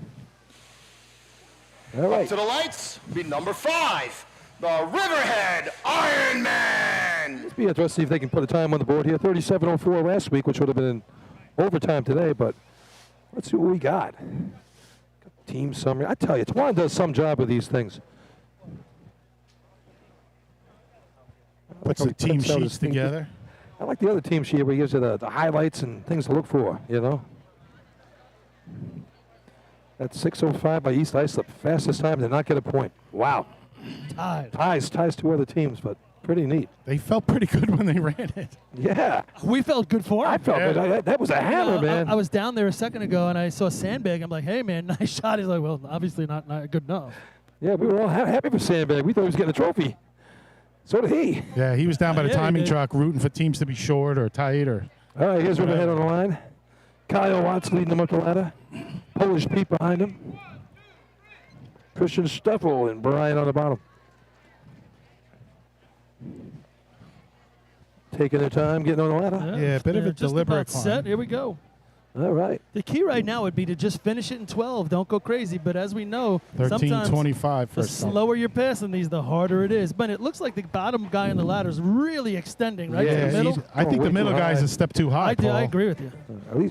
All Up right. to the lights, be number 5, the Riverhead Ironman. Let's be interested to see if they can put a time on the board here. 37:04 last week, which would have been in overtime today. But let's see what we got. Team summary. I tell you, Twan does some job with these things. Puts the team sheets together. I like the other team sheet where he gives you the highlights and things to look for, you know. That's 6:05 by East Islip. Fastest time to not get a point. Wow. Ties two other teams, but pretty neat. They felt pretty good when they ran it. Yeah. We felt good for him. I felt good. That was a hammer, man. I was down there a second ago, and I saw a sandbag. I'm like, hey, man, nice shot. He's like, well, obviously not good enough. Yeah, we were all happy for Sandbag. We thought he was getting a trophy. So did he. Yeah, he was down by the Yeah, he timing did. truck rooting for teams to be short or tight or. All right, here's Riverhead on the line. Kyle Watts leading them up the ladder. Polish Pete behind him. Christian Steffel and Brian on the bottom. Taking their time, getting on the ladder. Yeah, a bit of a just deliberate about set. climb. Here we go. All right. The key right now would be to just finish it in 12. Don't go crazy. But as we know, 13:25 the first time. slower you're passing these, the harder it is. But it looks like the bottom guy on the ladder is really extending, right? Yeah, to the middle. I think the middle guy is a step too high. I Paul. agree with you.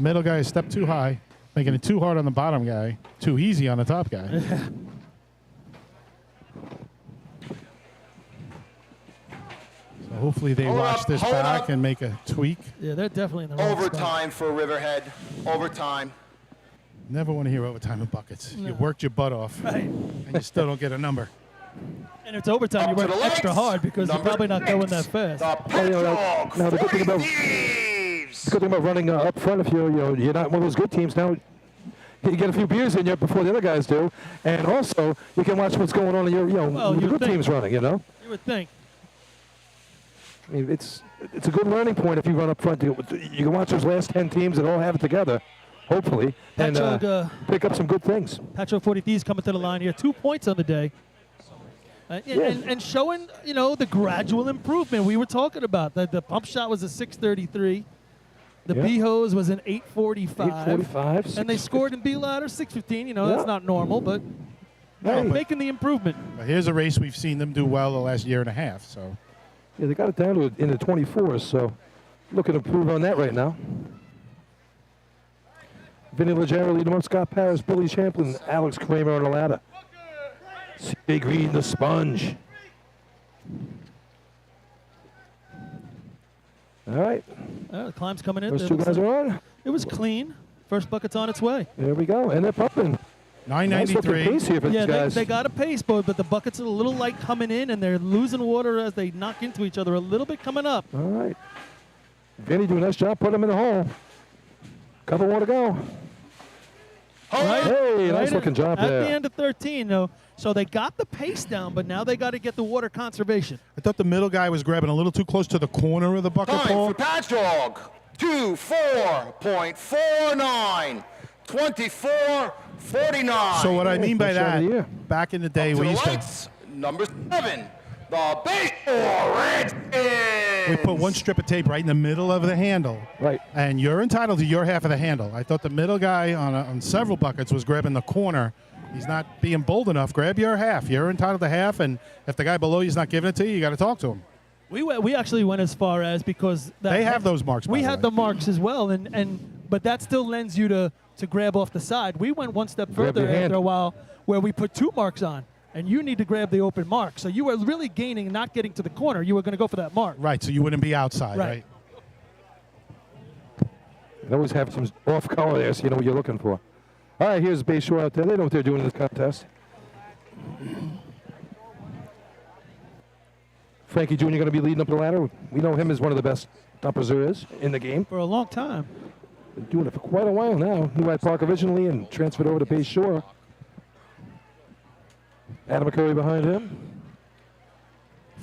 Middle guy is a step too high, making it too hard on the bottom guy, too easy on the top guy. So hopefully they watch this hold back up. and make a tweak. Yeah, they're definitely in the wrong spot. Overtime for Riverhead. Overtime. Never want to hear overtime in buckets. You worked your butt off, Right. and you still don't get a number. And it's overtime. You Up to work the extra lights. hard because you're Number probably not going 6, that fast. The Well, you know, Pet now the good thing about Thieves. the good thing about running up front, if you're not one of those good teams now. You get a few beers in you before the other guys do, and also you can watch what's going on in your, Well, with the you good think. teams running. You know, You would think. I mean, it's a good learning point if you run up front. You can watch those last 10 teams that all have it together, hopefully, and Patchogue, pick up some good things. Patchogue 40 Thieves coming to the line here. 2 points on the day. And showing, the gradual improvement we were talking about. The pump shot was a 633. The Yeah. B-hose was an 845. 845. And they scored in B-ladder 615. That's Yeah. not normal, but No, but- making the improvement. But here's a race we've seen them do well the last year and a half. So Yeah, they got it down to in the 24s, so looking to improve on that right now. Vinny Legere leading them up, Scott Paris, Billy Champlin, Alex Kramer on the ladder. C.J. Green, the sponge. All right, The climb's coming in. those There two looks guys like- are on. It was clean. First bucket's on its way. There we go, and they're pumping. Nice looking 993. pace here for Yeah, these guys. they got a pace, but the buckets are a little light coming in, and they're losing water as they knock into each other a little bit coming up. All right. Vinny doing a nice job putting them in the hole. Couple more to go. Right? Hey, nice Right looking job at there. the end of 13, though. So they got the pace down, but now they got to get the water conservation. I thought the middle guy was grabbing a little too close to the corner of the bucket, Time Paul. for Patchogue. 24.49. 24.49. So what I mean by First shot of the year. that, back in the day, To we the used to lights, number 7, the Baseball Redskins. we put one strip of tape right in the middle of the handle. Right. And you're entitled to your half of the handle. I thought the middle guy on several buckets was grabbing the corner. He's not being bold enough. Grab your half. You're entitled to half, and if the guy below you is not giving it to you, you got to talk to him. We actually went as far as because They have those marks, by We the had way. the marks as well, but that still lends you to grab off the side. We went one step Grab further your hand. after a while, where we put 2 marks on, and you need to grab the open mark. So you were really gaining, not getting to the corner. You were going to go for that mark. Right, so you wouldn't be outside, right? You always have some off color there, so you know what you're looking for. All right, here's Bay Shore out there. They know what they're doing in this contest. Frankie Jr. going to be leading up the ladder. We know him as one of the best dumpers there is in the game. For a long time. Been doing it for quite a while now. New Hyde Park originally and transferred over to Bay Shore. Adam McCurry behind him.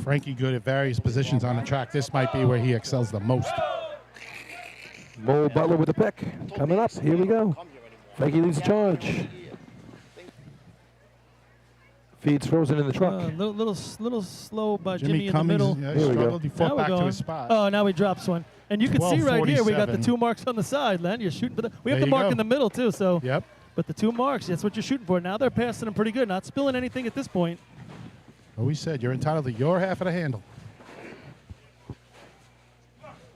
Frankie good at various positions on the track. This might be where he excels the most. Mo Butler with the pick. Coming up. Here we go. Frankie leads the charge. Feed's frozen in the truck. Little slow by Jimmy Jimmy in the Cummings, middle. yeah, he struggled. He fought Now we're back to going. his spot. Oh, now he drops one. And you can see right here, we got the 12:47. 2 marks on the side, Len. You're shooting for the. We have There the you mark go. in the middle too. So. Yep. But the 2 marks, that's what you're shooting for. Now they're passing them pretty good, not spilling anything at this point. Well, we said you're entitled to your half of the handle.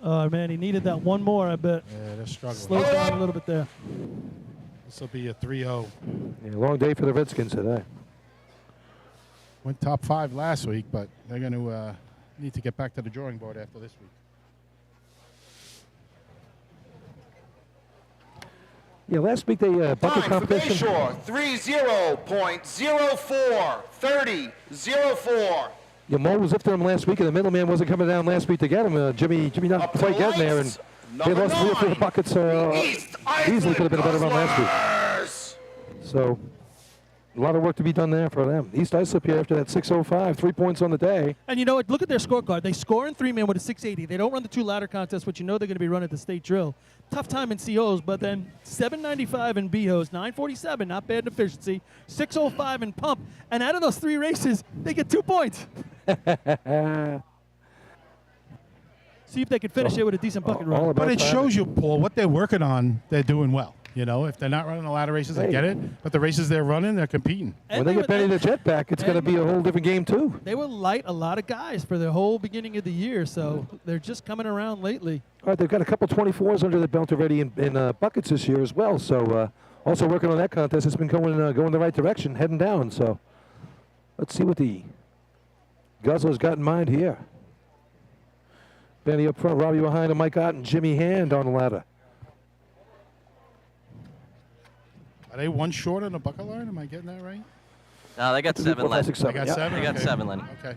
Oh man, he needed that one more. I bet. Yeah, they're struggling. Slowed down a little bit there. This will be a 3-0. Yeah, long day for the Redskins today. Went top 5 last week, but they're going to need to get back to the drawing board after this week. Yeah, last week they bucket Time for competition. Bayshore, 30.04, 30.04. Yeah, Mo was lifting him last week, and the middleman wasn't coming down last week to get him. Jimmy not quite getting there, and they lost 3 or 4 buckets. Easily could have been a better run last week. So, a lot of work to be done there for them. East Islip here after that 6:05, 3 points on the day. And you know what? Look at their scorecard. They score in 3-man with a 680. They don't run the 2 ladder contests, which you know they're going to be running at the state drill. Tough time in COs, but then 795 in BHOs, 947, not bad in efficiency, 605 in pump. And out of those 3 races, they get 2 points. See if they can finish it with a decent bucket run. But it shows you, Paul, what they're working on, they're doing well. You know, if they're not running a lot of races, I get it. But the races they're running, they're competing. And When they get Benny the Jet back, it's going to and- be a whole different game, too. They will light a lot of guys for the whole beginning of the year, so they're just coming around lately. All right, they've got a couple 24s under the belt already in buckets this year as well. So also working on that contest. It's been going the right direction, heading down. So let's see what the Guzzler's got in mind here. Benny up front, Robbie behind him, Mike Ott and Jimmy Hand on the ladder. Are they 1 short on the bucket line? Am I getting that right? No, they got 7 4, 5, left. 6, They 7. got Yeah. 7? They got Okay. 7, Lenny. Okay.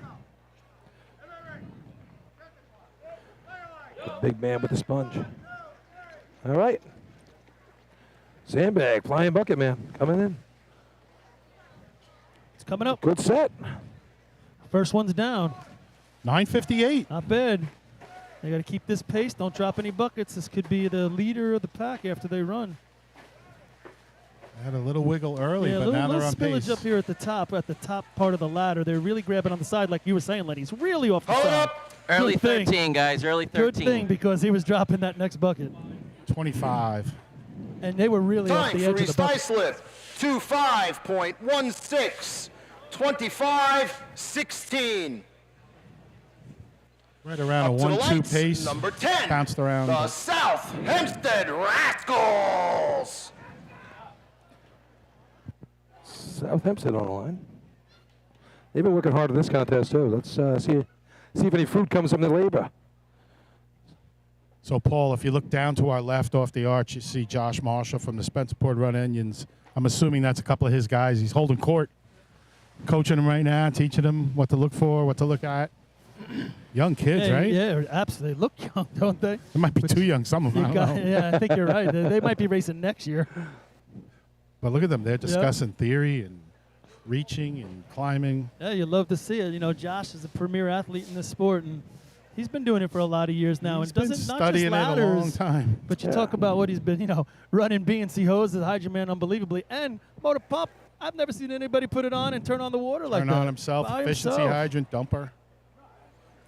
The big man with the sponge. All right. Sandbag, flying bucket man, coming in. It's coming up. Good set. First one's down. 9:58. Not bad. They got to keep this pace. Don't drop any buckets. This could be the leader of the pack after they run. Had a little wiggle early, Yeah, but a now little they're on spillage pace. up here at the top part of the ladder. They're really grabbing on the side, like you were saying, Lenny. He's really off the Hold side. up. Early Good thing. 13, guys. Early 13. Good thing, because he was dropping that next bucket. 25. And they were really off Time the for edge of the East bucket. Islip, 25.16, 25-16. Right around a Up to the 1-2 lights, pace. number 10, Bounced around. the but South Hempstead Rascals. South Hempstead on the line. They've been working hard in this contest, too. Let's see if any fruit comes from the labor. So, Paul, if you look down to our left off the arch, you see Josh Marshall from the Spencerport Run Onions. I'm assuming that's a couple of his guys. He's holding court, coaching them right now, teaching them what to look for, what to look at. Young kids, Yeah, right? Yeah, absolutely. They look young, don't they? They might be too young, some of them. I don't know. Yeah, I think you're right. They might be racing next year. But look at them. They're discussing theory and reaching and climbing. Yeah, you love to see it. You know, Josh is a premier athlete in this sport, and he's been doing it for a lot of years now. He's and been doesn't not studying just it a ladders, long time. But you Yeah. talk about what he's been, running BNC hoses, Hydro Man, unbelievably, and motor pump. I've never seen anybody put it on and turn on the water like that. Turn on himself, By efficiency himself. hydrant, dumper.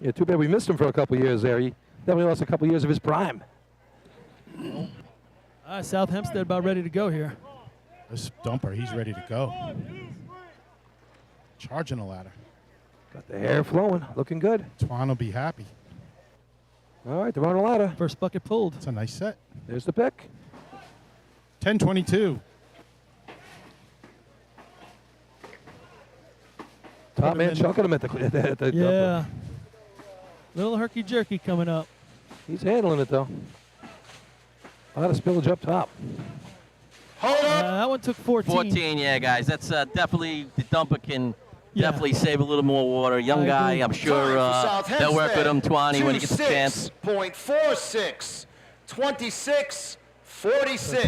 Yeah, too bad we missed him for a couple years there. He definitely lost a couple years of his prime. All right, South Hempstead about ready to go here. This dumper, he's ready to go. Charging the ladder. Got the hair flowing, looking good. Twan will be happy. All right, they're on the ladder. First bucket pulled. It's a nice set. There's the pick. 10-22. Top man chucking him at the Yeah. dumper. Little herky-jerky coming up. He's handling it, though. A lot of spillage up top. Hold up. That one took 14. 14, yeah, guys. That's definitely, the dumper can Yeah. definitely save a little more water. Young I guy, agree. I'm sure they'll work with him, Twanny, when he gets a chance. 26.46, 26.46.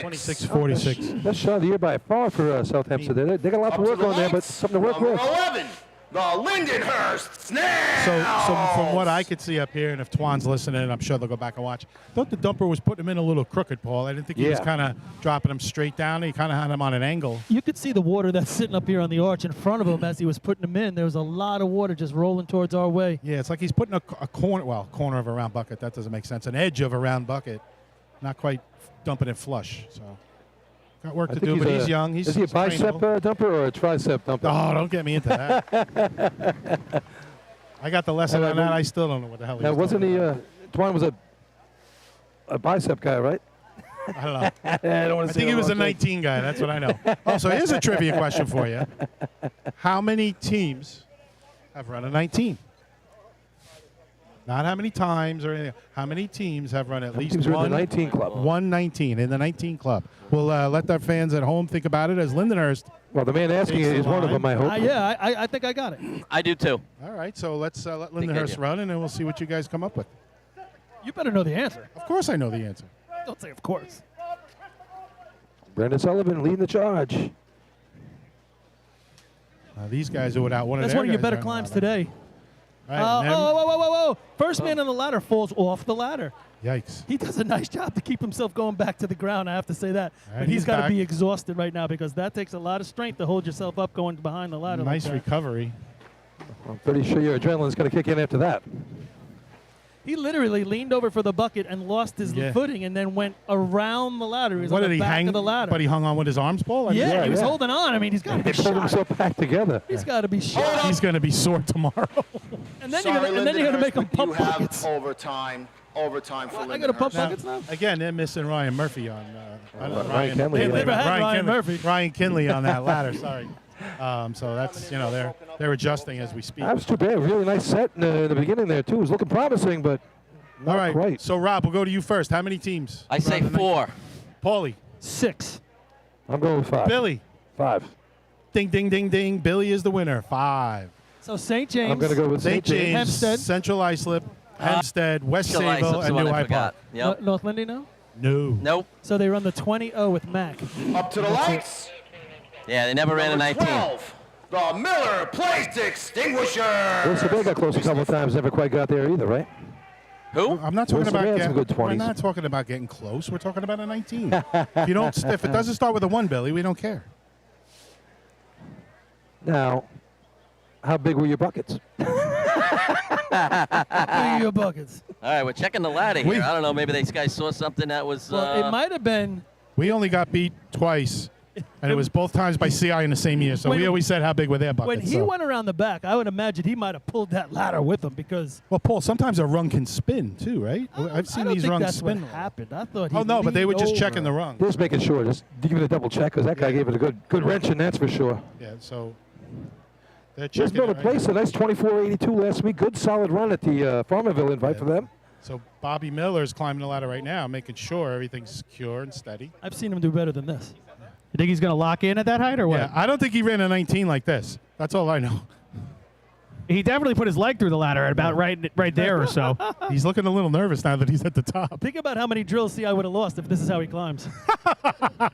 26-46. Best shot of the year by far for Southampton. They got a lot to work on there, but something to work Number with. 11, the Lindenhurst Snails. So from what I could see up here, and if Twan's listening, I'm sure they'll go back and watch. I thought the dumper was putting him in a little crooked, Paul. I didn't think he was Yeah. kind of dropping him straight down. He kind of had him on an angle. You could see the water that's sitting up here on the arch in front of him as he was putting them in. There was a lot of water just rolling towards our way. Yeah, it's like he's putting a corner of a round bucket. That doesn't make sense. An edge of a round bucket. Not quite dumping it flush. So got work I to think do, but he's young. Is he a bicep dumper or a tricep dumper? Oh, don't get me into that. I got the lesson on that. I still don't know what the hell he Now, was wasn't talking he, about. Twan was a bicep guy, right? I don't know. I don't wanna I say think he the was a wrong thing. 19 guy. That's what I know. Oh, so here's a trivia question for you. How many teams have run a 19? Not how many times or anything. How many teams have run at least teams are in one the 19 club? 119 in the 19 club. We'll let our fans at home think about it as Lindenhurst. Well, the man asking takes the is one of line. them, I hope. Yeah, I think I got it. I do too. All right, so let's let Think I Lindenhurst do. run, and then we'll see what you guys come up with. You better know the answer. Of course I know the answer. Don't say of course. Brandon Sullivan leading the charge. These guys are without one That's of their one of your guys better running climbs around. today. Right, Oh, and then- whoa. First man on the ladder falls off the ladder. Yikes. He does a nice job to keep himself going back to the ground, I have to say that. All right, But he's he's got to back. be exhausted right now because that takes a lot of strength to hold yourself up going behind the ladder. Nice like that. recovery. I'm pretty sure your adrenaline's going to kick in after that. He literally leaned over for the bucket and lost his Yeah. footing and then went around the ladder. He was What on did the he back hang? of the ladder. But he hung on with his arms, Paul? Yeah, he was holding on. I mean, he's got to be He pulled shot. himself back together. He's got to be shot. He's going to be sore tomorrow. And then you're gonna make him pump you buckets. have overtime for I got to pump Lindenhurst. buckets now? Again, they're missing Ryan Murphy on Ryan Kenley. Kinley. Never had Ryan Kinley. Murphy. Ryan Kinley on that ladder. Sorry. So that's they're adjusting as we speak. That was too bad. Really nice set in the beginning there, too. It was looking promising, but not All right. quite. So Rob, we'll go to you first. How many teams? I say 4. Paulie. 6. I'm going with 5. Billy. 5. Ding, ding, ding, ding. Billy is the winner. 5. So St. James. I'm going to go with St. James, Hempstead. Central Islip, Hempstead, West Central Sayville, Islip's and the New one I Hyde Park. forgot. Yep. North Lindy now? No. Nope. So they run the 20-0 with Mac. Up to the lights. Yeah, they never ran a Number 19. 12, the Miller Place Extinguisher. Wilson Bay got close a couple of times. Never quite got there either, right? Who? I'm not talking Wilson about Bay had some good we're 20s. not talking about getting close. We're talking about a 19. If it doesn't start with a 1, Billy, we don't care. Now, how big were your buckets? Your buckets. All right, we're checking the ladder here. I don't know. Maybe these guys saw something that was. Well, it might have been. We only got beat twice, and it was both times by CI in the same year. So When- we always said how big were their buckets. When he so. went around the back, I would imagine he might have pulled that ladder with him because. Well, Paul, sometimes a rung can spin too, right? I've I seen don't these think rungs that's spin. what happened. I thought he Oh no, but they were leaned just over. checking the rung. Just making sure. Just give it a double check because that guy gave it a good wrench in, that's for sure. Yeah, so they're Just checking. built a it place, a nice 24.82 last week. Good solid run at the Farmerville invite for them. So Bobby Miller's climbing the ladder right now, making sure everything's secure and steady. I've seen him do better than this. You think he's going to lock in at that height or what? Yeah, I don't think he ran a 19 like this. That's all I know. He definitely put his leg through the ladder at about right there or so. He's looking a little nervous now that he's at the top. Think about how many drills CI would have lost if this is how he climbs.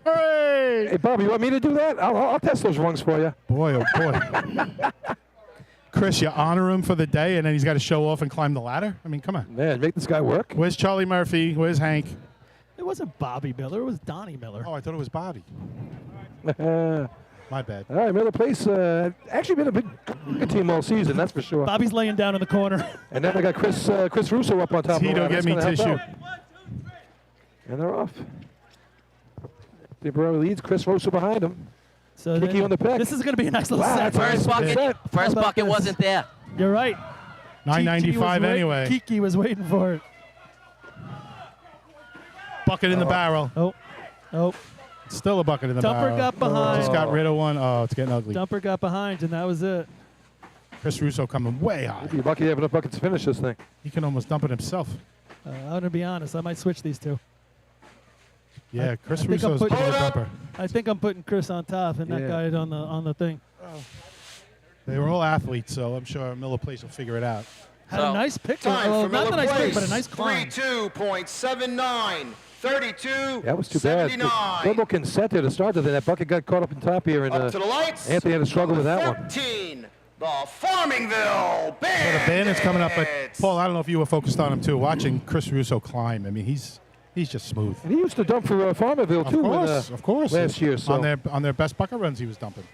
Hooray! Hey, Bob, you want me to do that? I'll test those rungs for you. Boy, oh boy. Chris, you honor him for the day, and then he's got to show off and climb the ladder? I mean, come on. Man, make this guy work. Where's Charlie Murphy? Where's Hank? It wasn't Bobby Miller. It was Donnie Miller. Oh, I thought it was Bobby. All My bad. right, Miller Place actually been a good team all season, that's for sure. Bobby's laying down in the corner. And then I got Chris Russo up on top Tito, of the ladder. get me That's gonna help tissue. out. And they're off. Temporary leads, Chris Russo behind him. So Kiki then- on the pick. This is going to be a nice little Wow, set. that's a First nice bucket, set. first How about bucket this? wasn't there. You're right. $9.95 anyway. Kiki was waiting for it. Bucket in the barrel. Oh. Still a bucket in the barrel. Dumper got behind. Just got rid of one. Oh, it's getting ugly. Dumper got behind, and that was it. Chris Russo coming way high. You're lucky you have enough buckets to finish this thing. He can almost dump it himself. I'm going to be honest. I might switch these two. Yeah, Chris I think I'm Russo's putting- good dumper. I think I'm putting Chris on top and that guy on the thing. They were all athletes, so I'm sure Miller Place will figure it out. Had a nice pick. Time Well, for not Miller a nice pick, Place. but a nice climb. 32.79. 32. That was too bad. 79. Good looking set there to start with. That bucket got caught up in top here, and Up to the lights. Anthony had to struggle with that one. 13. The Farmingville So the Bandits coming up, but Paul, I don't know if you were focused on him too. Watching Chris Russo climb, I mean, he's just smooth. And he used to dump for Farmerville too. Of course. Last year, so on their best bucket runs, he was dumping.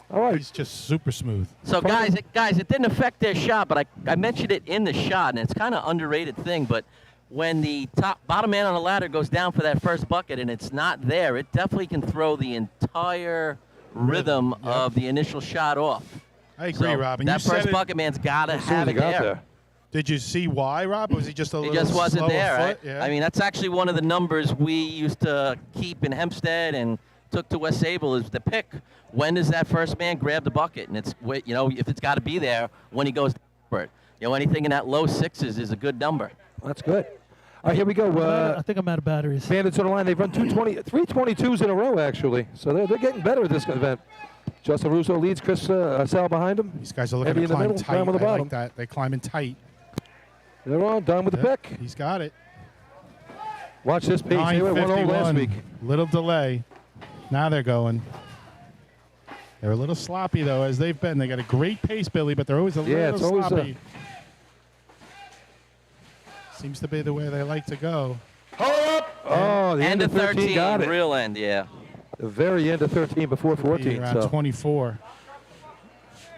All right. He's just super smooth. So guys, it didn't affect their shot, but I mentioned it in the shot, and it's kind of underrated thing. But when the bottom man on the ladder goes down for that first bucket and it's not there, it definitely can throw the entire rhythm of the initial shot off. I agree, So Rob. And that you said first it bucket man's got to as soon as have he it got there. Did you see why, Rob? Was he just a He little just wasn't slow there. of foot? Right? Yeah. I mean, that's actually one of the numbers we used to keep in Hempstead and took to West Sable is the pick. When does that first man grab the bucket? And it's, if it's got to be there when he goes for it. Anything in that low sixes is a good number. That's good. All right, here we go. I think I'm out of batteries. Bandits on the line. They've run 322s in a row, actually. So they're getting better at this event. Justin Russo leads. Chris Sal behind him. These guys are looking Heavy to in the climb middle, tight. down with the I bottom. like that. They're climbing tight. They're on. Down with the pick. He's got it. Watch this pace. They were 1-0 last 9:51. week. Little delay. Now they're going. They're a little sloppy, though, as they've been. They got a great pace, Billy, but they're always a little it's always sloppy. Seems to be the way they like to go. Oh, the end of 13 got it. Real end, yeah. The very end of 13 before 14. Around So 24.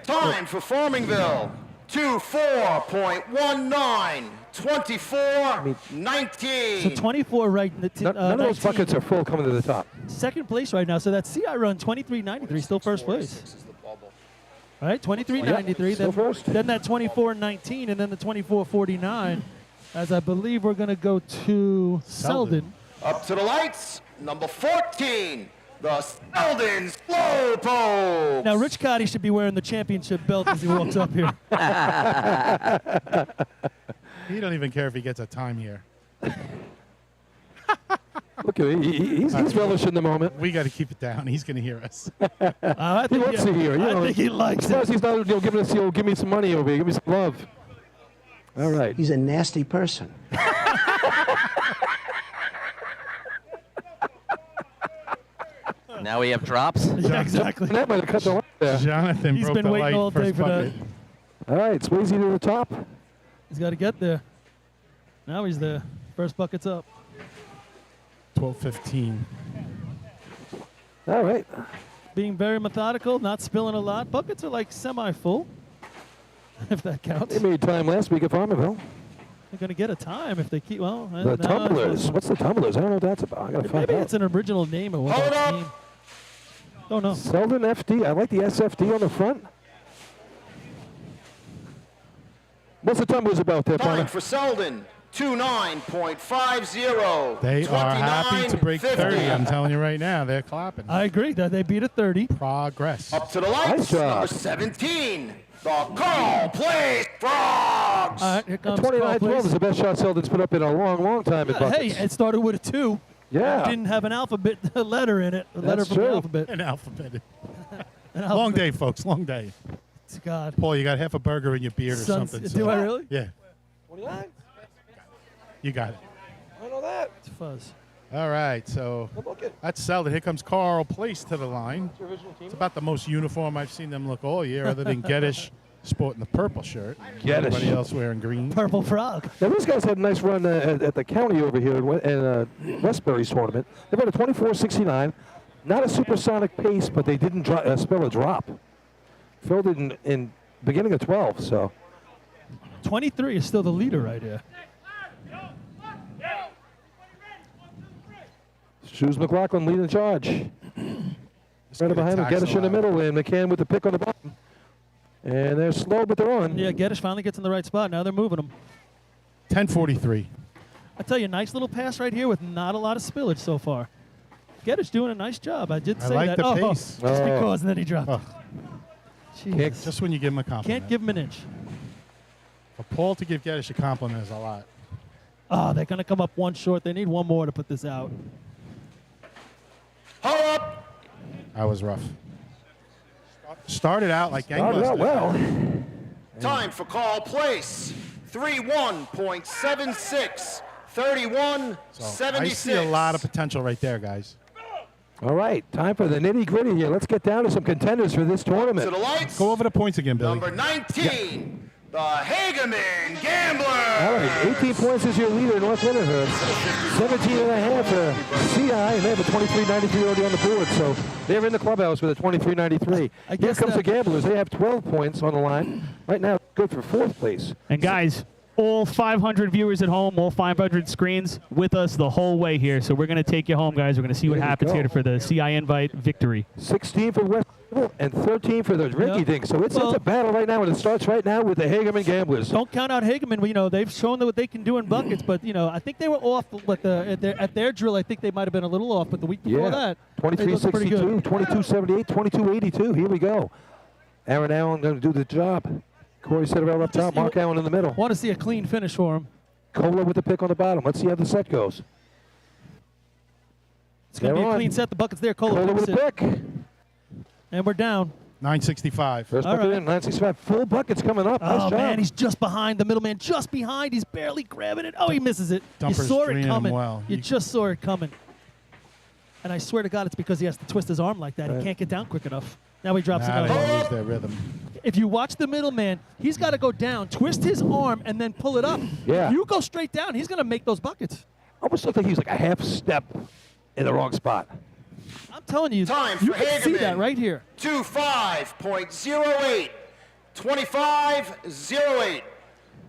Time for Farmingville. 24.19. 24.19. So 24 right. none of those buckets are full coming to the top. Second place right now. So that CI run 23.93, still first place. All right, 23.93. still first. Then that 24.19, and then the 24.49. As I believe we're going to go to Selden. Up to the lights. Number 14. The Selden Slowpoke. Now, Rich Cotty should be wearing the championship belt as he walks up here. He don't even care if he gets a time here. Look at him. He's relishing the moment. We got to keep it down. He's going to hear us. I He wants to hear. I think he likes As far it. as he's not giving us, give me some money over here. Give me some love. All right. He's a nasty person. Now we have drops. Yeah, exactly. That might have cut the line there. Jonathan He's broke been the waiting light all day first for bucket. that. All right, Swayze to the top. He's got to get there. Now he's there. First bucket's up. 12:15. All right. Being very methodical, not spilling a lot. Buckets are like semi-full, if that counts. They made time last week at Farmerville. They're going to get a time if they keep, well. The tumblers. What's the tumblers? I don't know what that's about. I got to find Maybe out. it's an original name of what that team. Don't know. Selden FD. I like the SFD on the front. What's the tumblers about there, Time partner? for Selden. 29.50. They are happy to break 30. I'm telling you right now, they're clapping. I agree that they beat a 30. Progress. Up to the lights. Nice job. Number 17. The Call Place Frogs. All right, here comes 29-12 is the best shot Selden's put up in a long, long time at Hey, buckets. it started with a 2. Yeah. It didn't have an alphabet letter in it. A letter That's from true. the alphabet. An alphabet. An Long alphabet. day, folks. Long day. God. Paul, you got half a burger in your beard or Sons- something. do I really? Yeah. 29? You got it. I know that. It's fuzz. All right, so that's Selden. Here comes Carl Place to the line. It's about the most uniform I've seen them look all year, other than Geddish sporting the purple shirt. Geddish. Everybody else wearing green. Purple frog. Now, these guys had a nice run at the county over here in Westbury's tournament. They ran a 24.69. Not a supersonic pace, but they didn't spell a drop. Filled it in beginning of 12, so. 23 is still the leader right here. Shoes McLaughlin leading the charge. Right behind him, Geddish in the middle, and McCann with the pick on the bottom. And they're slow, but they're on. Yeah, Geddes finally gets in the right spot. Now they're moving them. 10:43. I tell you, nice little pass right here with not a lot of spillage so far. Geddes doing a nice job. I did say like that. the Oh, pace. just because, and then he dropped. Oh. Jeez. Just when you give him a compliment. Can't give him an inch. For Paul to give Geddes a compliment is a lot. Oh, they're going to come up one short. They need one more to put this out. Hold up! That was rough. Started out like gangbusters. Started out well. Time for call place. 3-1.76. 31-76. I see a lot of potential right there, guys. All right, time for the nitty-gritty here. Let's get down to some contenders for this tournament. To the lights. Go over the points again, Billy. Number 19, the Hageman Gambler. All right, 18 points is your leader, North Lindenhurst. 17 and a half for CI, and they have a 23.93 already on the board, so they're in the clubhouse with a 23.93. Here comes the Gamblers. They have 12 points on the line. Right now, good for fourth place. And guys, all 500 viewers at home, all 500 screens with us the whole way here. So we're going to take you home, guys. We're going to see what happens here for the CI Invite victory. 16 for West and 13 for the Rinky Dink. So it's a battle right now, and it starts right now with the Hageman Gamblers. Don't count out Hageman. You know, they've shown what they can do in buckets, but, you know, I think they were off with at their drill. I think they might have been a little off, but the week before that, 23.62, 22.78, 22.82. Here we go. Aaron Allen going to do the job. Corey Citterell up top, Mark Allen in the middle. Want to see a clean finish for him. Kohler with the pick on the bottom. Let's see how the set goes. It's going to be a clean set. The bucket's there. Kohler with the pick. And we're down. 965. First bucket in, 965. Full bucket's coming up. Nice job. Man, he's just behind the middleman. Just behind. He's barely grabbing it. Oh, he misses it. You Dumper's saw it draining him coming. well. You just saw it coming. And I swear to God, it's because he has to twist his arm like that. Right. He can't get down quick enough. Now he drops Now another they one. lose their rhythm. If you watch the middleman, he's got to go down, twist his arm, and then pull it up. Yeah. If you go straight down, he's going to make those buckets. Almost looked like he was like a half step in the wrong spot. I'm telling you, Time for you can see Hageman. that right here. 25.08. 25.08.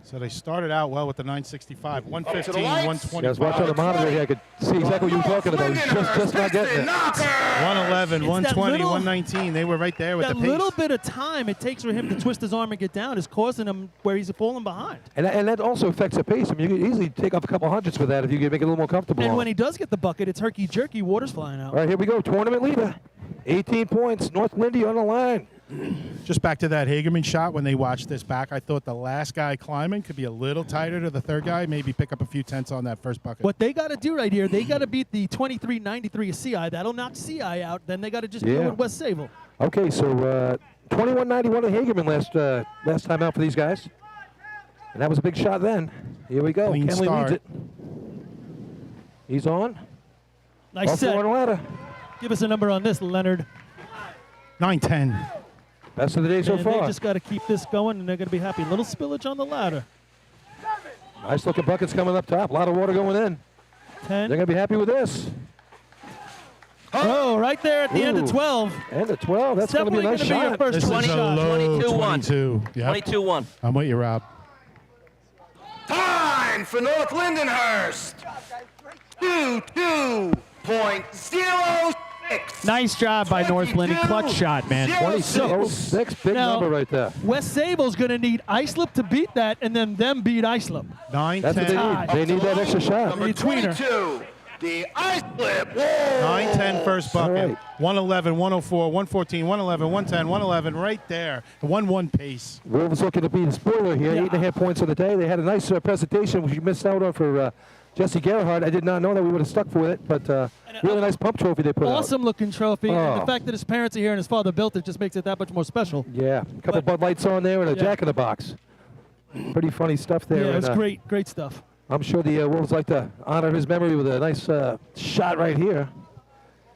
So they started out well with the 965. 115, lights. 125. Guys, watch on the monitor here. I could see exactly what you were talking about. He's just not getting it. 111, It's 120, that little- 119. They were right there with That the pace. little bit of time it takes for him to twist his arm and get down is causing him where he's falling behind. And that also affects the pace. I mean, you can easily take off a couple hundreds with that if you can make it a little more comfortable. And when he does get the bucket, it's herky-jerky, water's flying out. All right, here we go. Tournament leader. 18 points. North Lindy on the line. Just back to that Hagerman shot when they watched this back, I thought the last guy climbing could be a little tighter to the third guy, maybe pick up a few tenths on that first bucket. What they got to do right here, they got to beat the 23.93 of CI. That'll knock CI out. Then they got to just deal with West Sable. Okay, so 21.91 of Hagerman last time out for these guys. And that was a big shot then. Here we go. Clean Kenley start. leads it. He's on. Nice Off set. the one ladder. Give us a number on this, Leonard. 910. Best of the day so And far. they just got to keep this going, and they're going to be happy. Little spillage on the ladder. Nice looking buckets coming up top. A lot of water going in. 10. They're going to be happy with this. Oh, right there at the end of Ooh. 12. End of 12. That's going to be a nice Definitely gonna shot. be your first This 20 is a shot. low 22-1. 22. Yep. 22-1. I'm with you, Rob. Time for North Lindenhurst. 22.06. Nice job by North Lindy. Clutch shot, man. 26. Big Now, number right there. West Sable's going to need Islip to beat that, and then them beat Islip. 910. That's what they need. They need that extra shot. Number tweener. 22, the Islip. 910 first bucket. All right. 111, 104, 114, 111, 110, 111 right there. 1-1 pace. Wolves looking to beat a spoiler here. 8.5 points on the day. They had a nice presentation, which you missed out on for Jesse Gerhardt. I did not know that we would have stuck with it, but really nice pump trophy they put out. Awesome looking trophy. And Oh. the fact that his parents are here and his father built it just makes it that much more special. Yeah, a couple Bud Lights on there and a Yeah. Jack in the Box. Pretty funny stuff there. Yeah, it was and, great. Great stuff. I'm sure the Wolves like to honor his memory with a nice shot right here.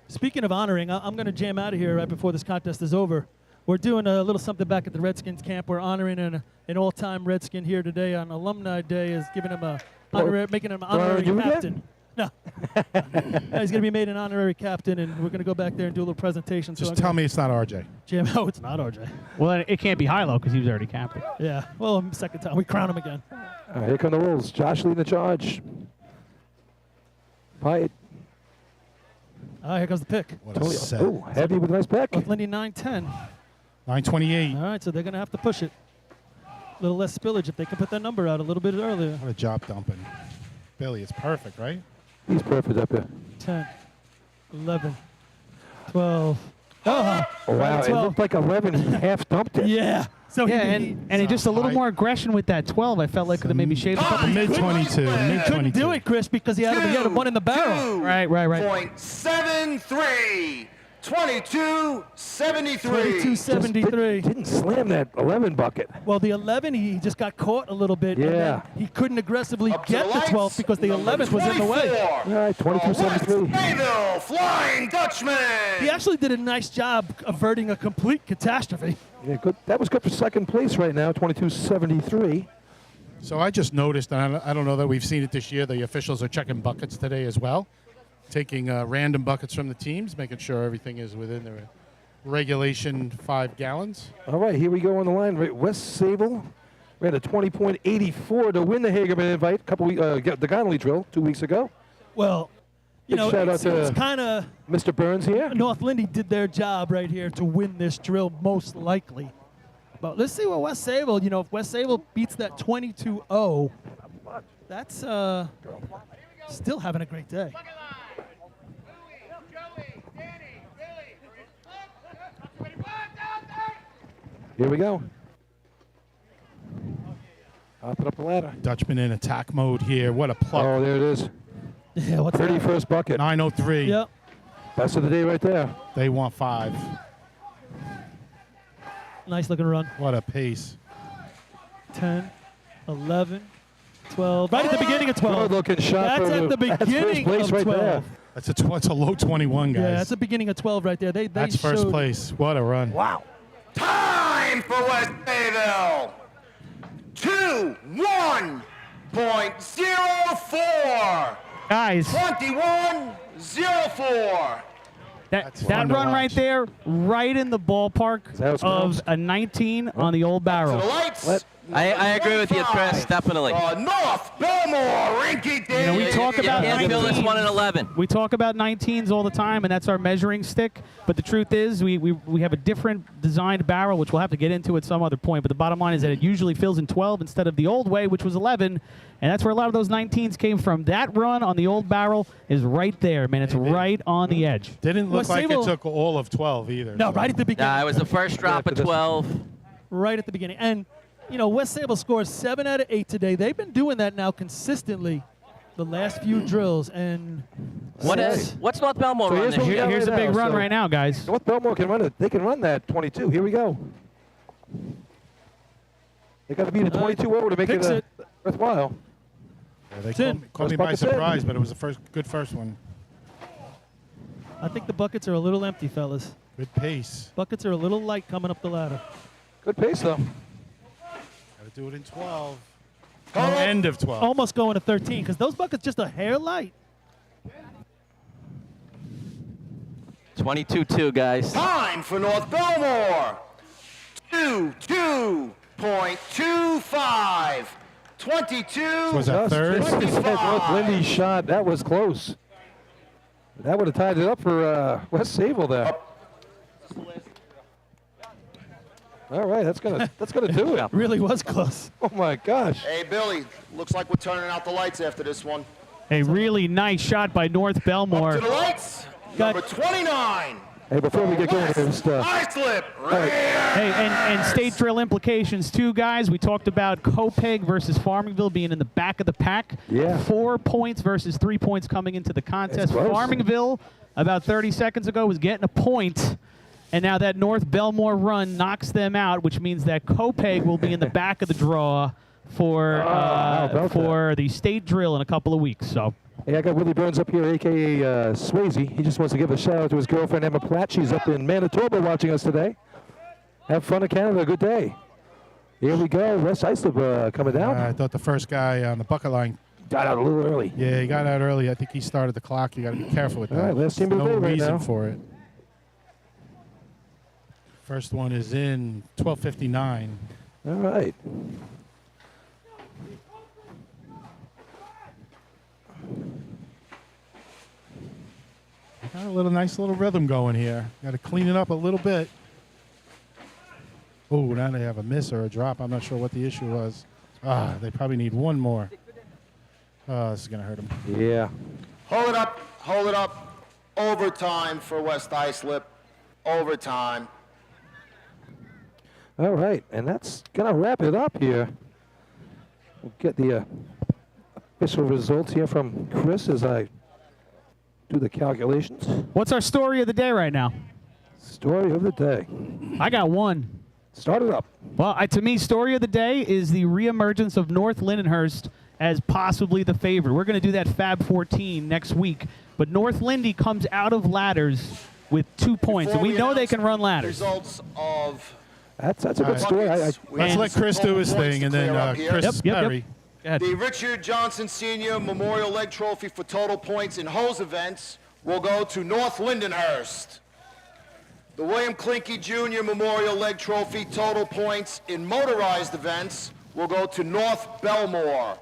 Speaking of honoring, I'm going to jam out of here right before this contest is over. We're doing a little something back at the Redskins camp. We're honoring an all-time Redskin here today on Alumni Day, is giving him making him an honorary you again? captain. No. He's going to be made an honorary captain, and we're going to go back there and do a little presentation. Just tell me it's not RJ. Jam out. It's not RJ. Well, it can't be Hilo because he was already captain. Yeah. Well, second time. We crown him again. All right, here come the Wolves. Josh leading the charge. Pyatt. Here comes the pick. What a set. Oh, heavy with a nice pick. North Lindy 9-10. 9:28. All right, so they're going to have to push it. A little less spillage if they can put that number out a little bit earlier. What a job dumping. Billy, it's perfect, right? He's perfect up here. 10, 11, 12. Oh, Oh, wow, right, it 12. looked like 11. He half dumped it. Yeah. So Yeah, he and just a little more aggression with that 12. I felt like could have maybe shaved a couple. Mid-22. couldn't do it, Chris, because he had one in the barrel. Right. 0.73. 22.73. 22.73. Didn't slam that 11 bucket. Well, the 11, he just got caught a little bit. and then Yeah. he couldn't aggressively Up to get the the lights, 12 because the number 11th was in the way. 24. All right, 22.73. Mayville, Flying Dutchman. He actually did a nice job averting a complete catastrophe. Yeah, good. That was good for second place right now, 22.73. So I just noticed, and I don't know that we've seen it this year, the officials are checking buckets today as well, taking random buckets from the teams, making sure everything is within their regulation 5 gallons. All right, here we go on the line. West Sable ran a 20.84 to win the Hagerman invite. The Connolly drill 2 weeks ago. Well, you Big know, shout out it's to kind of Mr. Burns here. North Lindy did their job right here to win this drill, most likely. But let's see what West Sable, if West Sable beats that 22-0, that's still having a great day. Here we go. Hopping up the ladder. Dutchman in attack mode here. What a pluck. Oh, there it is. Yeah, what's that? 31st bucket. 9:03. Yep. Best of the day right there. They want 5. Nice looking run. What a pace. 10, 11, 12. Right at the beginning of 12. Good looking shot. That's at the That's first beginning place of right 12. there. That's a low 21, guys. Yeah, that's the beginning of 12 right there. They That's first showed- place. What a run. Wow. Time for West Mayville. 21.04. Guys, 21.04. that fun to run right watch. there, right in the ballpark That was of close. a 19 on the old To barrel. the lights. Let- I agree with you, Chris. Definitely. North Belmore, Rinky Dink. we talk You about can't feel this 19s. one in 11. We talk about 19s all the time, and that's our measuring stick. But the truth is, we have a different designed barrel, which we'll have to get into at some other point. But the bottom line is that it usually fills in 12 instead of the old way, which was 11. And that's where a lot of those 19s came from. That run on the old barrel is right there, man. It's right on the edge. Didn't look West like it Sable- took all of 12 either. No, so. right at the beginning. Nah, it was the first drop of 12. Right at the beginning. And, West Sable scores 7 out of 8 today. They've been doing that now consistently the last few drills. And What's North Belmore So run here's this what we year? got Here's a right big now, run so right now, guys. North Belmore can run it. They can run that 22. Here we go. They got to beat a 22-0 to make Picks it it. worthwhile. Yeah, they Tin. caught me First by bucket's in. surprise, but it was a good first one. I think the buckets are a little empty, fellas. Good pace. Buckets are a little light coming up the ladder. Good pace, though. Got to do it in 12. End of 12. Almost going to 13 because those buckets just a hair light. 22-2, guys. Time for North Belmore. 22.25. 22. Was that third? Just missed that North Lindy shot. That was close. That would have tied it up for West Sable there. All right, that's gonna do it. Really was close. Oh my gosh. Hey, Billy, looks like we're turning out the lights after this one. A really nice shot by North Belmore. To the lights, number 29. Hey, before we get going here, just Islip. Hey, and state drill implications too, guys. We talked about Copeg versus Farmingville being in the back of the pack. Yeah. 4 points versus 3 points coming into the contest. That's close. Farmingville, about 30 seconds ago, was getting a point. And now that North Belmore run knocks them out, which means that Copeg will be in the back of the draw for the state drill in a couple of weeks. So. Hey, I got Willie Burns up here, a.k.a. Swayze. He just wants to give a shout-out to his girlfriend, Emma Platt. She's up in Manitoba watching us today. Have fun in Canada. Good day. Here we go. West Islip coming down. I thought the first guy on the bucket line got out a little early. Yeah, he got out early. I think he started the clock. You got to be careful with that. All right, last team of the no day right reason now. for it. First one is in 12:59. All right. Got a nice little rhythm going here. Got to clean it up a little bit. Oh, now they have a miss or a drop. I'm not sure what the issue was. They probably need one more. This is going to hurt them. Yeah. Hold it up. Hold it up. Overtime for West Islip. Overtime. All right, and that's going to wrap it up here. We'll get the official results here from Chris as I do the calculations. What's our story of the day right now? Story of the day. I got one. Start it up. Well, to me, story of the day is the reemergence of North Lindenhurst as possibly the favorite. We're going to do that Fab 14 next week, but North Lindy comes out of ladders with 2 points, and we know they can run ladders. Results of That's a good story. Let's let Chris do his thing, and then Chris Perry. The Richard Johnson Sr. Memorial Leg Trophy for total points in hose events will go to North Lindenhurst. The William Klinke Jr. Memorial Leg Trophy total points in motorized events will go to North Belmore.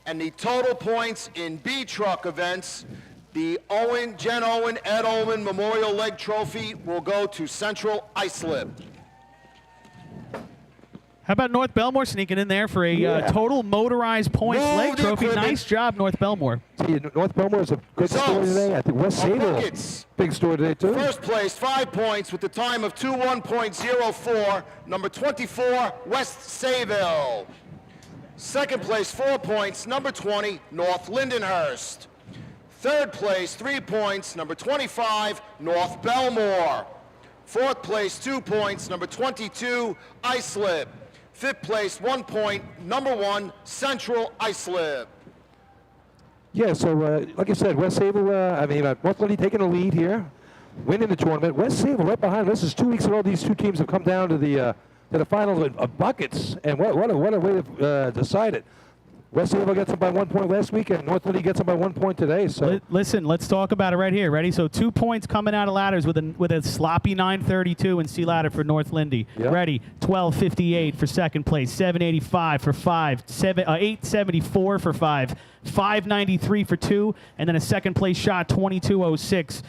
And the total points in B-truck events, the Jen Owen, Ed Owen Memorial Leg Trophy will go to Central Islip. How about North Belmore sneaking in there for a total motorized points leg trophy? Nice job, North Belmore. See, North Belmore is a good story today. I think West Sable, big story today, too. First place, 5 points with the time of 21.04, number 24, West Sayville. Second place, 4 points, number 20, North Lindenhurst. Third place, 3 points, number 25, North Belmore. Fourth place, 2 points, number 22, Islip. Fifth place, 1 point, number 1, Central Islip. Yeah, so like I said, West Sable, North Lindy taking the lead here, winning the tournament. West Sable right behind. This is 2 weeks in a row. These two teams have come down to the finals of buckets, and what a way to decide it. West Sable gets them by 1 point last week, and North Lindy gets them by 1 point today. So listen, let's talk about it right here. Ready? So 2 points coming out of ladders with a sloppy 9:32 in C ladder for North Lindy. Yep. Ready? 12:58 for second place, 7:85 for 5, 8:74 for 5, 5:93 for 2, and then a second place shot 22:06.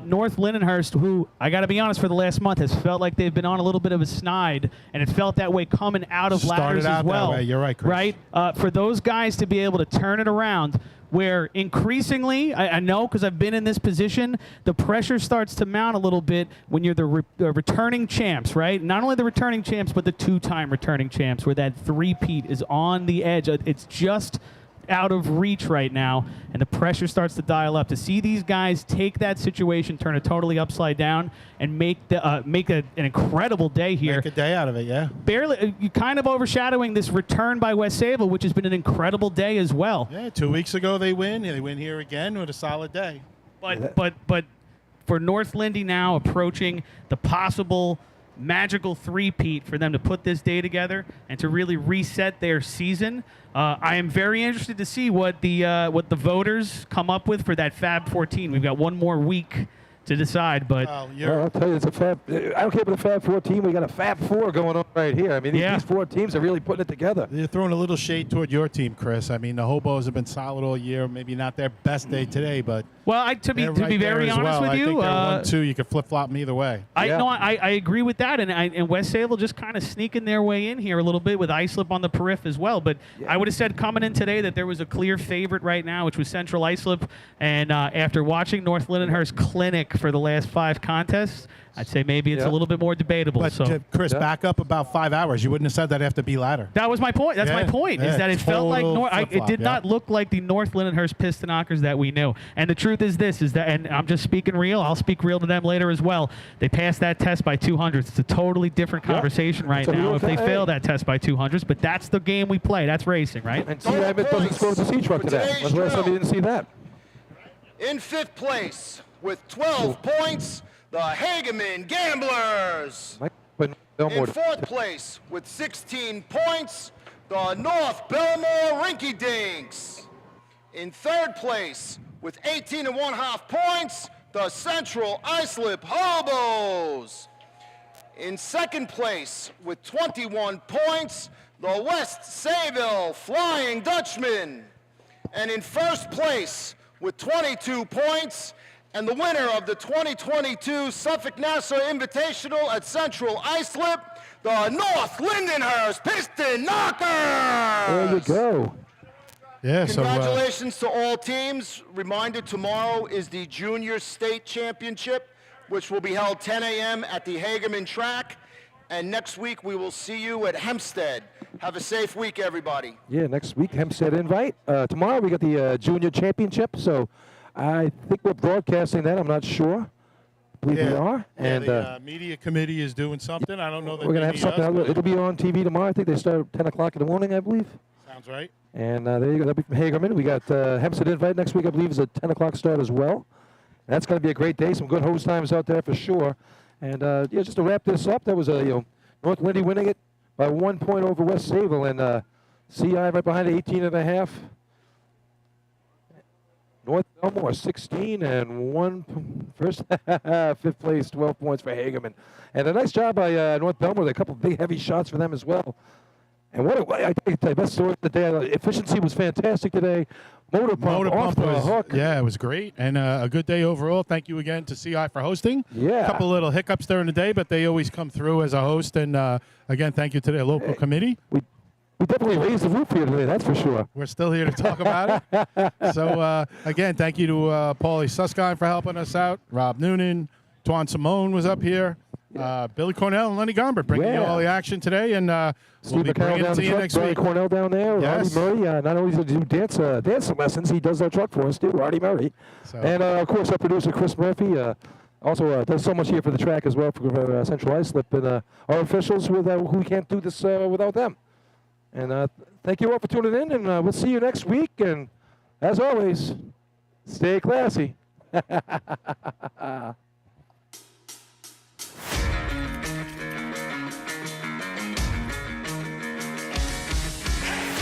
North Lindenhurst, who I got to be honest, for the last month has felt like they've been on a little bit of a snide, and it felt that way coming out of ladders as well. That way. You're right, Chris. Right? For those guys to be able to turn it around, where increasingly, I know because I've been in this position, the pressure starts to mount a little bit when you're the returning champs, right? Not only the returning champs, but the two-time returning champs, where that three-peat is on the edge. It's just out of reach right now, and the pressure starts to dial up. To see these guys take that situation, turn it totally upside down, and make an incredible day here. Make a day out of it, yeah. Barely, kind of overshadowing this return by West Sable, which has been an incredible day as well. Yeah, 2 weeks ago they win. They win here again with a solid day. But for North Lindy now approaching the possible magical three-peat for them to put this day together and to really reset their season. I am very interested to see what the voters come up with for that Fab 14. We've got one more week to decide, but I'll tell you, it's a Fab. I don't care about the Fab 14. We got a Fab 4 going on right here. I mean, these four teams are really putting it together. You're throwing a little shade toward your team, Chris. I mean, the Hobos have been solid all year. Maybe not their best day today, but to be very honest with you, I think they're 1-2. You could flip-flop them either way. I agree with that, and West Sable just kind of sneaking their way in here a little bit with Islip on the periph as well. But I would have said coming in today that there was a clear favorite right now, which was Central Islip. And after watching North Lindenhurst clinic for the last 5 contests, I'd say maybe it's a little bit more debatable. But Chris, back up about 5 hours. You wouldn't have said that after B ladder. That was my point. That's my point. Is that it felt like it did not look like the North Lindenhurst Pistonockers that we knew. And the truth is this: and I'm just speaking real. I'll speak real to them later as well. They passed that test by 200s. It's a totally different conversation right now if they fail that test by 200s. But that's the game we play. That's racing, right? And T-Rabbit doesn't score with the C-truck today. When's the last time you didn't see that? In 5th place with 12 points, the Hageman Gamblers. In 4th place with 16 points, the North Belmore Rinky Dinks. In 3rd place with 18.5 points, the Central Islip Hobos. In 2nd place with 21 points, the West Sayville Flying Dutchmen. And in 1st place with 22 points And the winner of the 2022 Suffolk-Nassau Invitational at Central Islip, the North Lindenhurst Piston Knockers! There you go. Yeah, Congratulations to all teams. Reminder, tomorrow is the Junior State Championship, which will be held 10 a.m. at the Hagerman track. And next week, we will see you at Hempstead. Have a safe week, everybody. Yeah, next week, Hempstead Invite. Tomorrow, we got the Junior Championship, so I think we're broadcasting that. I'm not sure. I believe we are. Yeah, And the media committee is doing something. I don't know that we're going to they have need something. us, It'll be on TV tomorrow. I think they start at 10 o'clock in the morning, I believe. Sounds right. And there you go. That'll be from Hagerman. We got Hempstead Invite next week, I believe, is a 10 o'clock start as well. And that's going to be a great day. Some good hose times out there for sure. And yeah, just to wrap this up, that was North Lindy winning it by 1 point over West Sayville, and CI right behind it, 18.5. North Belmore 16 and 1 first, 5th place, 12 points for Hagerman. And a nice job by North Belmore. A couple of big heavy shots for them as well. And I think the best story of the day. Efficiency was fantastic today. Motor pump off the hook. Yeah, it was great. And a good day overall. Thank you again to CI for hosting. Yeah. A couple little hiccups during the day, but they always come through as a host. And again, thank you to the local committee. We definitely raised the roof here today, that's for sure. We're still here to talk about it. So, again, thank you to Paulie Susskind for helping us out. Rob Noonan, Twan Simone was up here. Billy Cornell and Lenny Gombert bringing you all the action today. And we'll be bringing it to you next week. Cornell down there. Yes. Roddy Murray. Not only does he do dance lessons, he does our truck for us too, Roddy Murray. So. And, of course, our producer, Chris Murphy, also does so much here for the track as well for Central Islip. And our officials who can't do this without them. And thank you all for tuning in, and we'll see you next week. And as always, stay classy.